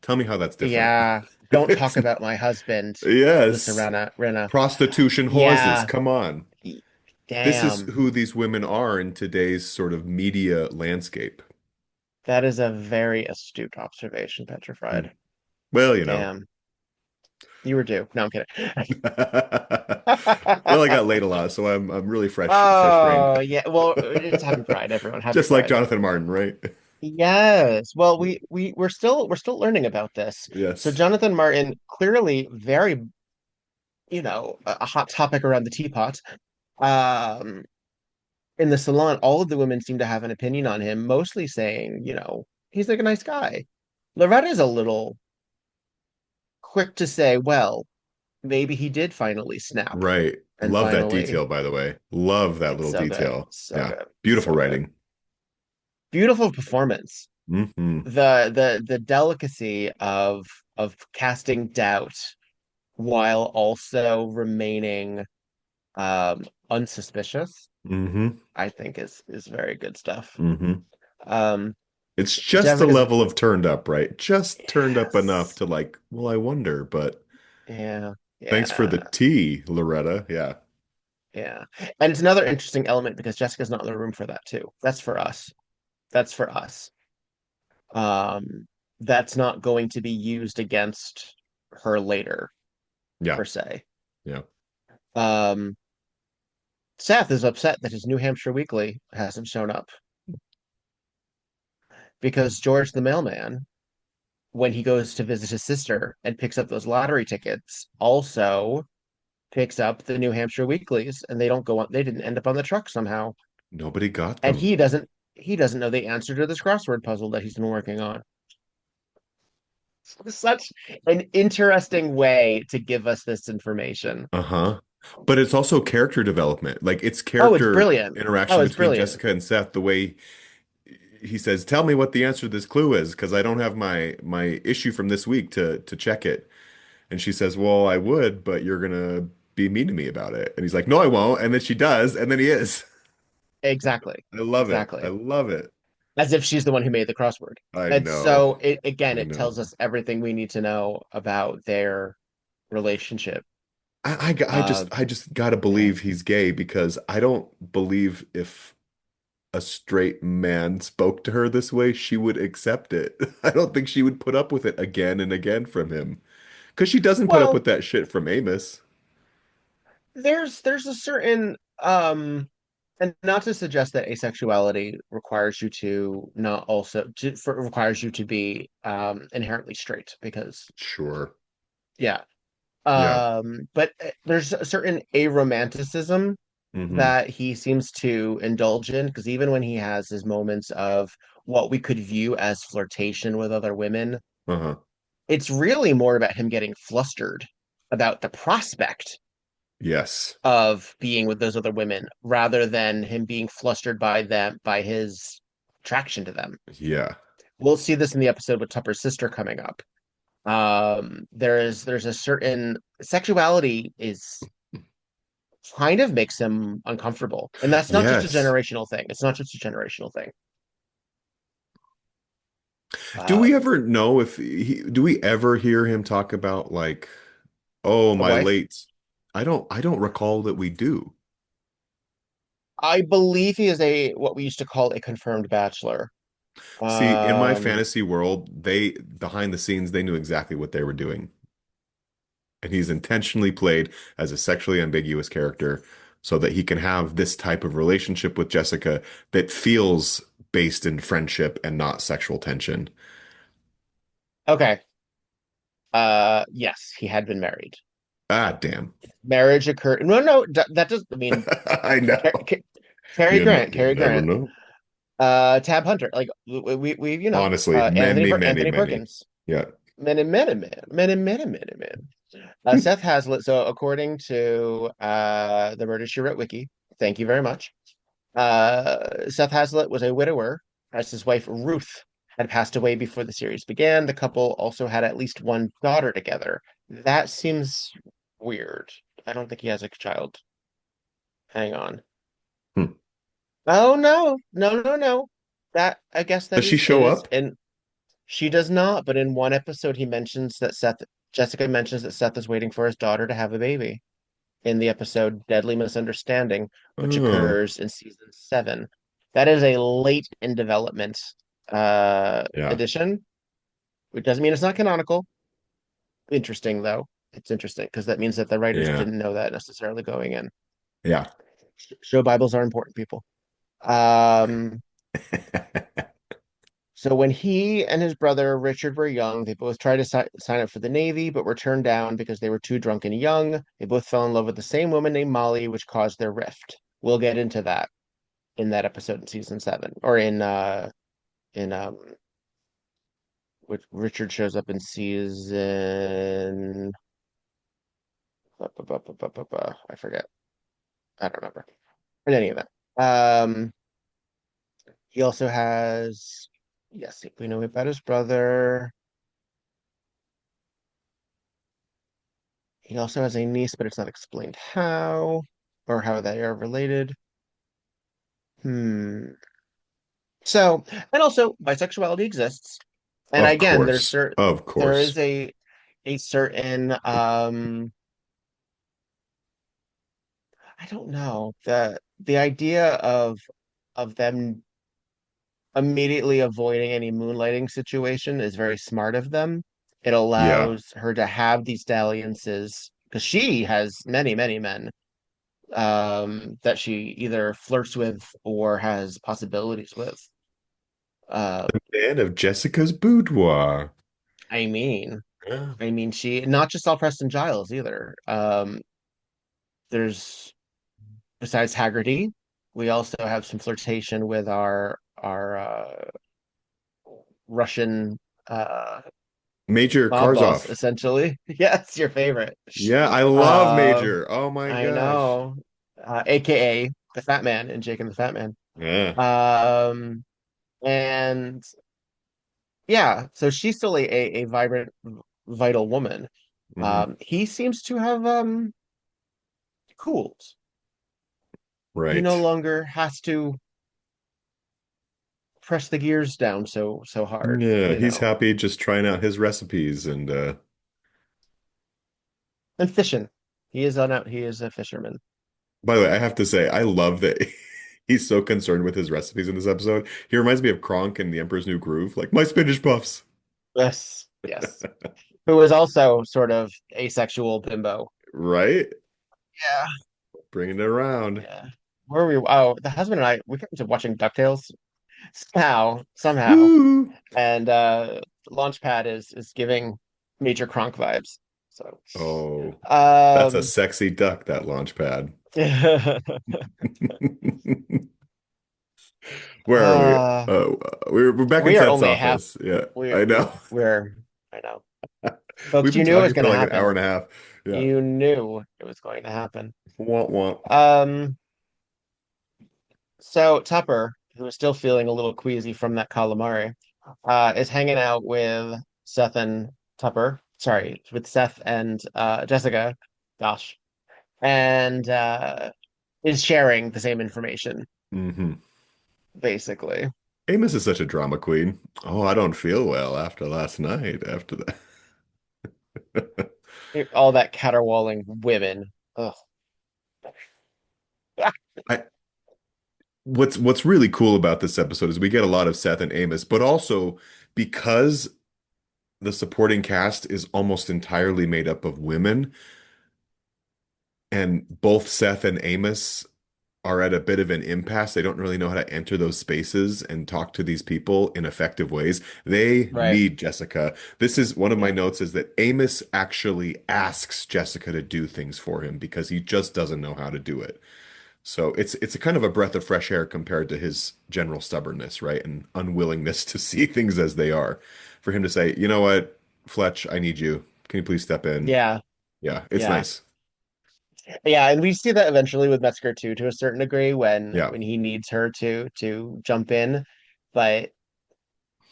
Tell me how that's different. Yeah. Don't talk It's about my husband, Lisa yes. Rinna. Prostitution horses. Yeah. Come on. y- This is Damn. who these women are in today's sort of media landscape. That is a very astute observation, Mm. Petrified. Well, you know. Damn. You were due. No, I'm kidding. Well, I got laid a lot, so I'm really fresh brained. Oh, yeah. Well, it's Happy Pride, everyone. Happy Just like Pride. Jonathan Martin, right? Yes. Well, we're still learning about this. So Yes. Jonathan Martin, clearly very, a hot topic around the teapot. Um, in the salon, all of the women seem to have an opinion on him, mostly saying, he's like a nice guy. Loretta's a little quick to say, well, maybe he did finally snap Right. and Love that finally detail, by the way. Love that it's little so good. detail. So Yeah. good. Beautiful So good. writing. Beautiful performance. Hmm. The delicacy of casting doubt while also remaining unsuspicious, Hmm. I think is very good stuff. Hmm. Um, It's just the Jessica's level of turned up, right? Just turned up enough yes. to like, well, I wonder, but Yeah. thanks for the Yeah. tea, Loretta. Yeah. Yeah. And it's another interesting element because Jessica's not in the room for that too. That's for us. That's for us. Um, that's not going to be used against her later, Yeah. per se. Yeah. Um, Seth is upset that his New Hampshire Weekly hasn't shown up because George the mailman, when he goes to visit his sister and picks up those lottery tickets, also picks up the New Hampshire Weeklies, and they don't go on. They didn't end up on the truck somehow, Nobody got and them. he doesn't know the answer to this crossword puzzle that he's been working on. Such an interesting way to give us this information. Uh-huh. But it's also character development. Like it's Oh, it's character brilliant. Oh, interaction it's between brilliant. Jessica and Seth, the way he says, "Tell me what the answer to this clue is, because I don't have my issue from this week to check it." And she says, "Well, I would, but you're gonna be mean to me about it." And he's like, "No, I won't." And then she does, and then he is. Exactly. I love it. I Exactly. love it. As if she's the one who made the crossword. I And know. so I it tells know. us everything we need to know about their relationship. Uh, I just gotta yeah. believe he's gay because I don't believe if a straight man spoke to her this way, she would accept it. I don't think she would put up with it again and again from him. Because she doesn't put up Well, with that shit from Amos. there's a certain and not to suggest that asexuality requires you to not also requires you to be inherently straight because Sure. yeah. Yeah. But there's a certain aromanticism Hmm. that he seems to indulge in because even when he has his moments of what we could view as flirtation with other women, Uh-huh. it's really more about him getting flustered about the prospect Yes. of being with those other women rather than him being flustered by his attraction to them. Yeah. We'll see this in the episode with Tupper's sister coming up. There's a certain sexuality is kind of makes him uncomfortable. And that's not just a Yes. generational thing. It's not just a generational thing. Do we Um, ever know if do we ever hear him talk about like, oh, a my wife. late I don't recall that we do. I believe he is a what we used to call a confirmed bachelor. See, in my Um, fantasy world, they behind the scenes they knew exactly what they were doing. And he's intentionally played as a sexually ambiguous character so that he can have this type of relationship with Jessica that feels based in friendship and not sexual tension. okay. Yes, he had been married. Ah, damn. Marriage occurred. No, no, that does. I mean, I know. Ca- Ca- Cary Grant, You Cary never Grant, know. Tab Hunter, like Honestly, many, many, Anthony many. Perkins, Yeah. many. Seth Hazlitt. So according to the Murder She Wrote wiki, thank you very much. Seth Hazlitt was a widower, as his wife Ruth had passed away before the series began. The couple also had at least one daughter together. That seems weird. I don't think he has a child. Hang on. Hmm. Oh no, no, no, no. That I guess that Does she is show is up? and She does not, but in one episode he mentions that Jessica mentions that Seth is waiting for his daughter to have a baby in the episode Deadly Misunderstanding, which Oh, occurs in season 7. That is a late in development yeah, edition, which doesn't mean it's not canonical. Interesting though. It's interesting because that means that the writers yeah, didn't know that necessarily going in. yeah. Show Bibles are important, people. Um, so when he and his brother Richard were young, they both tried to sign up for the Navy, but were turned down because they were too drunk and young. They both fell in love with the same woman named Molly, which caused their rift. We'll get into that in that episode in season 7, or in which Richard shows up in season. I forget. I don't remember. In any event, he also has. Yes, we know about his brother. He also has a niece, but it's not explained how or how they are related. Hmm. So, and also bisexuality exists. And Of again, course, of there is course. a certain I don't know, the idea of them immediately avoiding any moonlighting situation is very smart of them. It Yeah. allows her to have these dalliances because she has many, many men that she either flirts with or has possibilities with. Uh, Man of Jessica's boudoir. I mean, Yeah. she not just all Preston Giles either. There's besides Haggerty, we also have some flirtation with our Russian uh Major mob boss, Karzov. essentially. Yes, your favorite. Yeah, I love Uh, Major. Oh my I gosh. know. AKA the Fat Man in Jake and the Fat Man. Yeah. Um, and yeah, so she's still a vibrant, vital woman. Hmm. He seems to have cooled. He no Right. longer has to press the gears down so hard, Yeah, you he's know. happy just trying out his recipes and And fishing. He is on out. He is a fisherman. by the way, I have to say I love that he's so concerned with his recipes in this episode. He reminds me of Kronk in The Emperor's New Groove, like my spinach puffs. Yes, yes. Who is also sort of asexual bimbo. Right? Yeah. Bringing it around. Yeah. Where were we? Oh, the husband and I, we got into watching DuckTales somehow. Woo! And Launchpad is giving Major Kronk vibes. So Oh, that's a um sexy duck, that launch pad. Where are we? uh Oh, we're back in we are Seth's only half office. Yeah, we I know. we're I know. Folks, We've been you knew it was talking for gonna like an hour happen. and a half. Yeah. You knew it was going to happen. Womp womp. Um So Tupper, who is still feeling a little queasy from that calamari, is hanging out with Seth and Tupper. Sorry, with Seth and Jessica. Gosh, and is sharing the same information, Hmm. basically. Amos is such a drama queen. Oh, I don't feel well after last night. After that. All that caterwauling women. Ugh. I, what's really cool about this episode is we get a lot of Seth and Amos, but also because the supporting cast is almost entirely made up of women, and both Seth and Amos are at a bit of an impasse. They don't really know how to enter those spaces and talk to these people in effective ways. They Right. need Jessica. This is one of my Yeah. notes is that Amos actually asks Jessica to do things for him because he just doesn't know how to do it. So it's a kind of a breath of fresh air compared to his general stubbornness, right? And unwillingness to see things as they are. For him to say, you know what, Fletch, I need you. Can you please step in? Yeah. Yeah, it's Yeah. nice. Yeah, and we see that eventually with Metzger too, to a certain degree, Yeah. when he needs her to jump in. But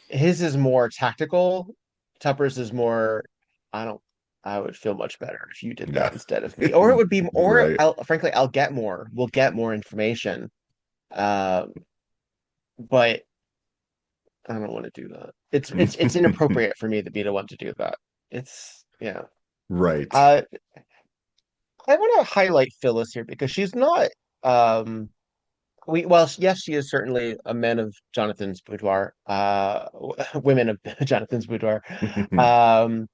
his is more tactical. Tupper's is more, I don't, I would feel much better if you did Yeah. that instead of me. Or it would be, or Right. frankly, I'll get more. We'll get more information. Um, but I don't want to do that. It's inappropriate for me to be the one to do that. It's yeah. Right. Uh, I want to highlight Phyllis here because she's not um yes, she is certainly a man of Jonathan's boudoir, women of Jonathan's boudoir. Um,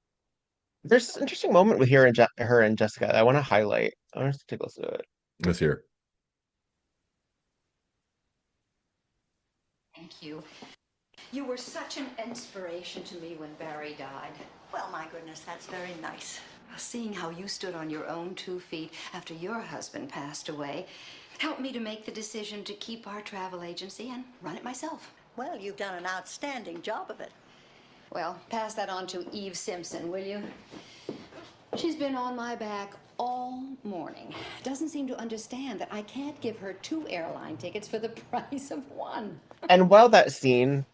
there's an interesting moment with her and Jessica that I want to highlight. I want to take a listen to it. Let's hear. Thank you. You were such an inspiration to me when Barry died. Well, my goodness, that's very nice. Seeing how you stood on your own 2 feet after your husband passed away helped me to make the decision to keep our travel agency and run it myself. Well, you've done an outstanding job of it. Well, pass that on to Eve Simpson, will you? She's been on my back all morning. Doesn't seem to understand that I can't give her 2 airline tickets for the price of 1. And while that scene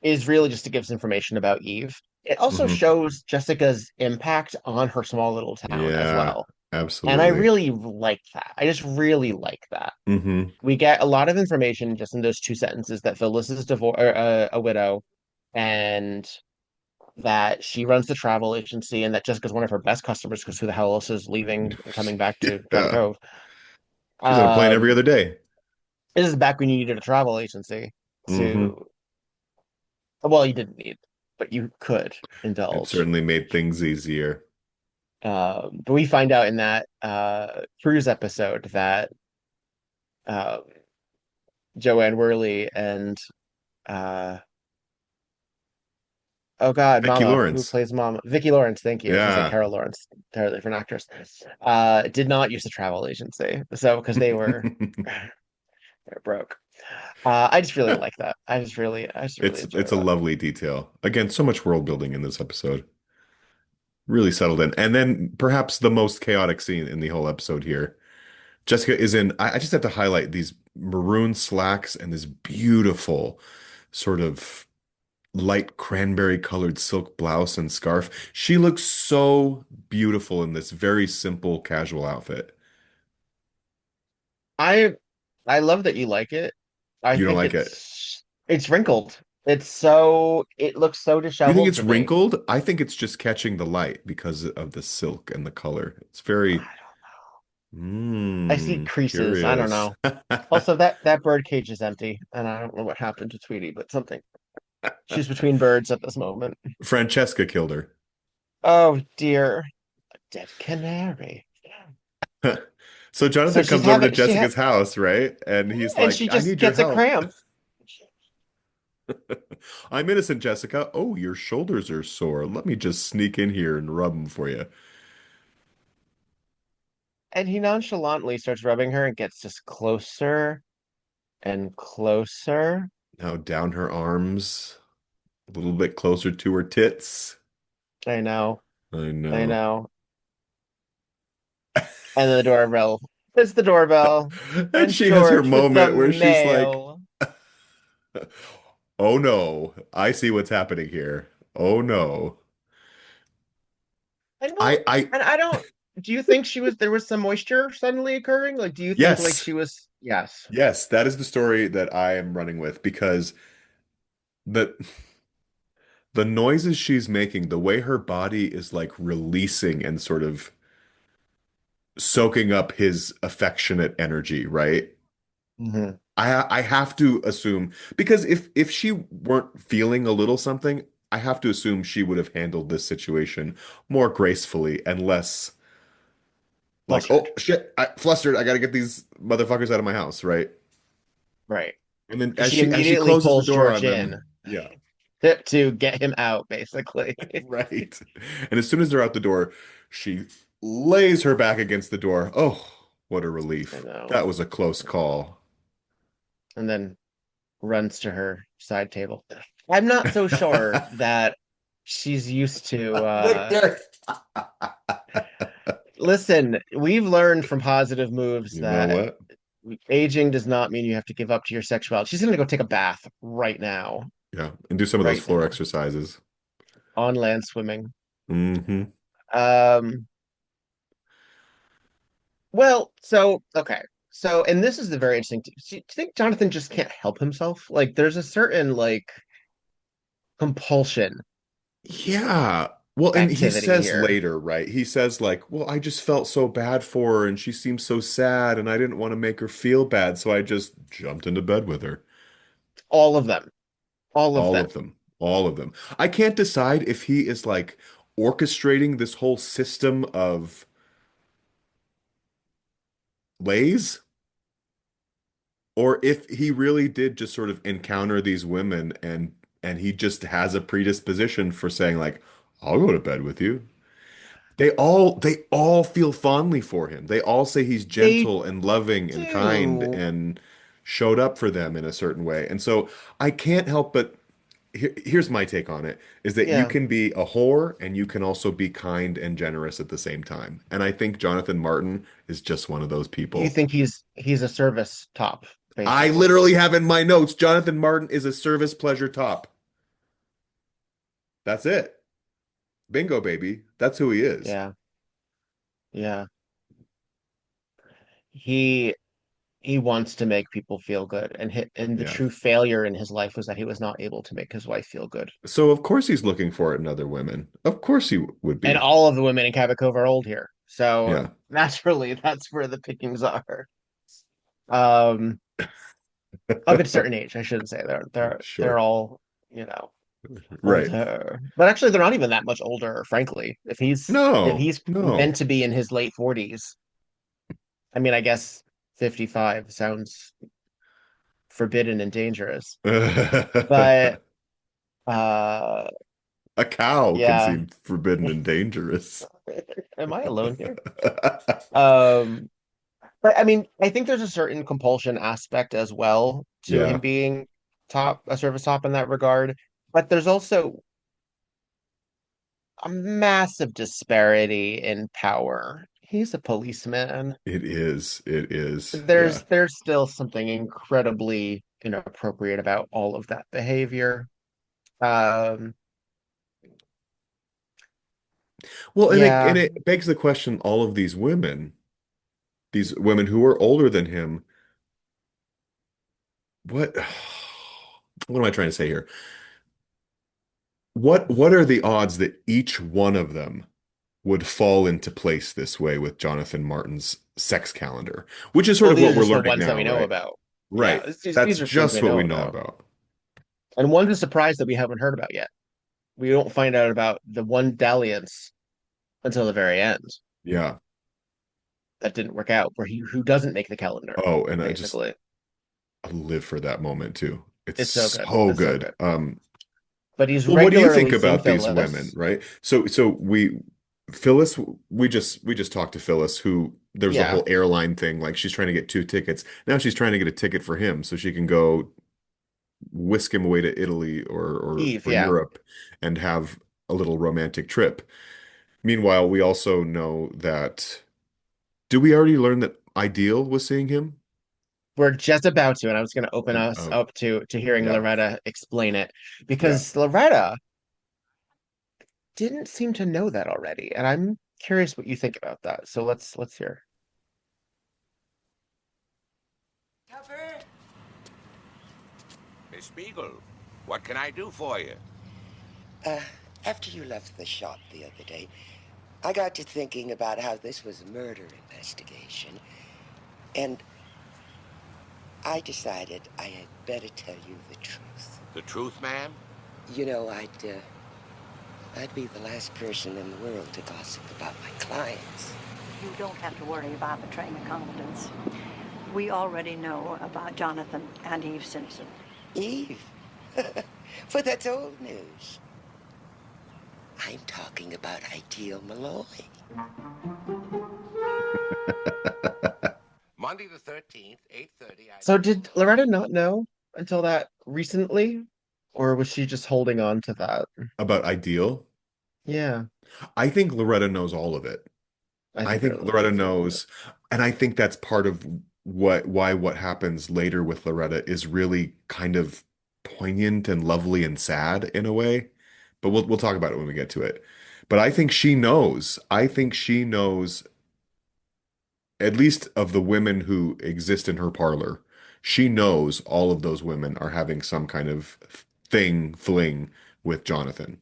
is really just to give us information about Eve, it also Hmm. shows Jessica's impact on her small little town as Yeah, well. And I absolutely. really like that. I just really like that. Hmm. We get a lot of information just in those 2 sentences that Phyllis is a widow, and that she runs the travel agency, and that Jessica's one of her best customers because who the hell else is leaving and coming back to Cabot Yeah. Cove? She's on a plane every Um, other day. this is back when you needed a travel agency Hmm. to, well, you didn't need, but you could It indulge. certainly made things easier. But we find out in that cruise episode that um, Joanne Worley and uh, oh God, Vicki Mama, who Lawrence. plays Mama? Vicki Lawrence, thank you. I was gonna say Yeah. Carol Lawrence, entirely different actress. Did not use the travel agency, so because they're broke. I just really like that. I just really enjoy It's a that. lovely detail. Again, so much world building in this episode. Really settled in. And then perhaps the most chaotic scene in the whole episode here. Jessica is in, I just have to highlight these maroon slacks and this beautiful sort of light cranberry colored silk blouse and scarf. She looks so beautiful in this very simple casual outfit. I I love that you like it. I You don't think like it? it's wrinkled. It looks so You think disheveled it's to me. wrinkled? I think it's just catching the light because of the silk and the color. It's very, I I see creases. I don't curious. know. Also, that bird cage is empty, and I don't know what happened to Tweety, but something. She's between birds at this moment. Francesca killed her. Oh dear, a dead canary. So So Jonathan she's comes over to having she ha Jessica's house, right? And he's and like, she I just need your gets a help. cramp. I'm innocent, Jessica. Oh, your shoulders are sore. Let me just sneak in here and rub them for you. And he nonchalantly starts rubbing her and gets just closer and closer. Now down her arms, a little bit closer to her tits. I know, I I know. know. And then the doorbell. It's the doorbell. And And she has her George with the moment where she's like, mail. oh no, I see what's happening here. Oh no. And I well, I and I don't. Do you think there was some moisture suddenly occurring? Like, do you think like yes. she was? Yes. Yes, that is the story that I am running with because the the noises she's making, the way her body is like releasing and sort of soaking up his affectionate energy, right? Hmm. I have to assume because if she weren't feeling a little something, I have to assume she would have handled this situation more gracefully and less like, Flustered. oh shit, flustered. I gotta get these motherfuckers out of my house, right? Right. And then Because she as she immediately closes the pulls door George on in them, yeah. to get him out, basically. Right. And as soon as they're out the door, she lays her back against the door. Oh, what a I relief. know. That was a close call. And then runs to her side table. I'm not so sure that she's used to Victor. listen, we've learned from positive moves You know that what? aging does not mean you have to give up to your sexuality. She's gonna go take a bath right now. Yeah, and do some of those Right floor now. exercises. On land swimming. Hmm. Um, well, so okay. So, and this is the very interesting. Do you think Jonathan just can't help himself? Like, there's a certain like compulsion Yeah. Well, and he activity says here. later, right? He says like, "Well, I just felt so bad for her and she seemed so sad and I didn't want to make her feel bad, so I just jumped into bed with her." All of them. All of All them. of them. All of them. I can't decide if he is like orchestrating this whole system of lays or if he really did just sort of encounter these women and he just has a predisposition for saying like, "I'll go to bed with you." They all feel fondly for him. They all say he's They gentle and loving and kind do. and showed up for them in a certain way. And so I can't help but here's my take on it is that you Yeah. can be a whore and you can also be kind and generous at the same time. And I think Jonathan Martin is just one of those You people. think he's a service top, I basically. literally have in my notes, Jonathan Martin is a service pleasure top. That's it. Bingo, baby. That's who he is. Yeah. Yeah. He he wants to make people feel good, and the Yeah. true failure in his life was that he was not able to make his wife feel good. So of course he's looking for it in other women. Of course he would And be. all of the women in Cabot Cove are old here. So Yeah. naturally that's where the pickings are. Um of a certain age, I shouldn't say they're Sure. all, Right. older. But actually they're not even that much older, frankly. If No, he's meant no. to be in his late 40s, I mean, I guess 55 sounds forbidden and dangerous. A But uh cow can yeah. seem forbidden and dangerous. Am I alone here? Um but I mean, I think there's a certain compulsion aspect as well to him Yeah, being a service top in that regard. But there's also a massive disparity in power. He's a policeman. it is. It is. There's Yeah. there's still something incredibly inappropriate about all of that behavior. Um, Well, and yeah, it begs the question, all of these women who are older than him, what what am I trying to say here? What are the odds that each one of them would fall into place this way with Jonathan Martin's sex calendar, which is sort well, of these what are we're just the learning ones that now, we know right? about. Yeah, Right. these That's are things we just what know we know about. about. And one's a surprise that we haven't heard about yet. We don't find out about the one dalliance until the very end. Yeah. That didn't work out, where he who doesn't make the calendar, Oh, and basically. I live for that moment too. It's It's so good. so It's so good. good. But he's Well, what do you think regularly seeing about these women, Phyllis. right? So Phyllis, we just talked to Phyllis, who there was a Yeah, whole airline thing, like she's trying to get two tickets. Now she's trying to get a ticket for him so she can go whisk him away to Italy Eve. or Yeah, Europe and have a little romantic trip. Meanwhile, we also know that do we already learn that Ideal was seeing him? we're just about to, and I was going to open us Oh, up to hearing yeah, Loretta explain it yeah. because Loretta didn't seem to know that already, and I'm curious what you think about that. So let's hear. Tupper? Miss Beagle, what can I do for you? After you left the shop the other day, I got to thinking about how this was a murder investigation, and I decided I had better tell you the truth. The truth, ma'am? You know, I'd be the last person in the world to gossip about my clients. You don't have to worry about betraying a confidence. We already know about Jonathan and Eve Simpson. Eve? But that's old news. I'm talking about Ideal Malloy. Monday the 13th, 8:30. So did Loretta not know until that recently, or was she just holding on to that? About Ideal, Yeah, I think Loretta knows all of it. I I think think Loretta Loretta knows all of it. knows, and I think that's part of what happens later with Loretta is really kind of poignant and lovely and sad in a way. But we'll talk about it when we get to it. But I think she knows. I think she knows at least of the women who exist in her parlor. She knows all of those women are having some kind of fling with Jonathan.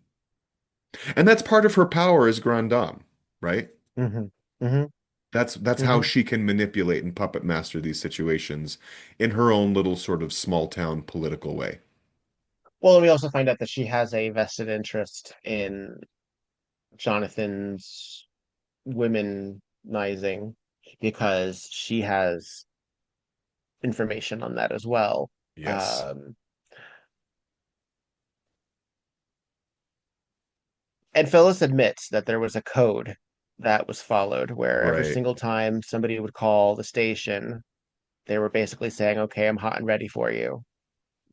And that's part of her power as Grand Dame, right? Hmm. Hmm. That's how Hmm. she can manipulate and puppet master these situations in her own little sort of small town political way. Well, and we also find out that she has a vested interest in Jonathan's womenizing because she has information on that as well. Yes. Um, and Phyllis admits that there was a code that was followed where every Right. single time somebody would call the station, they were basically saying, "Okay, I'm hot and ready for you."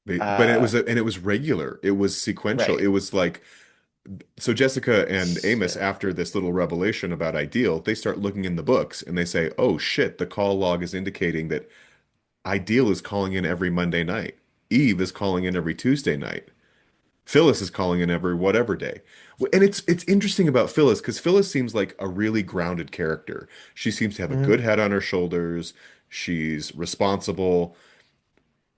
But it Uh, was and it was regular. It was sequential. right. It was like so Jessica and Amos, So, after this little revelation about Ideal, they start looking in the books and they say, "Oh shit, the call log is indicating that Ideal is calling in every Monday night. Eve is calling in every Tuesday night. Phyllis is calling in every whatever day." And it's interesting about Phyllis because Phyllis seems like a really grounded character. She seems to have a mhm, good head on her shoulders. She's responsible.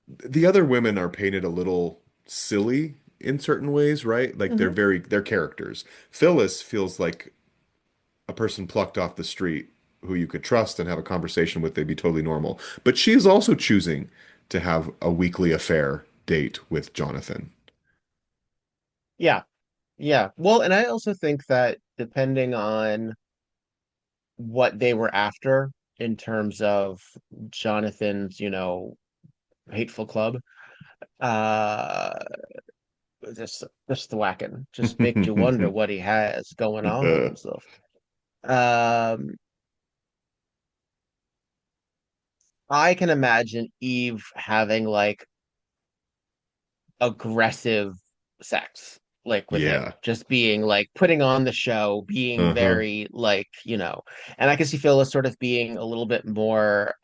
The other women are painted a little silly in certain ways, right? Like mhm. they're characters. Phyllis feels like a person plucked off the street who you could trust and have a conversation with. They'd be totally normal. But she is also choosing to have a weekly affair date with Jonathan. Yeah, yeah. Well, and I also think that depending on what they were after in terms of Jonathan's, hateful club, uh, just the whacking, just make you wonder what he has going on and stuff. Um, I can imagine Eve having like aggressive sex like with him Yeah. just being like putting on the show being Uh-huh. very like and I can see Phyllis sort of being a little bit more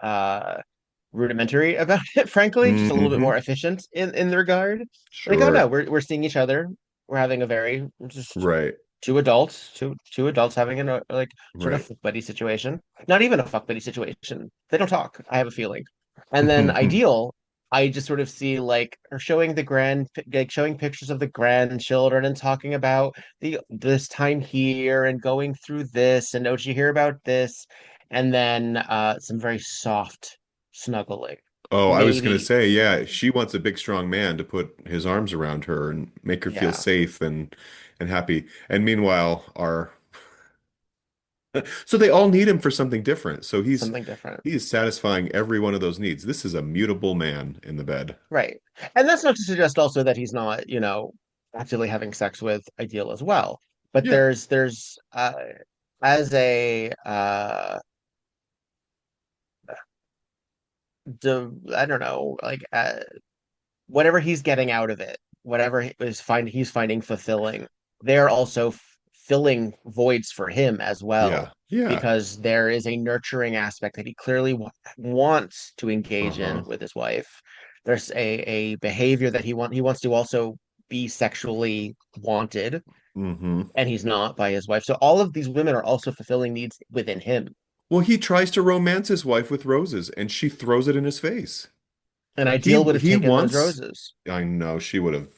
rudimentary about it frankly just a little bit Hmm. more efficient in the regard like oh no Sure. we're seeing each other we're having a very just Right. two adults having a like sort of Right. fuck buddy situation not even a fuck buddy situation they don't talk I have a feeling and then Ideal I just sort of see like her showing like showing pictures of the grandchildren and talking about the this time here and going through this and oh did you hear about this and then some very soft snuggling Oh, I was gonna maybe say, yeah, she wants a big, strong man to put his arms around her and make her feel yeah safe and happy. And meanwhile, our so they all need him for something different. So something different he is satisfying every one of those needs. This is a mutable man in the bed. right and that's not to suggest also that he's not actively having sex with Ideal as well but Yeah. there's as a I don't know like whatever he's getting out of it, whatever he's finding fulfilling, they're also filling voids for him as well, Yeah. Yeah. because there is a nurturing aspect that he clearly wants to engage in Uh-huh. with his wife. There's a behavior that he wants to also be sexually wanted, Hmm. and he's not by his wife. So all of these women are also fulfilling needs within him. Well, he tries to romance his wife with roses and she throws it in his face. And Ideal would have He taken those wants roses. I know she would have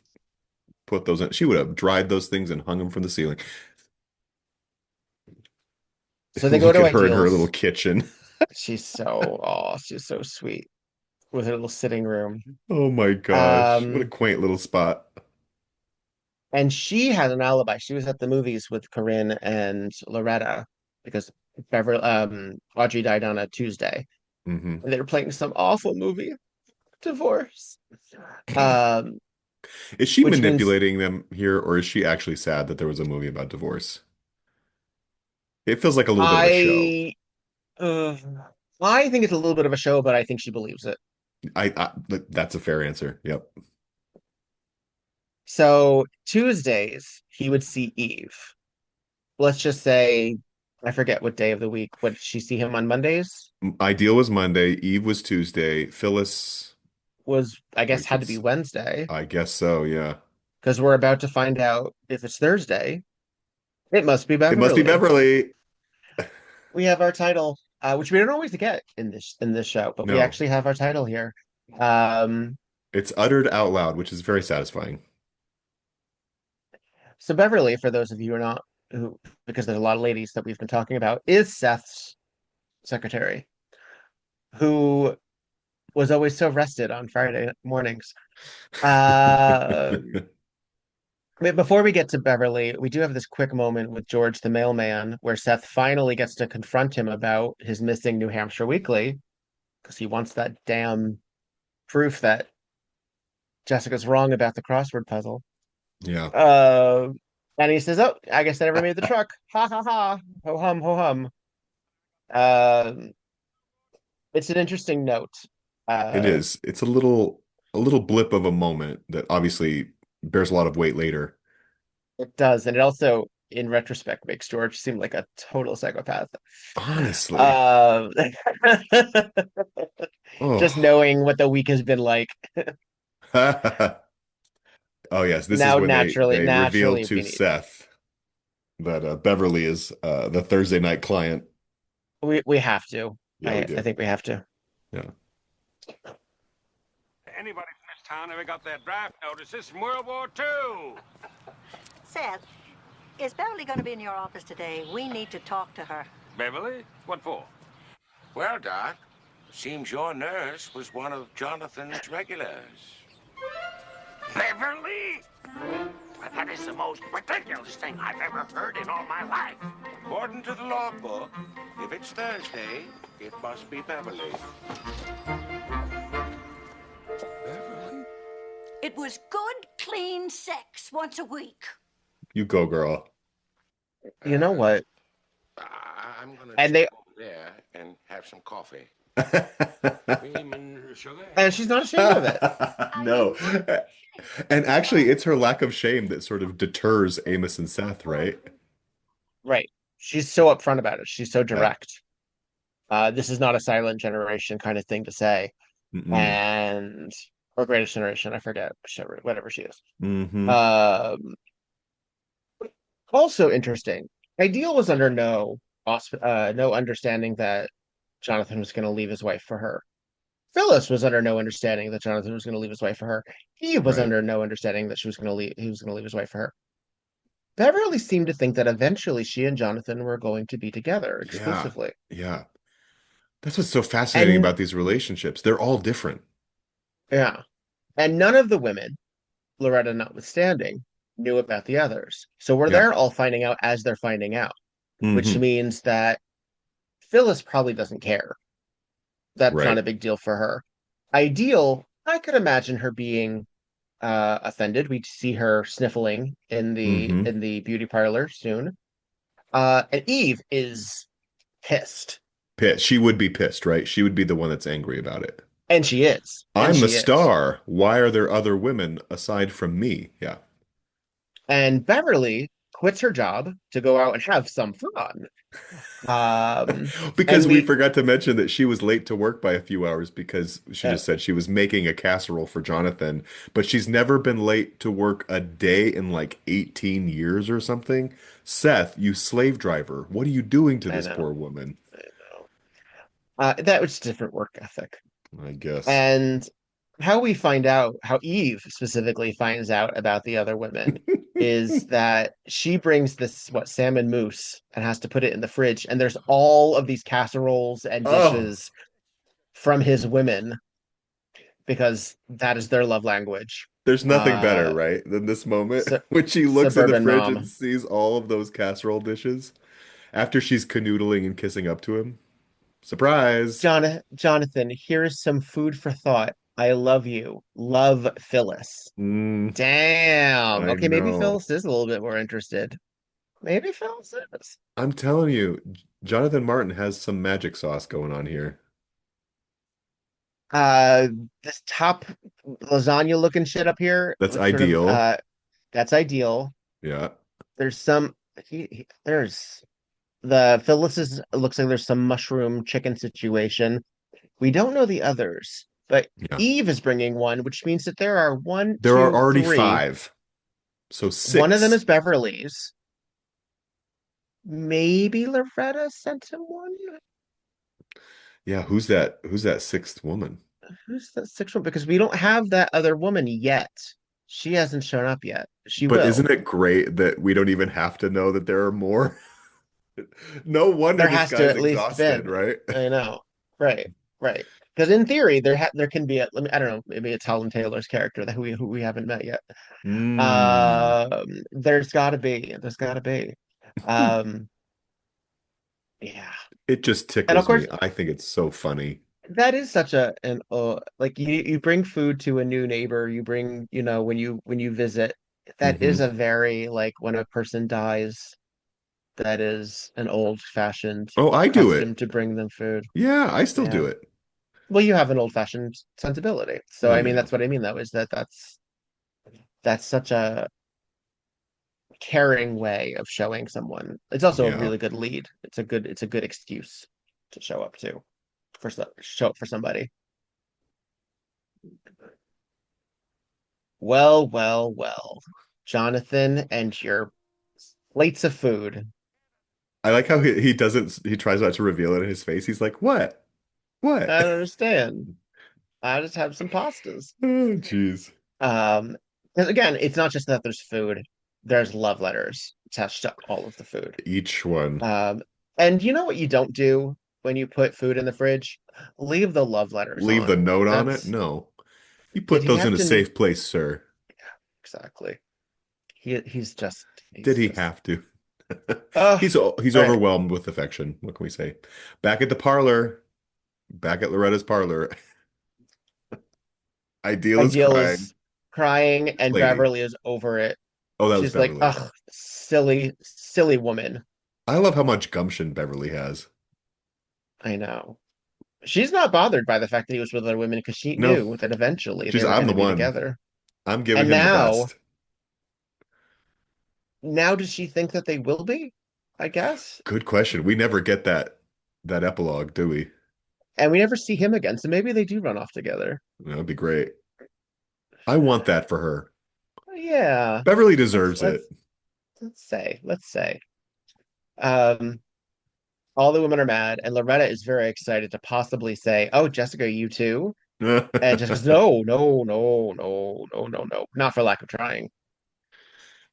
put those in. She would have dried those things and hung them from the ceiling. So they go Look to at her in her little Ideal's. kitchen. She's so sweet with her little sitting room. Oh my gosh. What a Um, quaint little spot. and she had an alibi. She was at the movies with Corinne and Loretta because Audrey died on a Tuesday. Hmm. And they were playing some awful movie, Divorce. Um, Is she which means manipulating them here, or is she actually sad that there was a movie about divorce? It feels like a little bit of a show. I uh, I think it's a little bit of a show, but I think she believes it. That's a fair answer. Yep. So Tuesdays he would see Eve. Let's just say I forget what day of the week. What did she see him on Mondays? Ideal was Monday, Eve was Tuesday, Phyllis, Was I guess wait, had to be Wednesday I guess so, yeah. because we're about to find out if it's Thursday. It must be It must be Beverly. Beverly. We have our title, which we don't always get in this show, but we No, actually have our title here. Um, it's uttered out loud, which is very satisfying. So Beverly, for those of you who are not who, because there's a lot of ladies that we've been talking about, is Seth's secretary, who was always so rested on Friday mornings. Uh, Wait, before we get to Beverly, we do have this quick moment with George the mailman where Seth finally gets to confront him about his missing New Hampshire Weekly because he wants that damn proof that Jessica's wrong about the crossword puzzle. Yeah. Uh, and he says, "Oh, I guess I never made the truck. Ha ha ha. Ho hum, ho hum." Um, it's an interesting note. It Uh, is. It's a little blip of a moment that obviously bears a lot of weight later. it does, and it also, in retrospect, makes George seem like a total psychopath. Honestly. Um, just Oh. knowing what the week has been like. Oh yes, this is Now, when they reveal naturally, to Seth that Beverly is the Thursday night client. we have to. Yeah, we I do. think we have to. Yeah. Anybody from this town ever got their draft notices from World War II? Seth, is Beverly going to be in your office today? We need to talk to her. Beverly? What for? Well, Doc, seems your nurse was one of Jonathan's regulars. Beverly? Well, that is the most ridiculous thing I've ever heard in all my life. According to the logbook, if it's Thursday, it must be Beverly. Beverly? It was good, clean sex once a week. You go, girl. You know what? I'm gonna And go they over there and have some coffee. Cream and sugar? and she's not ashamed of it. No. And actually, it's her lack of shame that sort of deters Amos and Seth, right? Right. She's so upfront about it. She's so Yeah. direct. This is not a silent generation kind of thing to say. Mm-mm. And or greatest generation, I forget, whatever she is. Mm-hmm. Also interesting. Ideal was under no understanding that Jonathan was going to leave his wife for her. Phyllis was under no understanding that Jonathan was going to leave his wife for her. He was Right. under no understanding that he was going to leave his wife for her. Beverly seemed to think that eventually she and Jonathan were going to be together Yeah. exclusively. Yeah. That's what's so fascinating And about these relationships. They're all different. yeah, and none of the women, Loretta notwithstanding, knew about the others. So we're Yeah. there all finding out as they're finding out, which Mm-hmm. means that Phyllis probably doesn't care. That's not Right. a big deal for her. Ideal, I could imagine her being offended. We see her sniffling Mm-hmm. in the beauty parlor soon. And Eve is pissed, Pissed. She would be pissed, right? She would be the one that's angry about it. and she is, and I'm the she is. star. Why are there other women aside from me? Yeah. And Beverly quits her job to go out and have some fun. And Because we we, forgot to mention that she was late to work by a few hours because she uh, just said she was making a casserole for Jonathan, but she's never been late to work a day in like 18 years or something. Seth, you slave driver, what are you doing to I this know, poor woman? I know. That was different work ethic. I guess. And how Eve specifically finds out about the other women is that she brings this, salmon mousse and has to put it in the fridge. And there's all of these casseroles and Oh, dishes from his women because that is their love language. there's nothing better, Uh, right, than this moment su when she looks in the Suburban fridge and mom. sees all of those casserole dishes after she's canoodling and kissing up to him. Surprise. Jonathan, here's some food for thought. I love you. Love, Phyllis. Mm, Damn. I Okay, maybe know. Phyllis is a little bit more interested. Maybe Phyllis is. I'm telling you, Jonathan Martin has some magic sauce going on here. Uh, this top lasagna looking shit up here That's looks sort of ideal. that's ideal. Yeah. There's some there's the Phyllis's looks like there's some mushroom chicken situation. We don't know the others, but Yeah. Eve is bringing one, which means that there are one, There are two, already three. five. So One of them six. is Beverly's. Maybe Loretta sent him one. Yeah, who's that? Who's that sixth woman? Who's the sixth one? Because we don't have that other woman yet. She hasn't shown up yet. She But will. isn't it great that we don't even have to know that there are more? No wonder There this has to guy's at least exhausted, been. right? I know. Right. Right. Because in theory, there can be a. Let me. I don't know. Maybe it's Helen Taylor's character that who we haven't met yet. Mm. There's got to be. There's got to be. Um. Yeah. It just And of tickles me. course, I think it's so funny. that is such a an like you bring food to a new neighbor. You bring when you visit. That Hmm. is a very like when a person dies. That is an old-fashioned Oh, I do custom it. to bring them food. Yeah, I still do Yeah. it. Well, you have an old-fashioned sensibility. So Oh I mean yeah. that's what I mean though, is that's such a caring way of showing someone. It's also a Yeah. really good lead. It's a good excuse to show up to show up for somebody. Well, well, well. Jonathan and your plates of food. I like how he doesn't he tries not to reveal it in his face. He's like, "What? What?" I don't understand. I just have some pastas. Oh, jeez. Um, 'Cause again, it's not just that there's food, there's love letters attached to all of the food. Each one. Um, and you know what you don't do when you put food in the fridge? Leave the love letters Leave the on. note on it? That's No. You did put he those in have a to safe place, sir. exactly. Did He's he just have to? uh He's all right. overwhelmed with affection. What can we say? Back at the parlor, back at Loretta's parlor, Ideal is Ideal crying. is crying This and lady. Beverly is over it. Oh, that was She's like, Beverly. ugh, silly, silly woman. I love how much gumption Beverly has. I know. She's not bothered by the fact that he was with other women because she No, knew that eventually they she's were I'm going the to be one. together. I'm giving And him the best. now does she think that they will be? I guess. Good question. We never get that epilogue, do we? And we never see him again, so maybe they do run off together. That'd be great. I want that for her. Yeah. Beverly Let's deserves let's it. let's say. Um, all the women are mad, and Loretta is very excited to possibly say, "Oh, Jessica, you too?" And Jessica's, "No, no, no, no, no, no, no, not for lack of trying."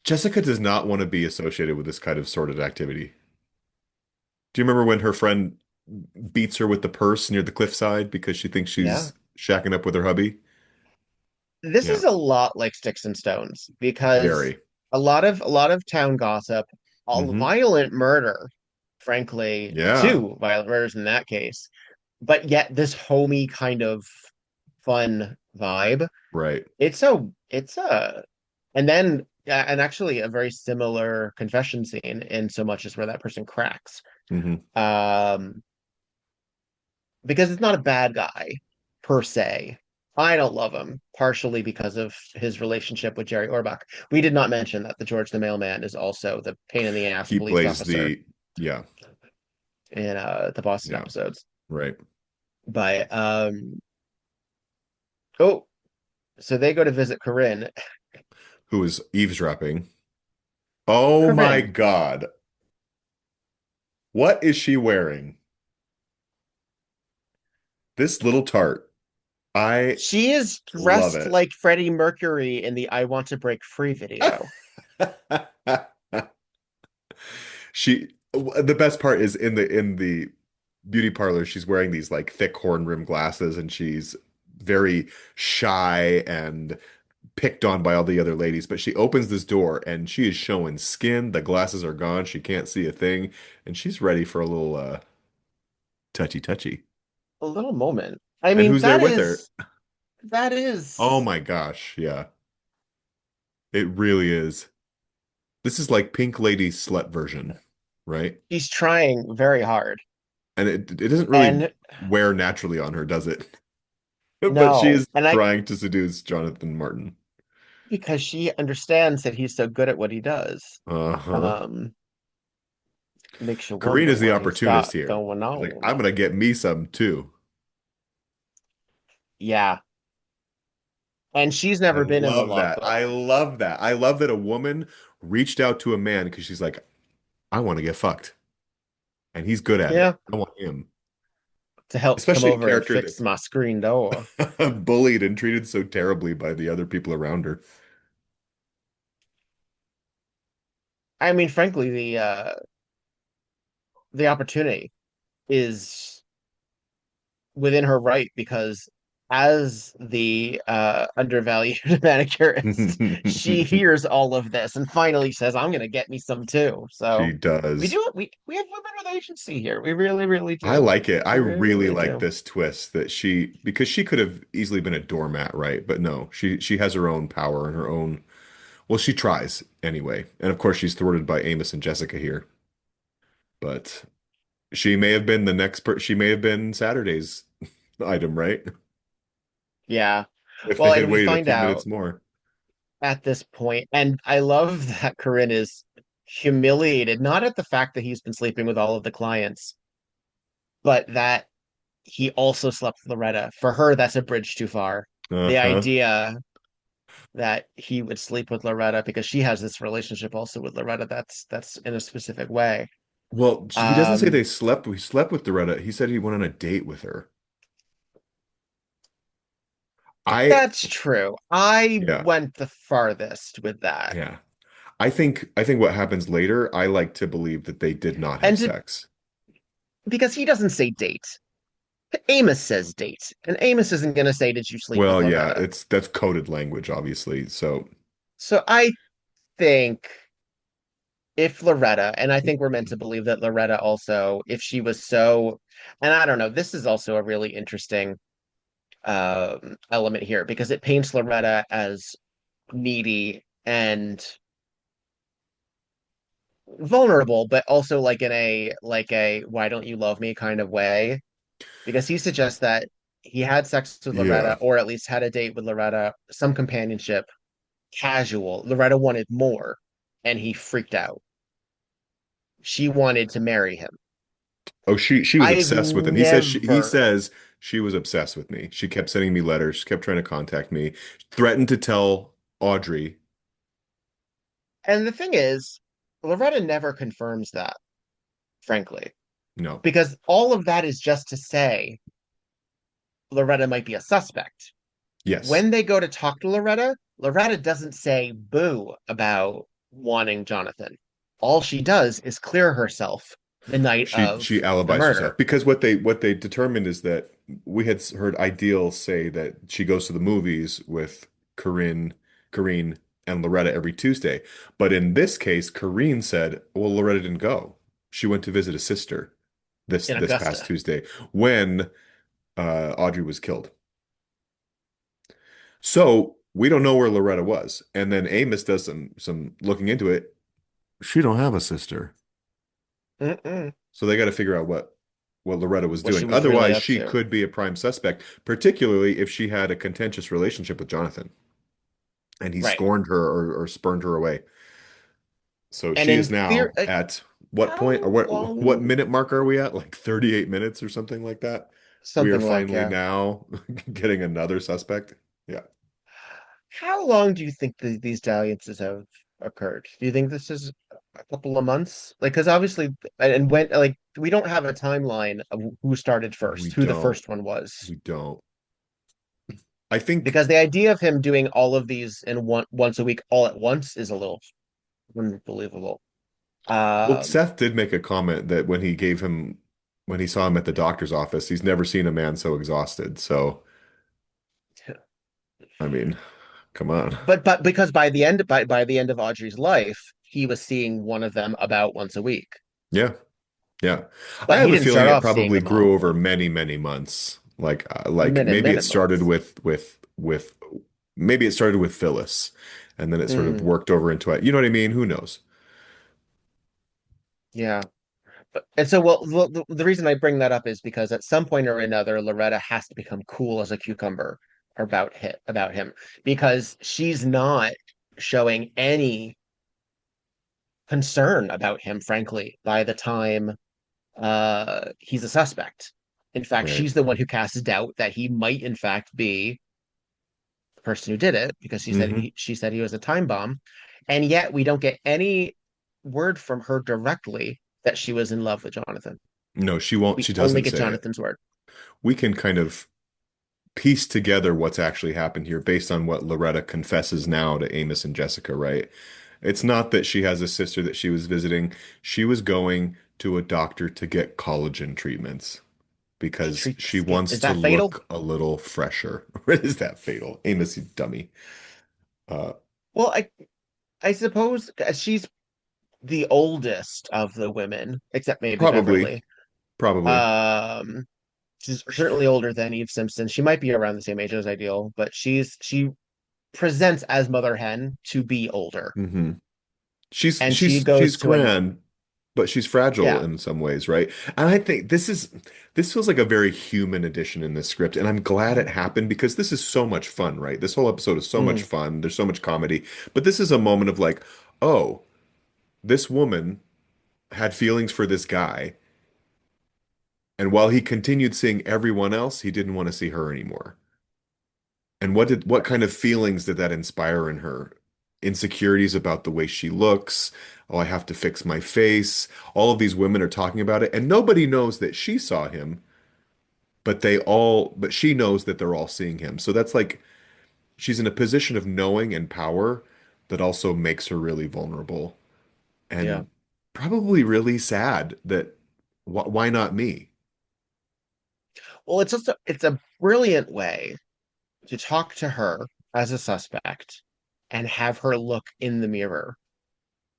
Jessica does not want to be associated with this kind of sordid activity. Do you remember when her friend beats her with the purse near the cliffside because she thinks Yeah. she's shacking up with her hubby? This Yeah, is a lot like Sticks and Stones because very. a lot of town gossip, all Hmm. violent murder, frankly, Yeah, two violent murders in that case, but yet this homey kind of fun vibe. right. It's a and then and actually a very similar confession scene in so much as where that person cracks. Hmm. Um because it's not a bad guy per se. I don't love him, partially because of his relationship with Jerry Orbach. We did not mention that the George the Mailman is also the pain in the ass He police plays officer yeah, in the Boston yeah, episodes. right. But oh, so they go to visit Corinne. Who is eavesdropping? Oh my Corinne, God. What is she wearing? This little tart. I she is love dressed it. like Freddie Mercury in the I Want to Break Free video. The best part is in the beauty parlor, she's wearing these like thick horn rim glasses and she's very shy and picked on by all the other ladies, but she opens this door and she is showing skin. The glasses are gone. She can't see a thing, and she's ready for a little touchy touchy. A little moment. I And mean, who's there with her? that Oh is my gosh, yeah. It really is. This is like Pink Lady slut version, right? she's trying very hard. And it doesn't really And wear naturally on her, does it? But she no, is and I trying to seduce Jonathan Martin. because she understands that he's so good at what he does. Uh-huh. Um, Makes you Kareen wonder is the what he's opportunist got here. going She's like, I'm on. gonna get me some too. Yeah. And she's I never been in the love that. logbook. I love that. I love that a woman reached out to a man because she's like, I want to get fucked. And he's good at it. Yeah. I want him. To help come Especially a over and character fix that's my screen door. bullied and treated so terribly by the other people around her. I mean, frankly, the opportunity is within her right because as the undervalued manicurist, she hears all of this and finally says, "I'm gonna get me some too." She So does. we have women with agency here. We really, really I do. like it. I We really, really really like do. this twist that because she could have easily been a doormat, right? But no, she has her own power and her own, well, she tries anyway. And of course she's thwarted by Amos and Jessica here. But she may have been she may have been Saturday's item, right? Yeah. If they Well, had and we waited a find few minutes out more. at this point, and I love that Corinne is humiliated, not at the fact that he's been sleeping with all of the clients, but that he also slept with Loretta. For her, that's a bridge too far. The Uh-huh. idea that he would sleep with Loretta because she has this relationship also with Loretta that's in a specific way. Well, he doesn't say Um, they slept. We slept with Loretta. He said he went on a date with her. I, that's true. I yeah, went the farthest with that. yeah. I think what happens later, I like to believe that they did not have And sex. because he doesn't say date. Amos says date. And Amos isn't going to say, "Did you sleep with Well, yeah, Loretta?" that's coded language, obviously. So, So I think if Loretta, and I think we're meant to believe that Loretta also, if she was so, and I don't know, this is also a really interesting element here because it paints Loretta as needy and vulnerable, but also like in a "why don't you love me" kind of way. Because he suggests that he had sex with yeah. Loretta, or at least had a date with Loretta, some companionship, casual. Loretta wanted more, and he freaked out. She wanted to marry him. Oh, she was I've obsessed with him. He never. says she was obsessed with me. She kept sending me letters. She kept trying to contact me. Threatened to tell Audrey. And the thing is, Loretta never confirms that, frankly, No. because all of that is just to say Loretta might be a suspect. Yes. When they go to talk to Loretta, Loretta doesn't say boo about wanting Jonathan. All she does is clear herself the night of She the alibis herself murder because what they determined is that we had heard Ideal say that she goes to the movies with Corinne and Loretta every Tuesday. But in this case, Corinne said, "Well, Loretta didn't go. She went to visit a sister this in this past Augusta. Tuesday when Audrey was killed." So we don't know where Loretta was. And then Amos does some looking into it. She don't have a sister. Mm-mm. So they got to figure out what Loretta was What she doing. was really Otherwise, up she to. could be a prime suspect, particularly if she had a contentious relationship with Jonathan and he Right. scorned her or spurned her away. So And she in is theory, now at what point or how what long? minute mark are we at? Like 38 minutes or something like that. We are Something like, finally yeah. now getting another suspect. Yeah. How long do you think these dalliances have occurred? Do you think this is a couple of months? Like, because obviously, and when, like, we don't have a timeline of who started We first, who the don't. first one was. We don't. I think, Because the idea of him doing all of these in once a week all at once is a little unbelievable. well, Um, Seth did make a comment that when he saw him at the doctor's office, he's never seen a man so exhausted. So, I mean, come on. but because by the end of Audrey's life, he was seeing one of them about once a week. Yeah. Yeah. I But he have a didn't feeling start it off seeing probably them all grew at over once. many, many months. Like Many, maybe many it started months. with maybe it started with Phyllis and then it sort of Mm, worked over into it. You know what I mean? Who knows? yeah. And so, well, the reason I bring that up is because at some point or another, Loretta has to become cool as a cucumber about him because she's not showing any concern about him, frankly, by the time he's a suspect. In fact, Right. she's the one who casts doubt that he might, in fact, be the person who did it because Hmm. she said he was a time bomb, and yet we don't get any word from her directly that she was in love with Jonathan. No, she won't. We She only doesn't get say it. Jonathan's word. We can kind of piece together what's actually happened here based on what Loretta confesses now to Amos and Jessica, right? It's not that she has a sister that she was visiting. She was going to a doctor to get collagen treatments because she wants Is to that fatal? look a little fresher. Is that fatal? Amos, you dummy. Uh, Well, I suppose she's the oldest of the women, except maybe probably, Beverly. probably. Um, she's certainly older than Eve Simpson. She might be around the same age as Ideal, but she presents as Mother Hen to be older. hmm She's And she she's goes she's to an grand, but she's fragile yeah. in some ways, right? And I think this feels like a very human addition in this script, and I'm glad it happened because this is so much fun, right? This whole episode is so much Mm, fun. There's so much comedy, but this is a moment of like, oh, this woman had feelings for this guy, and while he continued seeing everyone else, he didn't want to see her anymore. And what kind of feelings did that inspire in her? Insecurities about the way she looks. Oh, I have to fix my face. All of these women are talking about it, and nobody knows that she saw him, but she knows that they're all seeing him. So that's like she's in a position of knowing and power that also makes her really vulnerable yeah. and probably really sad that why not me? Well, it's a brilliant way to talk to her as a suspect and have her look in the mirror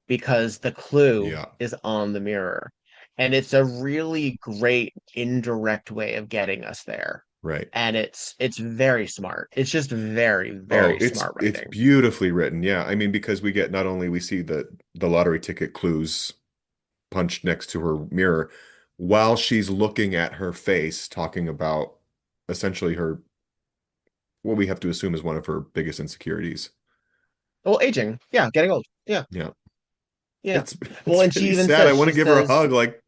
because the clue Yeah, is on the mirror. And it's a really great indirect way of getting us there. right. And it's very smart. It's just very, Oh, very it's smart it's writing. beautifully written. Yeah. I mean, because we get not only we see the lottery ticket clues punched next to her mirror while she's looking at her face, talking about essentially her what we have to assume is one of her biggest insecurities. Well, aging. Yeah, getting old. Yeah, Yeah. yeah. It's Well, it's and she really even sad. I says, want she to give her a says, hug like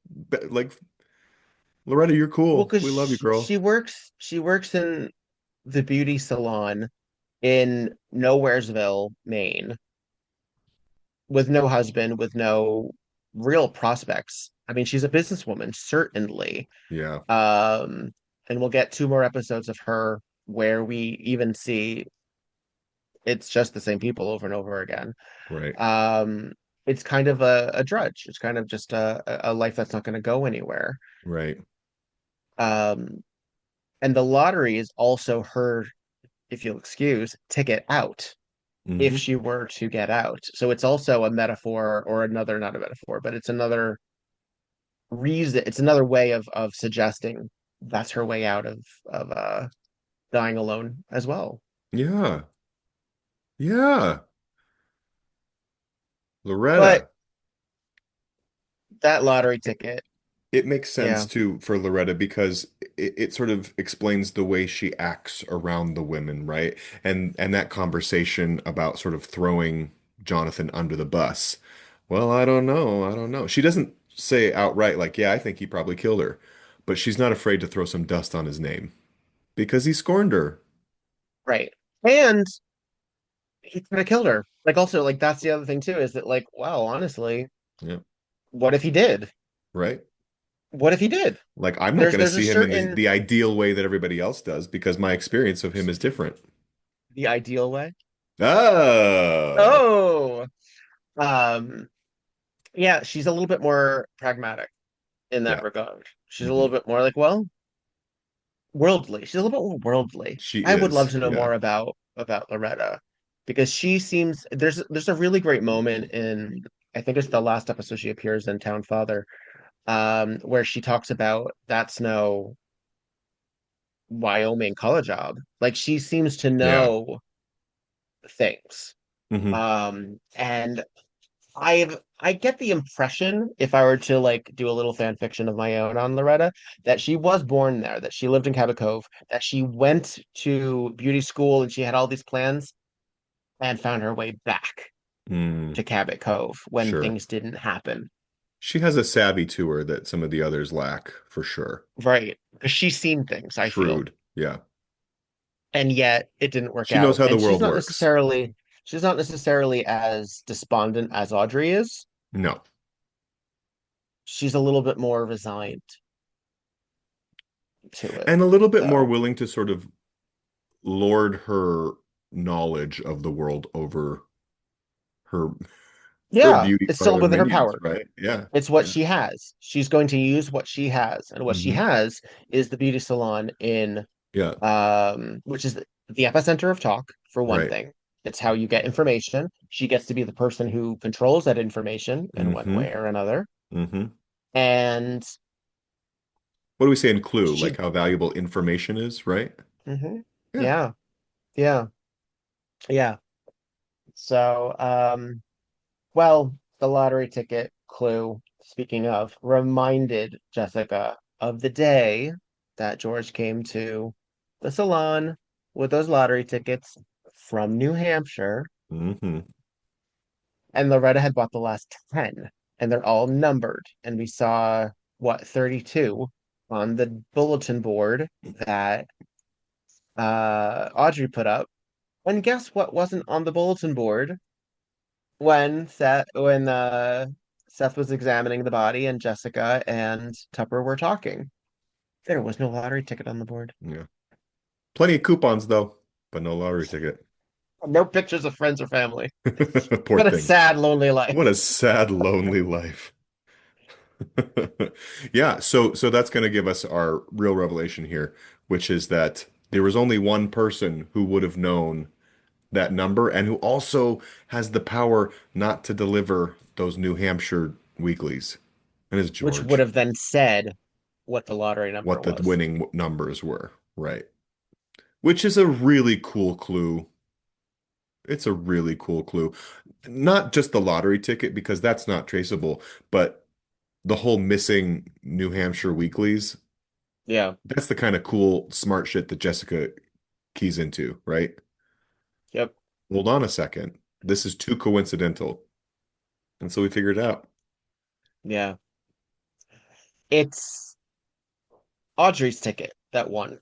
Loretta, you're well, cool. because We love you, girl. she works in the beauty salon in Nowheresville, Maine, with no husband, with no real prospects. I mean, she's a businesswoman, certainly. Yeah, Um, and we'll get two more episodes of her where we even see it's just the same people over and over again. right. Um, it's kind of a drudge. It's kind of just a life that's not going to go anywhere. Right. Um, and the lottery is also her, if you'll excuse, ticket out if hmm she were to get out. So it's also a metaphor or another, not a metaphor, but it's another reason, it's another way of suggesting that's her way out of dying alone as well. Yeah. Yeah. But Loretta. that lottery ticket, It makes sense yeah, too for Loretta because it sort of explains the way she acts around the women, right? And that conversation about sort of throwing Jonathan under the bus. Well, I don't know. I don't know. She doesn't say outright like, yeah, I think he probably killed her, but she's not afraid to throw some dust on his name because he scorned her. right. And he could have killed her. Like also, like that's the other thing too, is that like, wow, honestly, Yeah, what if he did? right? What if he did? Like I'm not going to There's a see him in certain the ideal way that everybody else does because my experience of him is different. the ideal way. Oh, Oh, um, yeah, she's a little bit more pragmatic in that yeah. regard. She's a little hmm bit more like, well, worldly. She's a little bit more worldly. She I would love is. to know Yeah. more about Loretta because she seems there's a really great moment in I think it's the last episode she appears in Town Father, where she talks about that's no Wyoming color job. Like she seems to Yeah. know things. hmm And I get the impression, if I were to like do a little fan fiction of my own on Loretta, that she was born there, that she lived in Cabot Cove, that she went to beauty school and she had all these plans and found her way back Mm, to Cabot Cove when sure. things didn't happen. She has a savvy to her that some of the others lack, for sure. Right. Because she's seen things, I feel. Shrewd. Yeah. And yet it didn't work She knows out. how the And world works. she's not necessarily as despondent as Audrey is. No. She's a little bit more resigned to it, And a little bit more though. willing to sort of lord her knowledge of the world over her her Yeah, beauty it's still parlor within her minions, power. right? Yeah. It's what Yeah. she has. She's going to use what she has, and what she Hmm. has is the beauty salon in Yeah. which is the epicenter of talk, for one Right. thing. It's how you get information. She gets to be the person who controls that information in one Hmm. way or another. Hmm. And What do we say in Clue? Like she, how valuable information is, right? Mhm. Yeah. Yeah, yeah, yeah. So, well, the lottery ticket clue, speaking of, reminded Jessica of the day that George came to the salon with those lottery tickets from New Hampshire, Hmm. and Loretta had bought the last 10, and they're all numbered. And we saw, what, 32 on the bulletin board that Audrey put up. And guess what wasn't on the bulletin board when Seth was examining the body and Jessica and Tupper were talking? There was no lottery ticket on the board. Yeah. Plenty of coupons though, but no lottery ticket. No pictures of friends or family. Poor What a thing. sad, lonely life. What a sad, lonely life. Yeah, so that's going to give us our real revelation here, which is that there was only one person who would have known that number and who also has the power not to deliver those New Hampshire weeklies. And it's Which would George, have then said what the lottery number what the was. winning numbers were, right? Which is a really cool clue. It's a really cool clue. Not just the lottery ticket, because that's not traceable, but the whole missing New Hampshire weeklies. Yeah. That's the kind of cool, smart shit that Jessica keys into, right? Yep. Hold on a second. This is too coincidental. And so we figured it out. Yeah. It's Audrey's ticket that won. It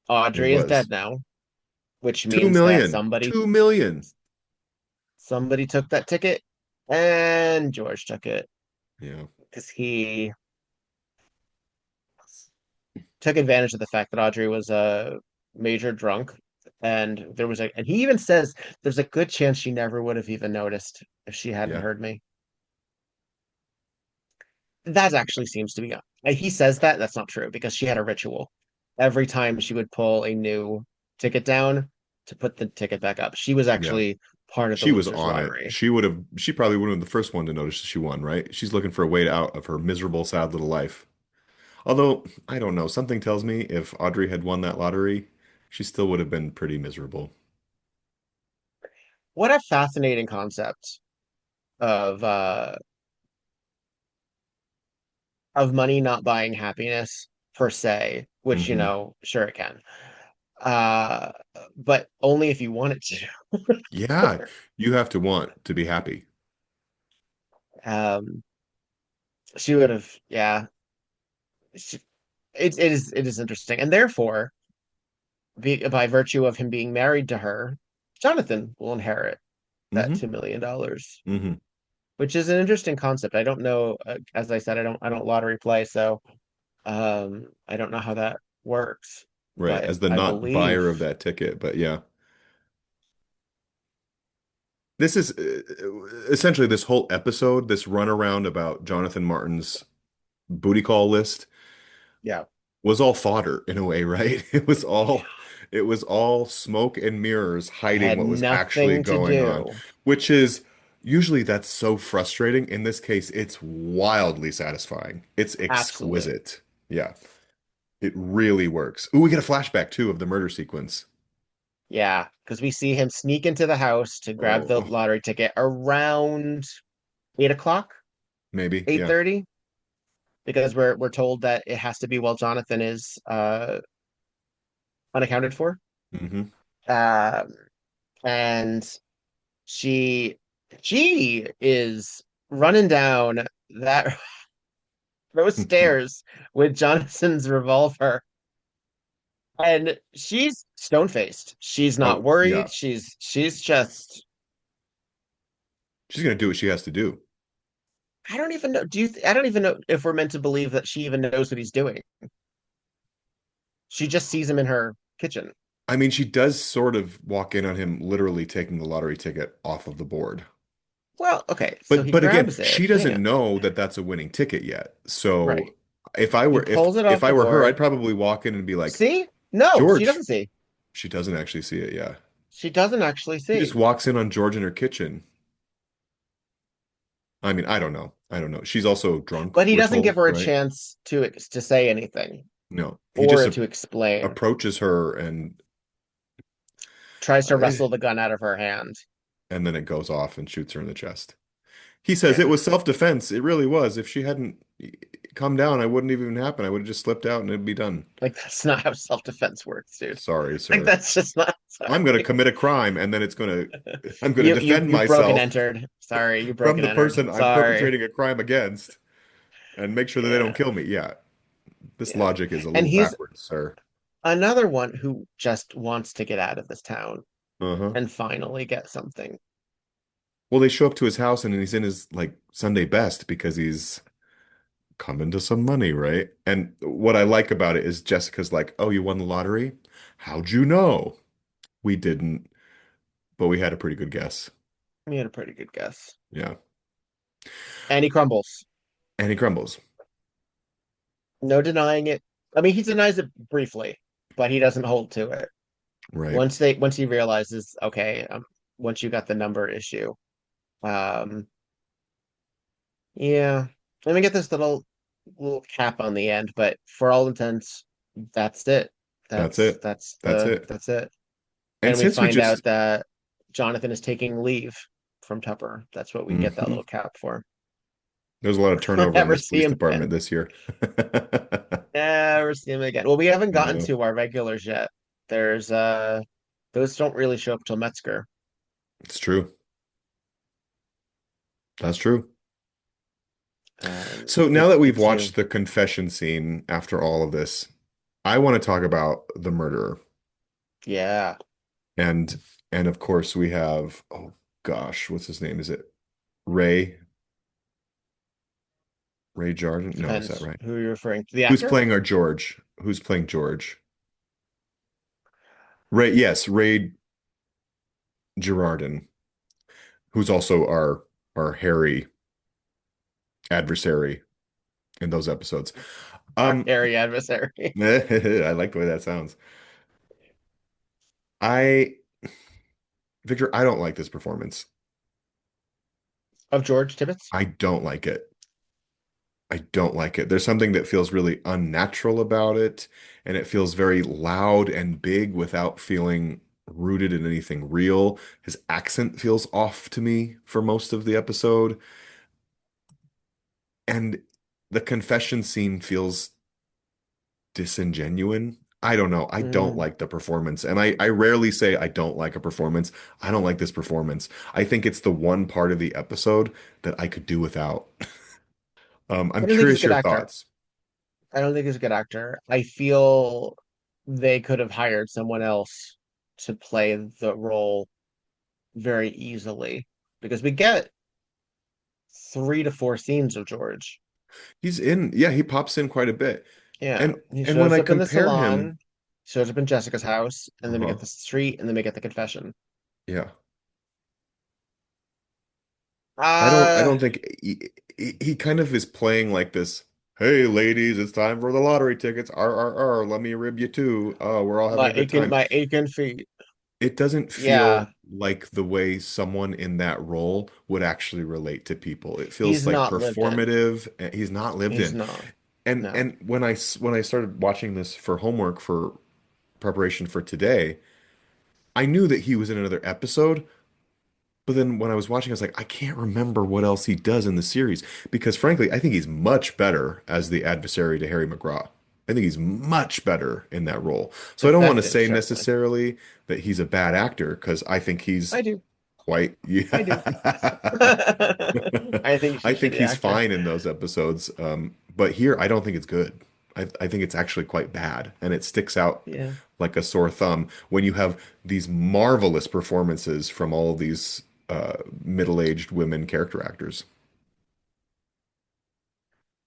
Audrey is dead was now, which 2 means that million. somebody 2 million. somebody took that ticket, and George took it Yeah. because he took advantage of the fact that Audrey was a major drunk, and he even says there's a good chance she never would have even noticed if she hadn't Yeah. heard me. That actually seems to be he says that that's not true, because she had a ritual every time she would pull a new ticket down to put the ticket back up. She was Yeah. actually part of the She was losers on it. lottery. She probably would have been the first one to notice that she won, right? She's looking for a way out of her miserable, sad little life. Although, I don't know, something tells me if Audrey had won that lottery, she still would have been pretty miserable. What a fascinating concept of uh of money not buying happiness per se, which, Hmm. sure it can. Uh, but only if you want it to. Yeah, you have to want to be happy. Um, she would have, yeah. She, it is interesting, and therefore, by virtue of him being married to her, Jonathan will inherit that Hmm. $2 million, Hmm. which is an interesting concept. I don't know. As I said, I don't lottery play, so I don't know how that works, Right, but as the I not believe, buyer of that ticket, but yeah. This is essentially this whole episode, this runaround about Jonathan Martin's booty call list yeah, was all fodder in a way, right? It was all smoke and mirrors it hiding had what was actually nothing to going on, do. which is usually that's so frustrating. In this case, it's wildly satisfying. It's Absolutely. exquisite. Yeah, it really works. Ooh, we get a flashback too of the murder sequence. Yeah, because we see him sneak into the house to grab the Oh, lottery ticket around 8 o'clock, maybe, eight yeah. thirty, because we're told that it has to be while Jonathan is unaccounted for. Hmm. Um, and she she is running down that those stairs with Jonathan's revolver, and she's stone-faced. She's not Oh, worried. yeah. She's just, She's gonna do what she has to do. I don't even know. I don't even know if we're meant to believe that she even knows what he's doing. She just sees him in her kitchen. I mean, she does sort of walk in on him literally taking the lottery ticket off of the board. Well, okay, so he But again, grabs it. she Hang doesn't on. know that that's a winning ticket yet. So Right. if I He were pulls it if off I the were her, I'd board. probably walk in and be like, See? No, she George. doesn't see. She doesn't actually see it, yeah. She doesn't actually She just see. walks in on George in her kitchen. I mean, I don't know. I don't know. She's also drunk, But he we're doesn't give told, her a right? chance to say anything No, he just or to explain. approaches her Tries to uh, wrestle the gun out of her hand. and then it goes off and shoots her in the chest. He says it Yeah. was self-defense. It really was. If she hadn't come down, I wouldn't even happen. I would have just slipped out and it'd be done. Like that's not how self-defense works, dude. Sorry, Like sir. that's just not I'm going to sorry. commit a crime and then I'm going to You defend you broke and myself entered. Sorry, you broke from and the entered. person I'm Sorry. perpetrating a crime against and make sure that they don't Yeah. kill me. Yeah, this Yeah. logic is a And little he's backwards, sir. another one who just wants to get out of this town Uh-huh. and finally get something. Well, they show up to his house and he's in his like Sunday best because he's coming to some money, right? And what I like about it is Jessica's like, "Oh, you won the lottery? How'd you know?" We didn't, but we had a pretty good guess. We had a pretty good guess. Yeah. And he crumbles. And he crumbles. No denying it. I mean, he denies it briefly, but he doesn't hold to it. Right. Once he realizes, okay, once you got the number issue, um, yeah, let me get this little cap on the end, but for all intents, that's it. That's it. That's it. That's it. And And we since we find out just that Jonathan is taking leave from Tupper. That's what we get that Mhm. little cap for. There's a lot of We'll turnover in never this see police him department again. this year. Never see him again. Well, we haven't gotten No, to our regulars yet. There's those don't really show up till Metzger. it's true. That's true. So now that The we've two. watched the confession scene after all of this, I want to talk about the murderer. Yeah. And of course we have, oh gosh, what's his name? Is it Ray? Ray Jordan? No, is that Depends right? who you're referring to. The Who's actor? playing our George? Who's playing George? Ray, yes, Ray Girardin, who's also our hairy adversary in those episodes. Our hairy adversary. I like the way that sounds. I, Victor, I don't like this performance. Of George Tibbets? I don't like it. I don't like it. There's something that feels really unnatural about it, and it feels very loud and big without feeling rooted in anything real. His accent feels off to me for most of the episode, and the confession scene feels disingenuine. I don't know. I don't Mm. like the performance. And I rarely say I don't like a performance. I don't like this performance. I think it's the one part of the episode that I could do without. I I'm don't think he's a curious good your actor. thoughts. I don't think he's a good actor. I feel they could have hired someone else to play the role very easily because we get 3 to 4 scenes of George. Yeah, he pops in quite a bit. Yeah, he And when shows I up in the compare him, salon, shows up in Jessica's house, and then we uh-huh, get the street, and then we get the confession. yeah. I Uh, don't think he kind of is playing like this, hey ladies, it's time for the lottery tickets. Let me rib you too. Oh, we're all having a good time. my aching feet. It doesn't Yeah, feel like the way someone in that role would actually relate to people. It feels he's like not lived in. performative. And he's not lived He's in. not. And No. when I started watching this for homework for preparation for today, I knew that he was in another episode, but then when I was watching, I was like, I can't remember what else he does in the series because frankly, I think he's much better as the adversary to Harry McGraw. I think he's much better in that role. So I don't want to Effective, say certainly. necessarily that he's a bad actor because I think he's I do. quite, I do. yeah. I think I he's a think shitty he's actor. fine in those episodes. But here, I don't think it's good. I think it's actually quite bad, and it sticks out Yeah. like a sore thumb when you have these marvelous performances from all of these middle-aged women character actors.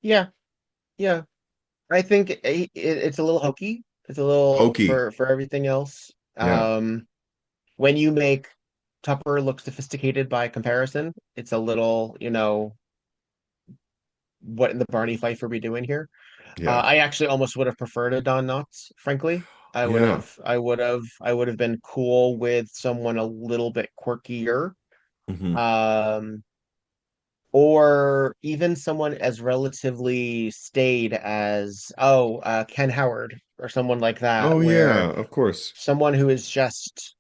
Yeah. Yeah. I think it's a little hokey. It's a little Hokey, for everything else. yeah. When you make Tupper looks sophisticated by comparison. It's a little, what in the Barney Fife are we doing here? Yeah. I actually almost would have preferred a Don Knotts, frankly. Yeah. I would have been cool with someone a little bit quirkier. Hmm. Um, or even someone as relatively staid as Ken Howard or someone like that, Oh where yeah, of course. someone who is just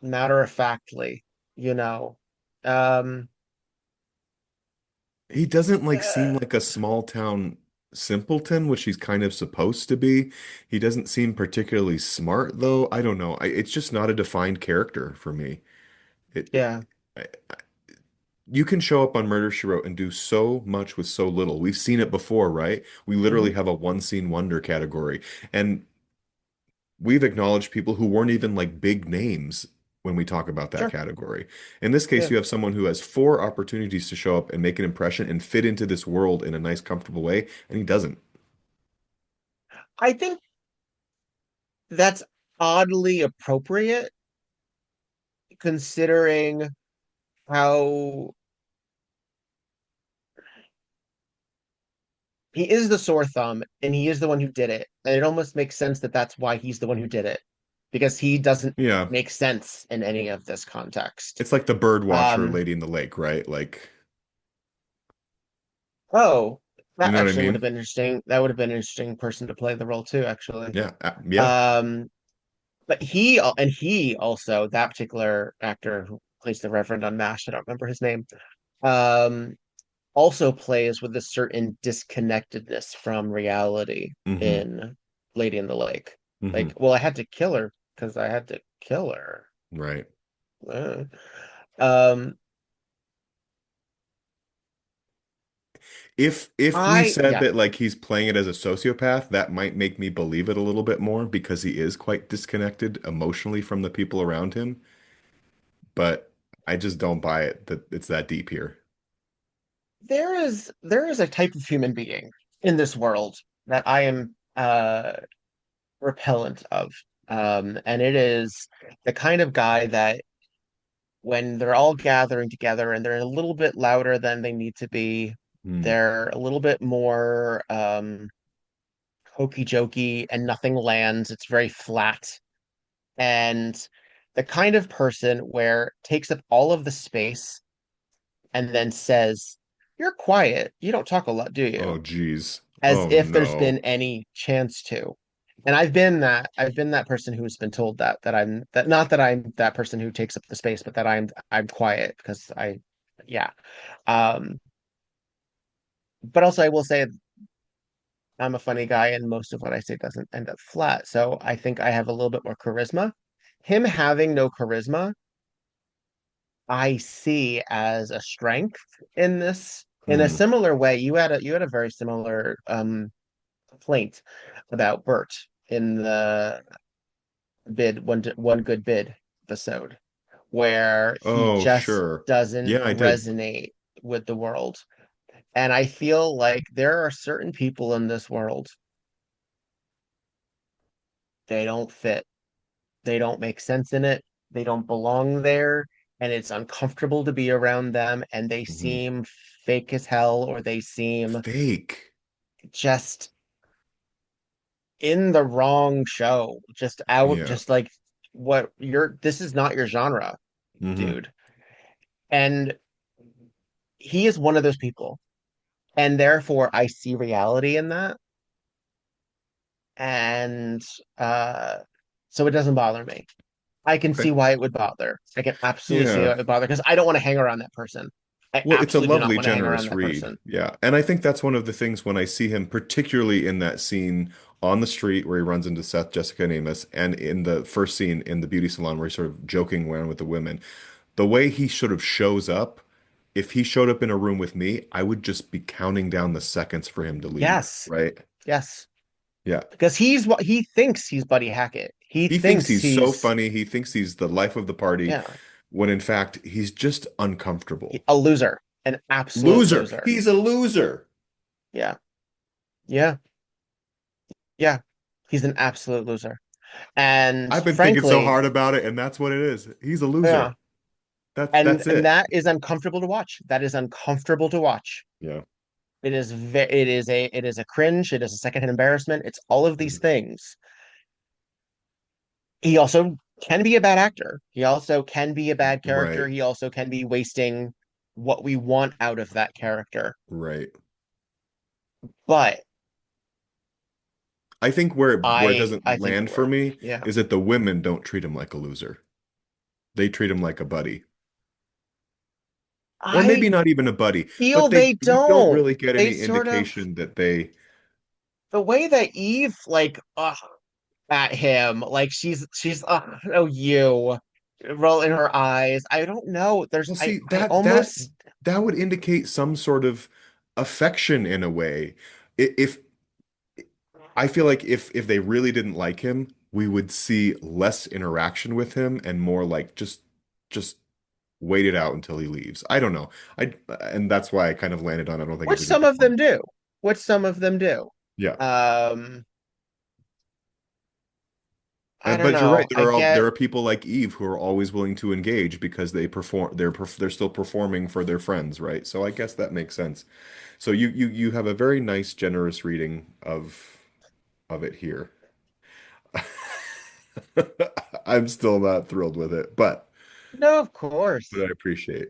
matter of factly, you know. Um, He doesn't like seem uh, like a small town simpleton, which he's kind of supposed to be. He doesn't seem particularly smart though. I don't know. It's just not a defined character for me. yeah. I, you can show up on Murder, She Wrote and do so much with so little. We've seen it before, right? We literally Mhm. have a one scene wonder category. And we've acknowledged people who weren't even like big names when we talk about that Sure. category. In this case, Yeah. you have someone who has four opportunities to show up and make an impression and fit into this world in a nice, comfortable way, and he doesn't. I think that's oddly appropriate considering how he is the sore thumb and he is the one who did it. And it almost makes sense that that's why he's the one who did it because he doesn't Yeah. make sense in any of this context. It's like the bird watcher Um, lady in the lake, right? Like, oh, you that know what I actually would have mean? been interesting. That would have been an interesting person to play the role too, actually. Yeah. Yeah. Um, but he also, that particular actor who plays the Reverend on MASH, I don't remember his name, um, also plays with a certain disconnectedness from reality Hmm. in Lady in the Lake. Hmm. Like, well, I had to kill her because I had to kill her. Right. Uh, Um, If we said yeah, that like he's playing it as a sociopath, that might make me believe it a little bit more because he is quite disconnected emotionally from the people around him. But I just don't buy it that it's that deep here. there is a type of human being in this world that I am repellent of. And it is the kind of guy that when they're all gathering together and they're a little bit louder than they need to be, Hmm. they're a little bit more hokey jokey and nothing lands. It's very flat. And the kind of person where it takes up all of the space and then says, "You're quiet. You don't talk a lot, do Oh, you?" geez. As Oh, if there's no. been any chance to. And I've been that person who's been told that I'm that not that I'm that person who takes up the space, but that I'm quiet because yeah. Um, but also I will say I'm a funny guy and most of what I say doesn't end up flat. So I think I have a little bit more charisma. Him having no charisma, I see as a strength in this. In a Hmm. similar way, you had a very similar complaint about Bert in the one good bid episode, where he Oh, just sure. doesn't Yeah, I did. resonate with the world. And I feel like there are certain people in this world, they don't fit. They don't make sense in it. They don't belong there. And it's uncomfortable to be around them. And they Hmm. seem fake as hell, or they seem Fake. just in the wrong show, just out, Yeah. just like this is not your genre, Hmm. dude. And he is one of those people. And therefore I see reality in that. And uh so it doesn't bother me. I can see Okay. why it would bother. I can absolutely see why Yeah. it would bother because I don't want to hang around that person. I Well, it's a absolutely do not lovely, want to hang around generous that read. person. Yeah. And I think that's one of the things when I see him, particularly in that scene on the street where he runs into Seth, Jessica, and Amos, and in the first scene in the beauty salon where he's sort of joking around with the women, the way he sort of shows up, if he showed up in a room with me, I would just be counting down the seconds for him to leave, Yes. right? Yes. Yeah. Because he's what he thinks he's Buddy Hackett. He He thinks thinks he's so he's funny. He thinks he's the life of the party, yeah, when in fact, he's just uncomfortable. a loser, an absolute Loser. loser. He's a loser. Yeah. Yeah. Yeah. He's an absolute loser. And I've been thinking so frankly, hard about it, and that's what it is. He's a yeah, loser. and That's and it. that is uncomfortable to watch. That is uncomfortable to watch. Yeah. It is a cringe. It is a secondhand embarrassment. It's all of these Mhm. things. He also can be a bad actor. He also can be a bad character. Right. He also can be wasting what we want out of that character. Right. But I think where it I doesn't think it land for worked. me Yeah. is that the women don't treat him like a loser. They treat him like a buddy. Or maybe I not even a buddy, feel but they you don't don't. really get They any sort of indication that they the way that Eve like at him, like she's oh you rolling her eyes. I don't know. well see I that almost that would indicate some sort of affection in a way. If I feel like if they really didn't like him, we would see less interaction with him and more like just wait it out until he leaves. I don't know. And that's why I kind of landed on I don't think which it's a good some of them performance. do. Which some of them do. Yeah. Um I And, don't but you're right. know. I There get are people like Eve who are always willing to engage because they're still performing for their friends, right? So I guess that makes sense. So you have a very nice, generous reading of it here. I'm still not thrilled with it, no, of but course. I appreciate.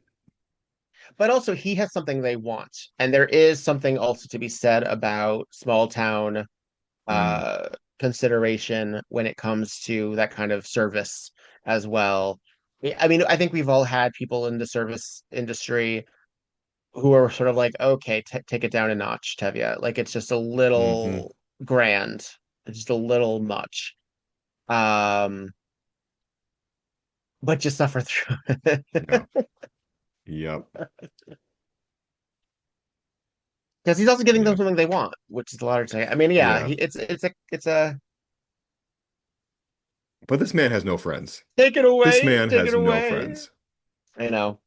But also he has something they want. And there is something also to be said about small town Mm, uh consideration when it comes to that kind of service as well. I mean, I think we've all had people in the service industry who are sort of like, okay, take it down a notch, Tevya. Like it's just a hmm little grand. It's just a little much. Um, but you suffer through Yeah. it. Yep. Because he's also giving them Yeah. something they want, which is a lot of time. I mean, yeah, Yeah. it's a But this man has no friends. This man take it has no away. friends. I know.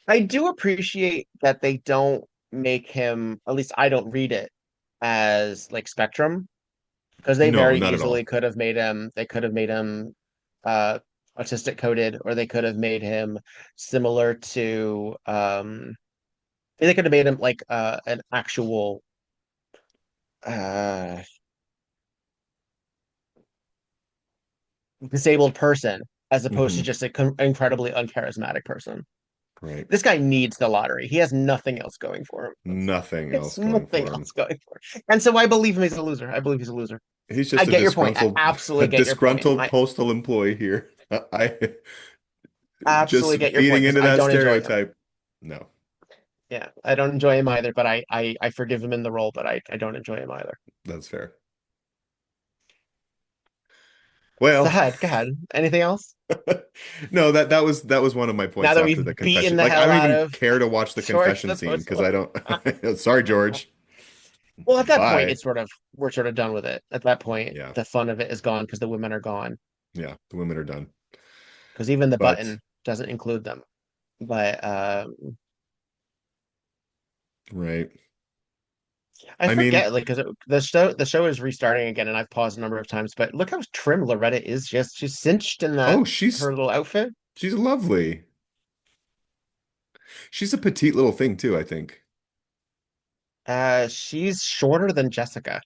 I do appreciate that they don't make him, at least I don't read it as like Spectrum, because they No, very not at easily all. could have made him, they could have made him uh autistic coded, or they could have made him similar to they could have made him like an actual uh disabled person as opposed to Hmm just an incredibly uncharismatic person. Right. This guy needs the lottery. He has nothing else going for him. Nothing It's else going nothing for him. else going for him. And so I believe him he's a loser. I believe he's a loser. He's I just get your point. I a absolutely get your point. disgruntled I postal employee here. I absolutely just get your feeding point because into I that don't enjoy him. stereotype. No, Yeah, I don't enjoy him either, but I forgive him in the role, but I don't enjoy him either. that's fair. So Well, go ahead. Anything else? no, that was one of my Now points that after we've the beaten confession. the Like I hell don't out even of care to watch the George confession the scene because Postal. I don't. Sorry, George. Well, at that point, Bye. it's sort of we're sort of done with it. At that point, Yeah, the fun of it is gone because the women are gone. yeah. The women are done. Because even the But button doesn't include them. But right. I I mean, forget, like, because the show is restarting again, and I've paused a number of times. But look how trim Loretta is. Just she's cinched in that oh, her little outfit. she's lovely. She's a petite little thing too, I think. She's shorter than Jessica.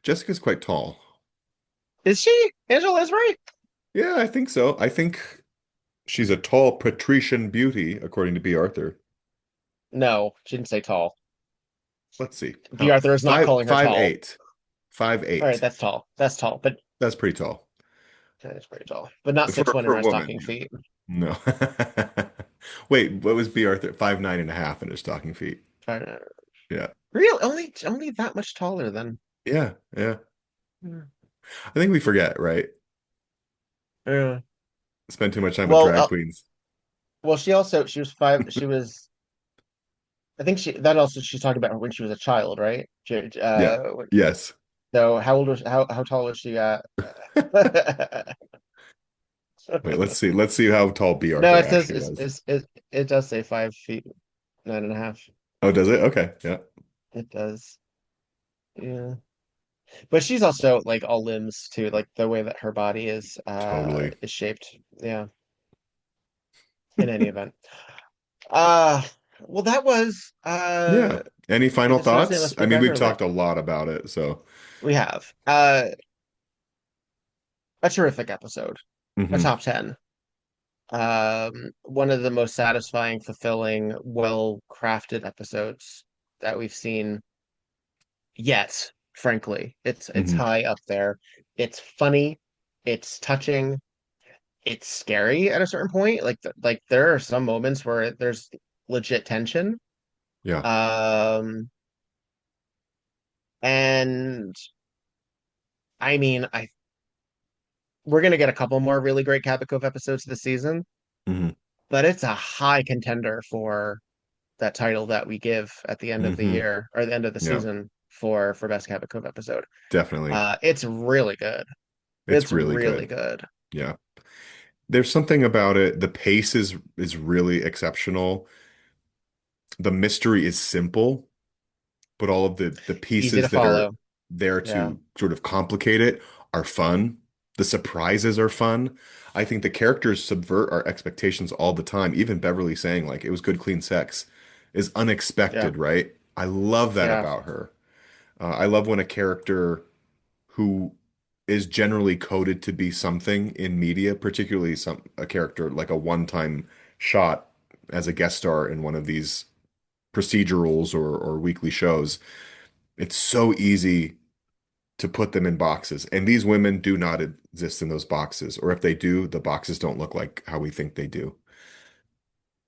Jessica's quite tall. Is she? Angela Lansbury? Yeah, I think so. I think she's a tall patrician beauty, according to B. Arthur. No, she didn't say tall. Let's see. B. Arthur is not calling her Five tall. eight. Five All right, eight. that's tall. That's tall, but That's pretty tall. that's pretty tall. But not 6'1" in For a her woman. stocking Yeah. feet. No. Wait, what was B. Arthur? 5'9.5" in his stocking feet. Uh, Yeah. Real, only that much taller than. Yeah. Yeah. Yeah. I think we forget, right? Yeah. Spend too much time with Well, drag queens. well, she was five. She was. I think she's talking about when she was a child, right? Yeah. Yes. So how tall was she at? Wait, let's see. Let's see how tall B. No, Arthur it says actually was. it does say 5 feet 9.5. Oh, does it? Okay. Yeah. It does. Yeah. But she's also like all limbs too, like the way that her body Totally. is shaped. Yeah, in any event. Uh well that was Yeah. Any final This Thursday thoughts? Must I Be mean, we've Beverly. talked a lot about it, so. We have a terrific episode, a Hmm. top 10. One of the most satisfying, fulfilling, well-crafted episodes that we've seen yet, frankly. It's Hmm. high up there. It's funny, it's touching, it's scary at a certain point. Like there are some moments where there's legit tension. Yeah. Um, and I mean, I we're gonna get a couple more really great Cabot Cove episodes this season, Hmm. but it's a high contender for that title that we give at the end of the Hmm. year or the end of the Yeah, season for best Cabot Cove episode. definitely. It's really good. It's It's really really good. good. Yeah. There's something about it. The pace is really exceptional. The mystery is simple, but all of the Easy to pieces that are follow. there Yeah. to sort of complicate it are fun. The surprises are fun. I think the characters subvert our expectations all the time. Even Beverly saying like it was good, clean sex is Yeah. unexpected, right? I love that Yeah. about her. I love when a character who is generally coded to be something in media, particularly a character like a one-time shot as a guest star in one of these procedurals or weekly shows. It's so easy to put them in boxes. And these women do not exist in those boxes. Or if they do, the boxes don't look like how we think they do.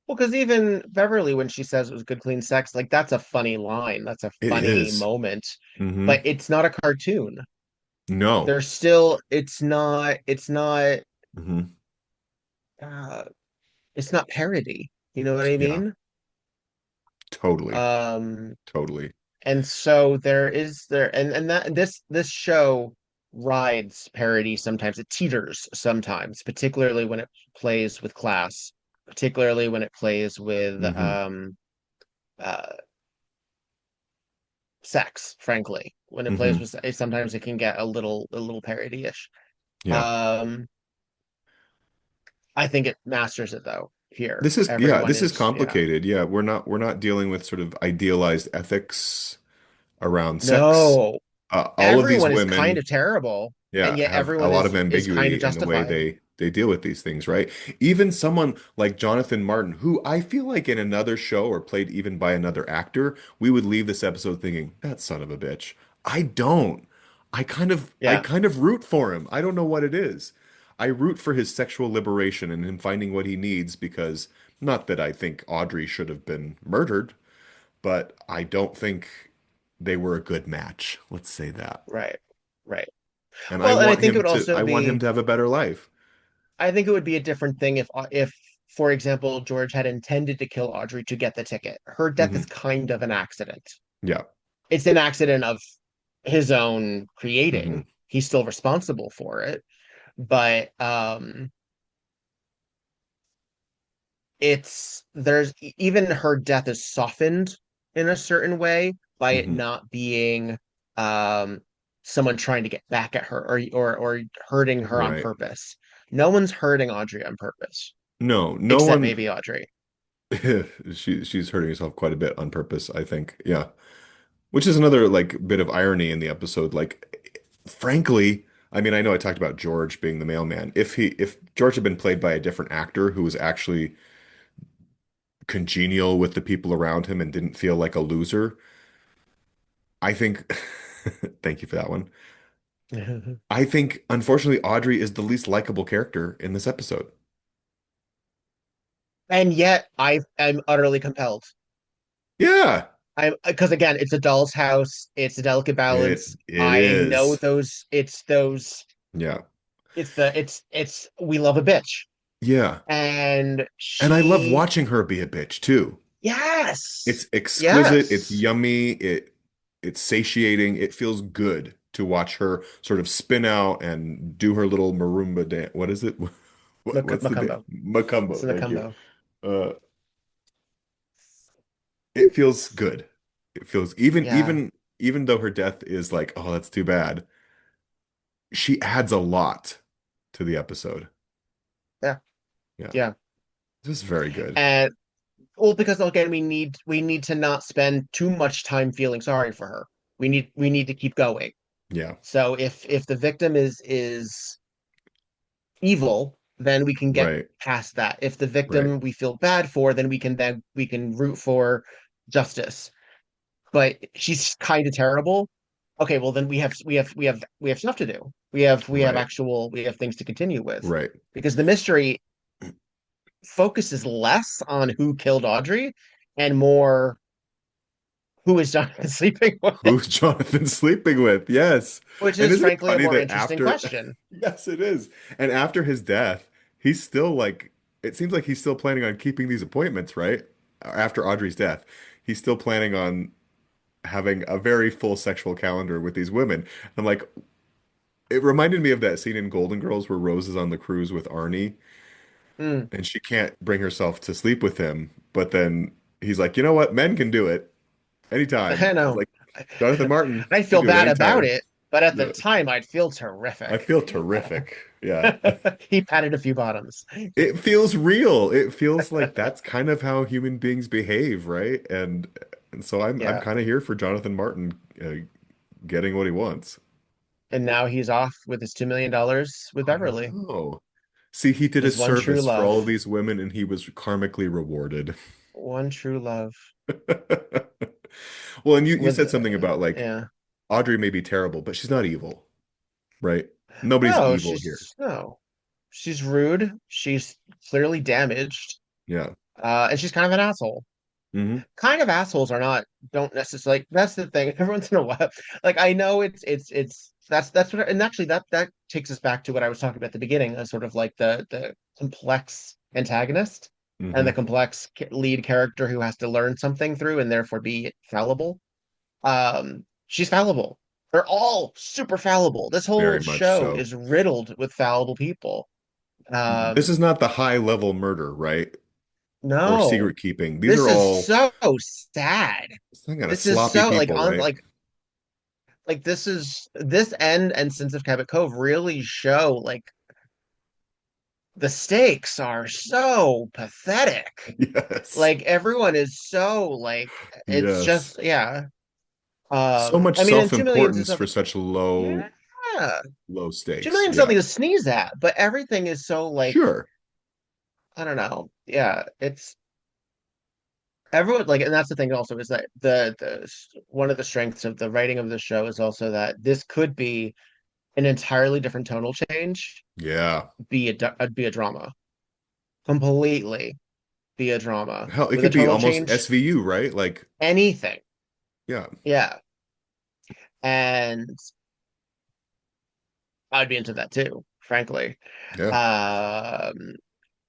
Well, because even Beverly, when she says it was good, clean sex, like that's a funny line. That's a It funny is. moment. Hmm. But it's not a cartoon. No. There's still, Hmm. uh, it's not parody. You know what I Yeah, mean? totally. Um, Totally. and so and that this show rides parody sometimes. It teeters sometimes, particularly when it plays with class, particularly when it plays with Hmm. uh sex, frankly. When it plays Hmm. with sometimes it can get a little parody-ish. Yeah. Um, I think it masters it though here. Yeah, Everyone this is is, yeah. complicated. Yeah, we're not dealing with sort of idealized ethics around sex. No, All of these everyone is kind women, of terrible, and yeah, yet have a everyone lot of is kind ambiguity of in the way justified. they deal with these things, right? Even someone like Jonathan Martin, who I feel like in another show or played even by another actor, we would leave this episode thinking, that son of a bitch. I don't. I Yeah, kind of root for him. I don't know what it is. I root for his sexual liberation and him finding what he needs because not that I think Audrey should have been murdered, but I don't think they were a good match. Let's say that. right, right. And Well, and I think it would also I want him be, to have a better life. I think it would be a different thing if, for example, George had intended to kill Audrey to get the ticket. Her death is Hmm. kind of an accident. Yeah. It's an accident of his own Hmm. creating. He's still responsible for it, but it's there's even her death is softened in a certain way by it Hmm. not being um someone trying to get back at her or hurting her on Right. purpose. No one's hurting Audrey on purpose, No, no except one maybe Audrey. she's hurting herself quite a bit on purpose, I think. Yeah. Which is another like bit of irony in the episode. Like frankly, I mean, I know I talked about George being the mailman. If George had been played by a different actor who was actually congenial with the people around him and didn't feel like a loser, I think thank you for that one. I think unfortunately Audrey is the least likable character in this episode. And yet I'm utterly compelled. Yeah, I'm because again, it's a doll's house. It's a delicate balance. it I know is. those. It's those. Yeah. It's we love a bitch, Yeah. and And I love she watching her be a bitch too. yes It's exquisite, it's yes yummy, it's satiating. It feels good to watch her sort of spin out and do her little maroomba dance. What is it? What's the dance? Macumbo. It's Macumbo, a thank you. Macumbo. Uh it feels good. It feels Yeah. even though her death is like, oh, that's too bad, she adds a lot to the episode. Yeah. Yeah. Yeah. This is very good. And well, because again, we need to not spend too much time feeling sorry for her. We need to keep going. Yeah. So if the victim is evil, then we can get Right. past that. If the Right. victim we feel bad for, then we can root for justice. But she's kind of terrible. Okay, well then we have stuff to do. Right. We have things to continue with Right. because the mystery focuses less on who killed Audrey and more who is Jonathan sleeping with, Who's Jonathan sleeping with? Yes. which And is isn't it frankly a funny more that interesting after, question. yes, it is. And after his death, he's still like, it seems like he's still planning on keeping these appointments, right? After Audrey's death, he's still planning on having a very full sexual calendar with these women. I'm like, it reminded me of that scene in Golden Girls where Rose is on the cruise with Arnie Mm. and she can't bring herself to sleep with him. But then he's like, you know what? Men can do it anytime. I It's know. like, Jonathan Martin I can feel do it bad about anytime. it, but at the Yeah. time I'd feel I terrific. feel terrific. Yeah. He patted a few bottoms. It feels real. It feels like that's kind of how human beings behave, right? And so I'm Yeah. kind of here for Jonathan Martin getting what he wants. And now he's off with his $2 million with I Beverly, know. See, he did a his one true service for love. all of these women and he was karmically rewarded. One true love. Well, and you With said something about like yeah. Audrey may be terrible, but she's not evil, right? Nobody's No, evil here. she's no. She's rude. She's clearly damaged. Yeah. And she's kind of an asshole. Hmm. Kind of assholes are not don't necessarily that's the thing. Every once in a while. Like I know it's that's what and actually that takes us back to what I was talking about at the beginning, as sort of like the complex antagonist and the Hmm. complex lead character who has to learn something through and therefore be fallible. She's fallible. They're all super fallible. This whole Very much show so. is riddled with fallible people. This is not the high level murder, right? Or No, secret keeping. These this are is all so sad. some kind of This is sloppy so people, right? like this end and Sins of Cabot Cove really show like the stakes are so pathetic. Yes. Like everyone is so like it's Yes. just yeah. So much I mean, and 2 million is self-importance for nothing. such Yeah, low two stakes. million is Yeah. nothing to sneeze at, but everything is so like Sure. I don't know. Yeah, it's everyone like, and that's the thing also is that the one of the strengths of the writing of the show is also that this could be an entirely different tonal change, Yeah. be a drama, completely be a drama Hell, it with a could be tonal almost change, SVU, right? Like, anything. yeah. Yeah, and I'd be into that too, frankly. Yeah. Um,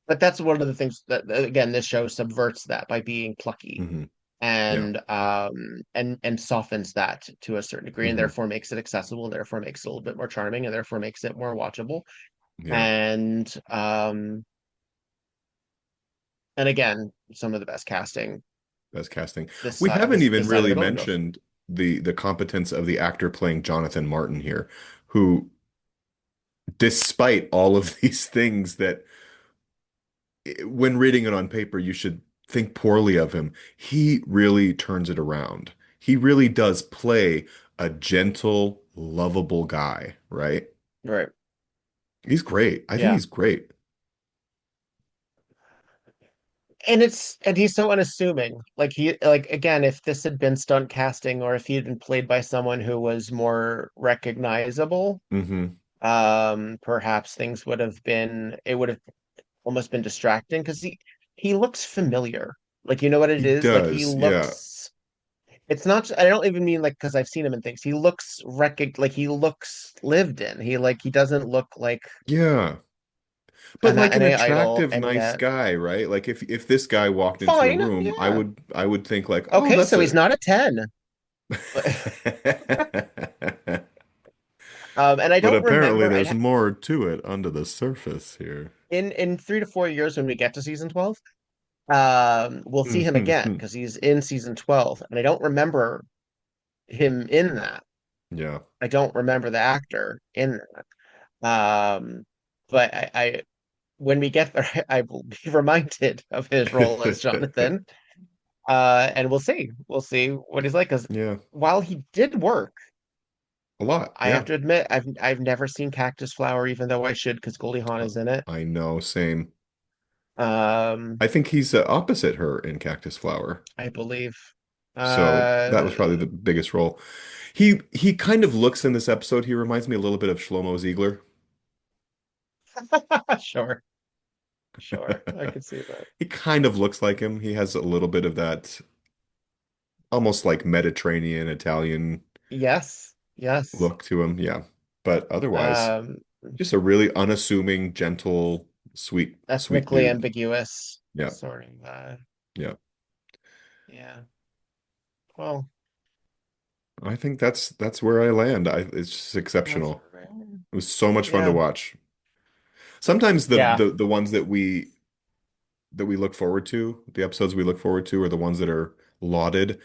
but that's one of the things that again this show subverts that by being plucky Hmm. Yeah. and softens that to a certain degree and Hmm. therefore makes it accessible and therefore makes it a little bit more charming and therefore makes it more watchable Yeah. and again some of the best casting Best casting. this We side haven't even this side of really the Golden Girls. mentioned the competence of the actor playing Jonathan Martin here, who, despite all of these things that when reading it on paper, you should think poorly of him. He really turns it around. He really does play a gentle, lovable guy, right? Right. He's great. I think Yeah. he's great. And he's so unassuming. Like he like again, if this had been stunt casting or if he had been played by someone who was more recognizable, Hmm. perhaps things would have been it would have almost been distracting because he looks familiar. Like you know what it He is? Like he does. Yeah. looks it's not I don't even mean like because I've seen him in things. He looks like he looks lived in. He doesn't look like Yeah. But like an an idol attractive, and nice yet guy, right? Like if this guy walked into a fine. room, Yeah. I would think like, oh, Okay, that's so he's a not a 10. And I But don't apparently remember there's more to it under the surface here. in 3 to 4 years when we get to season 12, we'll see him again because he's in season 12. And I don't remember him in that. Yeah. I don't remember the actor in that. But I when we get there, I will be reminded of his role as Jonathan. And we'll see what he's like. Because Yeah. while he did work, A lot. I have Yeah. to admit, I've never seen Cactus Flower, even though I should, because Goldie Hawn is in it. I know, same. Um, I think he's opposite her in Cactus Flower. I believe. So that was probably Uh, the biggest role. He kind of looks in this episode, he reminds me a little bit of Shlomo Ziegler. sure, sure, I could see that. He kind of looks like him. He has a little bit of that almost like Mediterranean Italian Yes, yes. look to him. Yeah. But otherwise, Um, just a really unassuming, gentle, sweet ethnically dude. ambiguous, Yeah. sort of. Yeah. Yeah. Well, I think that's where I land. It's just that's exceptional. It was so much fun to yeah, watch. Sometimes the yeah. the the ones that we look forward to, the episodes we look forward to, are the ones that are lauded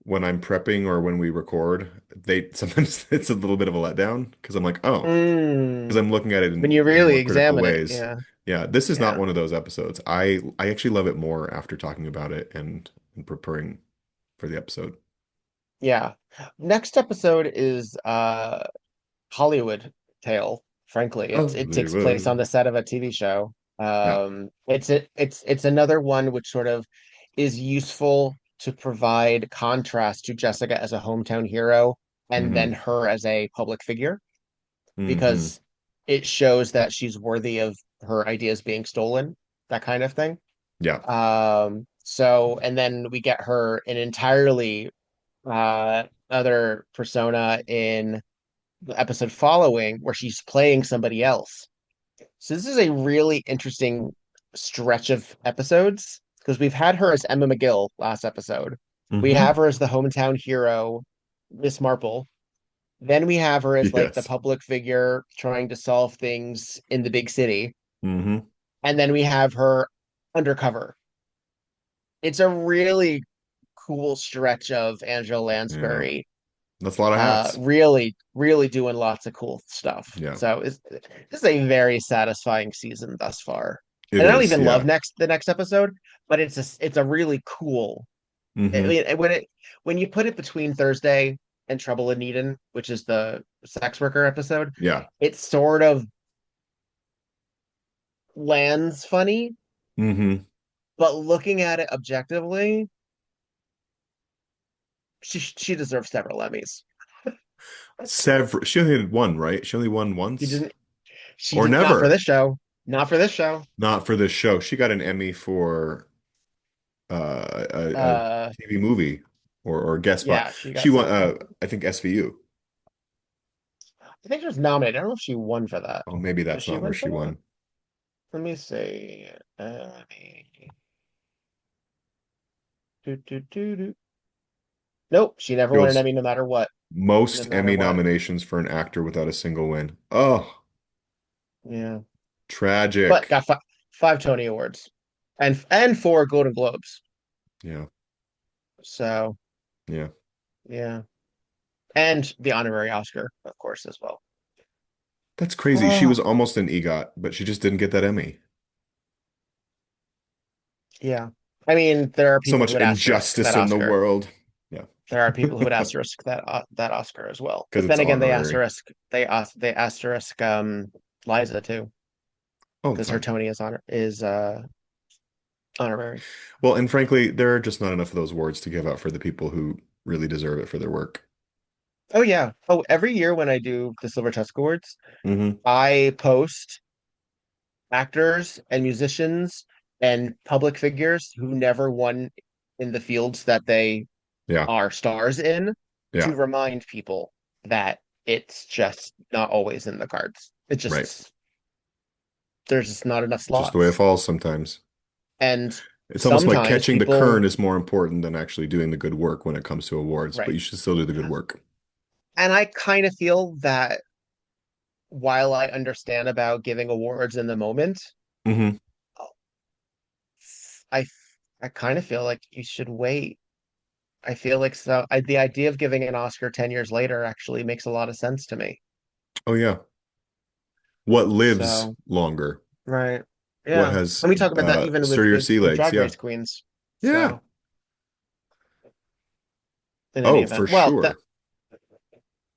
when I'm prepping or when we record. They sometimes it's a little bit of a letdown because I'm like, oh, because Mm, I'm looking at it when in you really more critical examine it, ways. yeah, Yeah, this is not yeah, one of those episodes. I actually love it more after talking about it and preparing for the episode. yeah. Next episode is Hollywood Tale. Frankly, it takes place on Hollywood. the set of a TV show. Yeah. It's another one which sort of is useful to provide contrast to Jessica as a hometown hero and then Hmm. her as a public figure, Hmm. because it shows that she's worthy of her ideas being stolen, that kind of thing. Yeah. So and then we get her an entirely other persona in the episode following where she's playing somebody else. So this is a really interesting stretch of episodes because we've had her as Emma McGill last episode. We Hmm. have her as the hometown hero, Miss Marple. Then we have her as like the Yes. public figure trying to solve things in the big city. Hmm. And then we have her undercover. It's a really cool stretch of Angela Yeah. Lansbury, That's a lot of hats. really, really doing lots of cool stuff. Yeah. So this is a very satisfying season thus far. It And I don't is. even love Yeah. the next episode, but it's a really cool. I Hmm. mean, when you put it between Thursday and Trouble in Eden, which is the sex worker episode, Yeah. it sort of lands funny, Hmm. but looking at it objectively, she deserves several Emmys. She only had one, right? She only won She once didn't. She or did not for never. this show. Not for this show. Not for this show. She got an Emmy for a Uh, TV movie or guest spot. yeah, she She got won, something. I think SVU. I think she was nominated. I don't know if she won for that. Oh, maybe Did that's she not where win she for that? won. Let me see. Let me... do, do, do, do. Nope, she never won an Goes Emmy no matter what. No most matter Emmy what. nominations for an actor without a single win. Oh, Yeah. But tragic. got five Tony Awards and four Golden Globes. Yeah. So, Yeah. yeah. And the honorary Oscar, of course, as well. That's crazy. She Oh, was almost an EGOT, but she just didn't get that Emmy. yeah. I mean, there are So people who much would asterisk injustice that in the Oscar. world. Yeah. There are people who would asterisk that Oscar as well. Because But it's then again, honorary they asterisk Liza too, all the because her time. Tony is honorary. Well, and frankly, there are just not enough of those awards to give out for the people who really deserve it for their work. Oh yeah. Oh, every year when I do the Silver Tusk Awards, Hmm. I post actors and musicians and public figures who never won in the fields that they Yeah. are stars in to Yeah. remind people that it's just not always in the cards. It Right. just there's just not enough It's just the way it slots. falls sometimes. And It's almost like sometimes catching the people, current is more important than actually doing the good work when it comes to awards, but right. you should still do the good work. And I kind of feel that while I understand about giving awards in the moment, Hmm. I I kind of feel like you should wait I feel like the idea of giving an Oscar 10 years later actually makes a lot of sense to me. Oh yeah. What lives So, longer? right. What Yeah. has And we talk about that even with sturdier sea legs? Drag Yeah. Race Queens. Yeah. So, in any Oh, for event, well, that sure.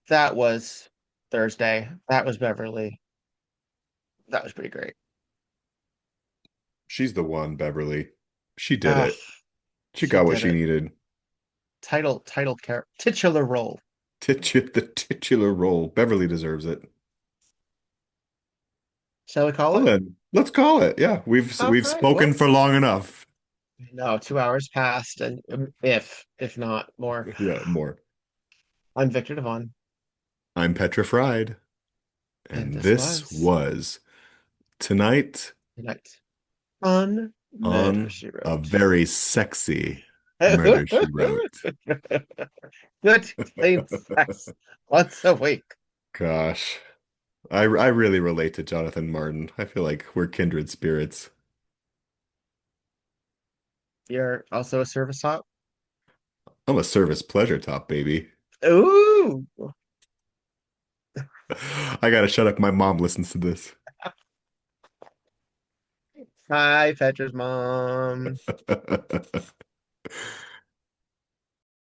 that was Thursday. That was Beverly. That was pretty great. She's the one, Beverly. She did Ah, it. She she got what did she it. needed. Titular role. The titular role. Beverly deserves it. Shall we call Well it? then, let's call it. Yeah, All we've right. Well, spoken for long enough. no, 2 hours passed, and if not more. Yeah, more. I'm Victor DeHaven, I'm petrified, and and this this was was tonight tonight on Murder, on She a Wrote. very sexy murder she wrote. Good, clean sex once a week. Gosh, I really relate to Jonathan Martin. I feel like we're kindred spirits. You're also a service hop. I'm a service pleasure top, baby. Ooh. I gotta shut up. My mom listens to this. Hi, Petra's mom.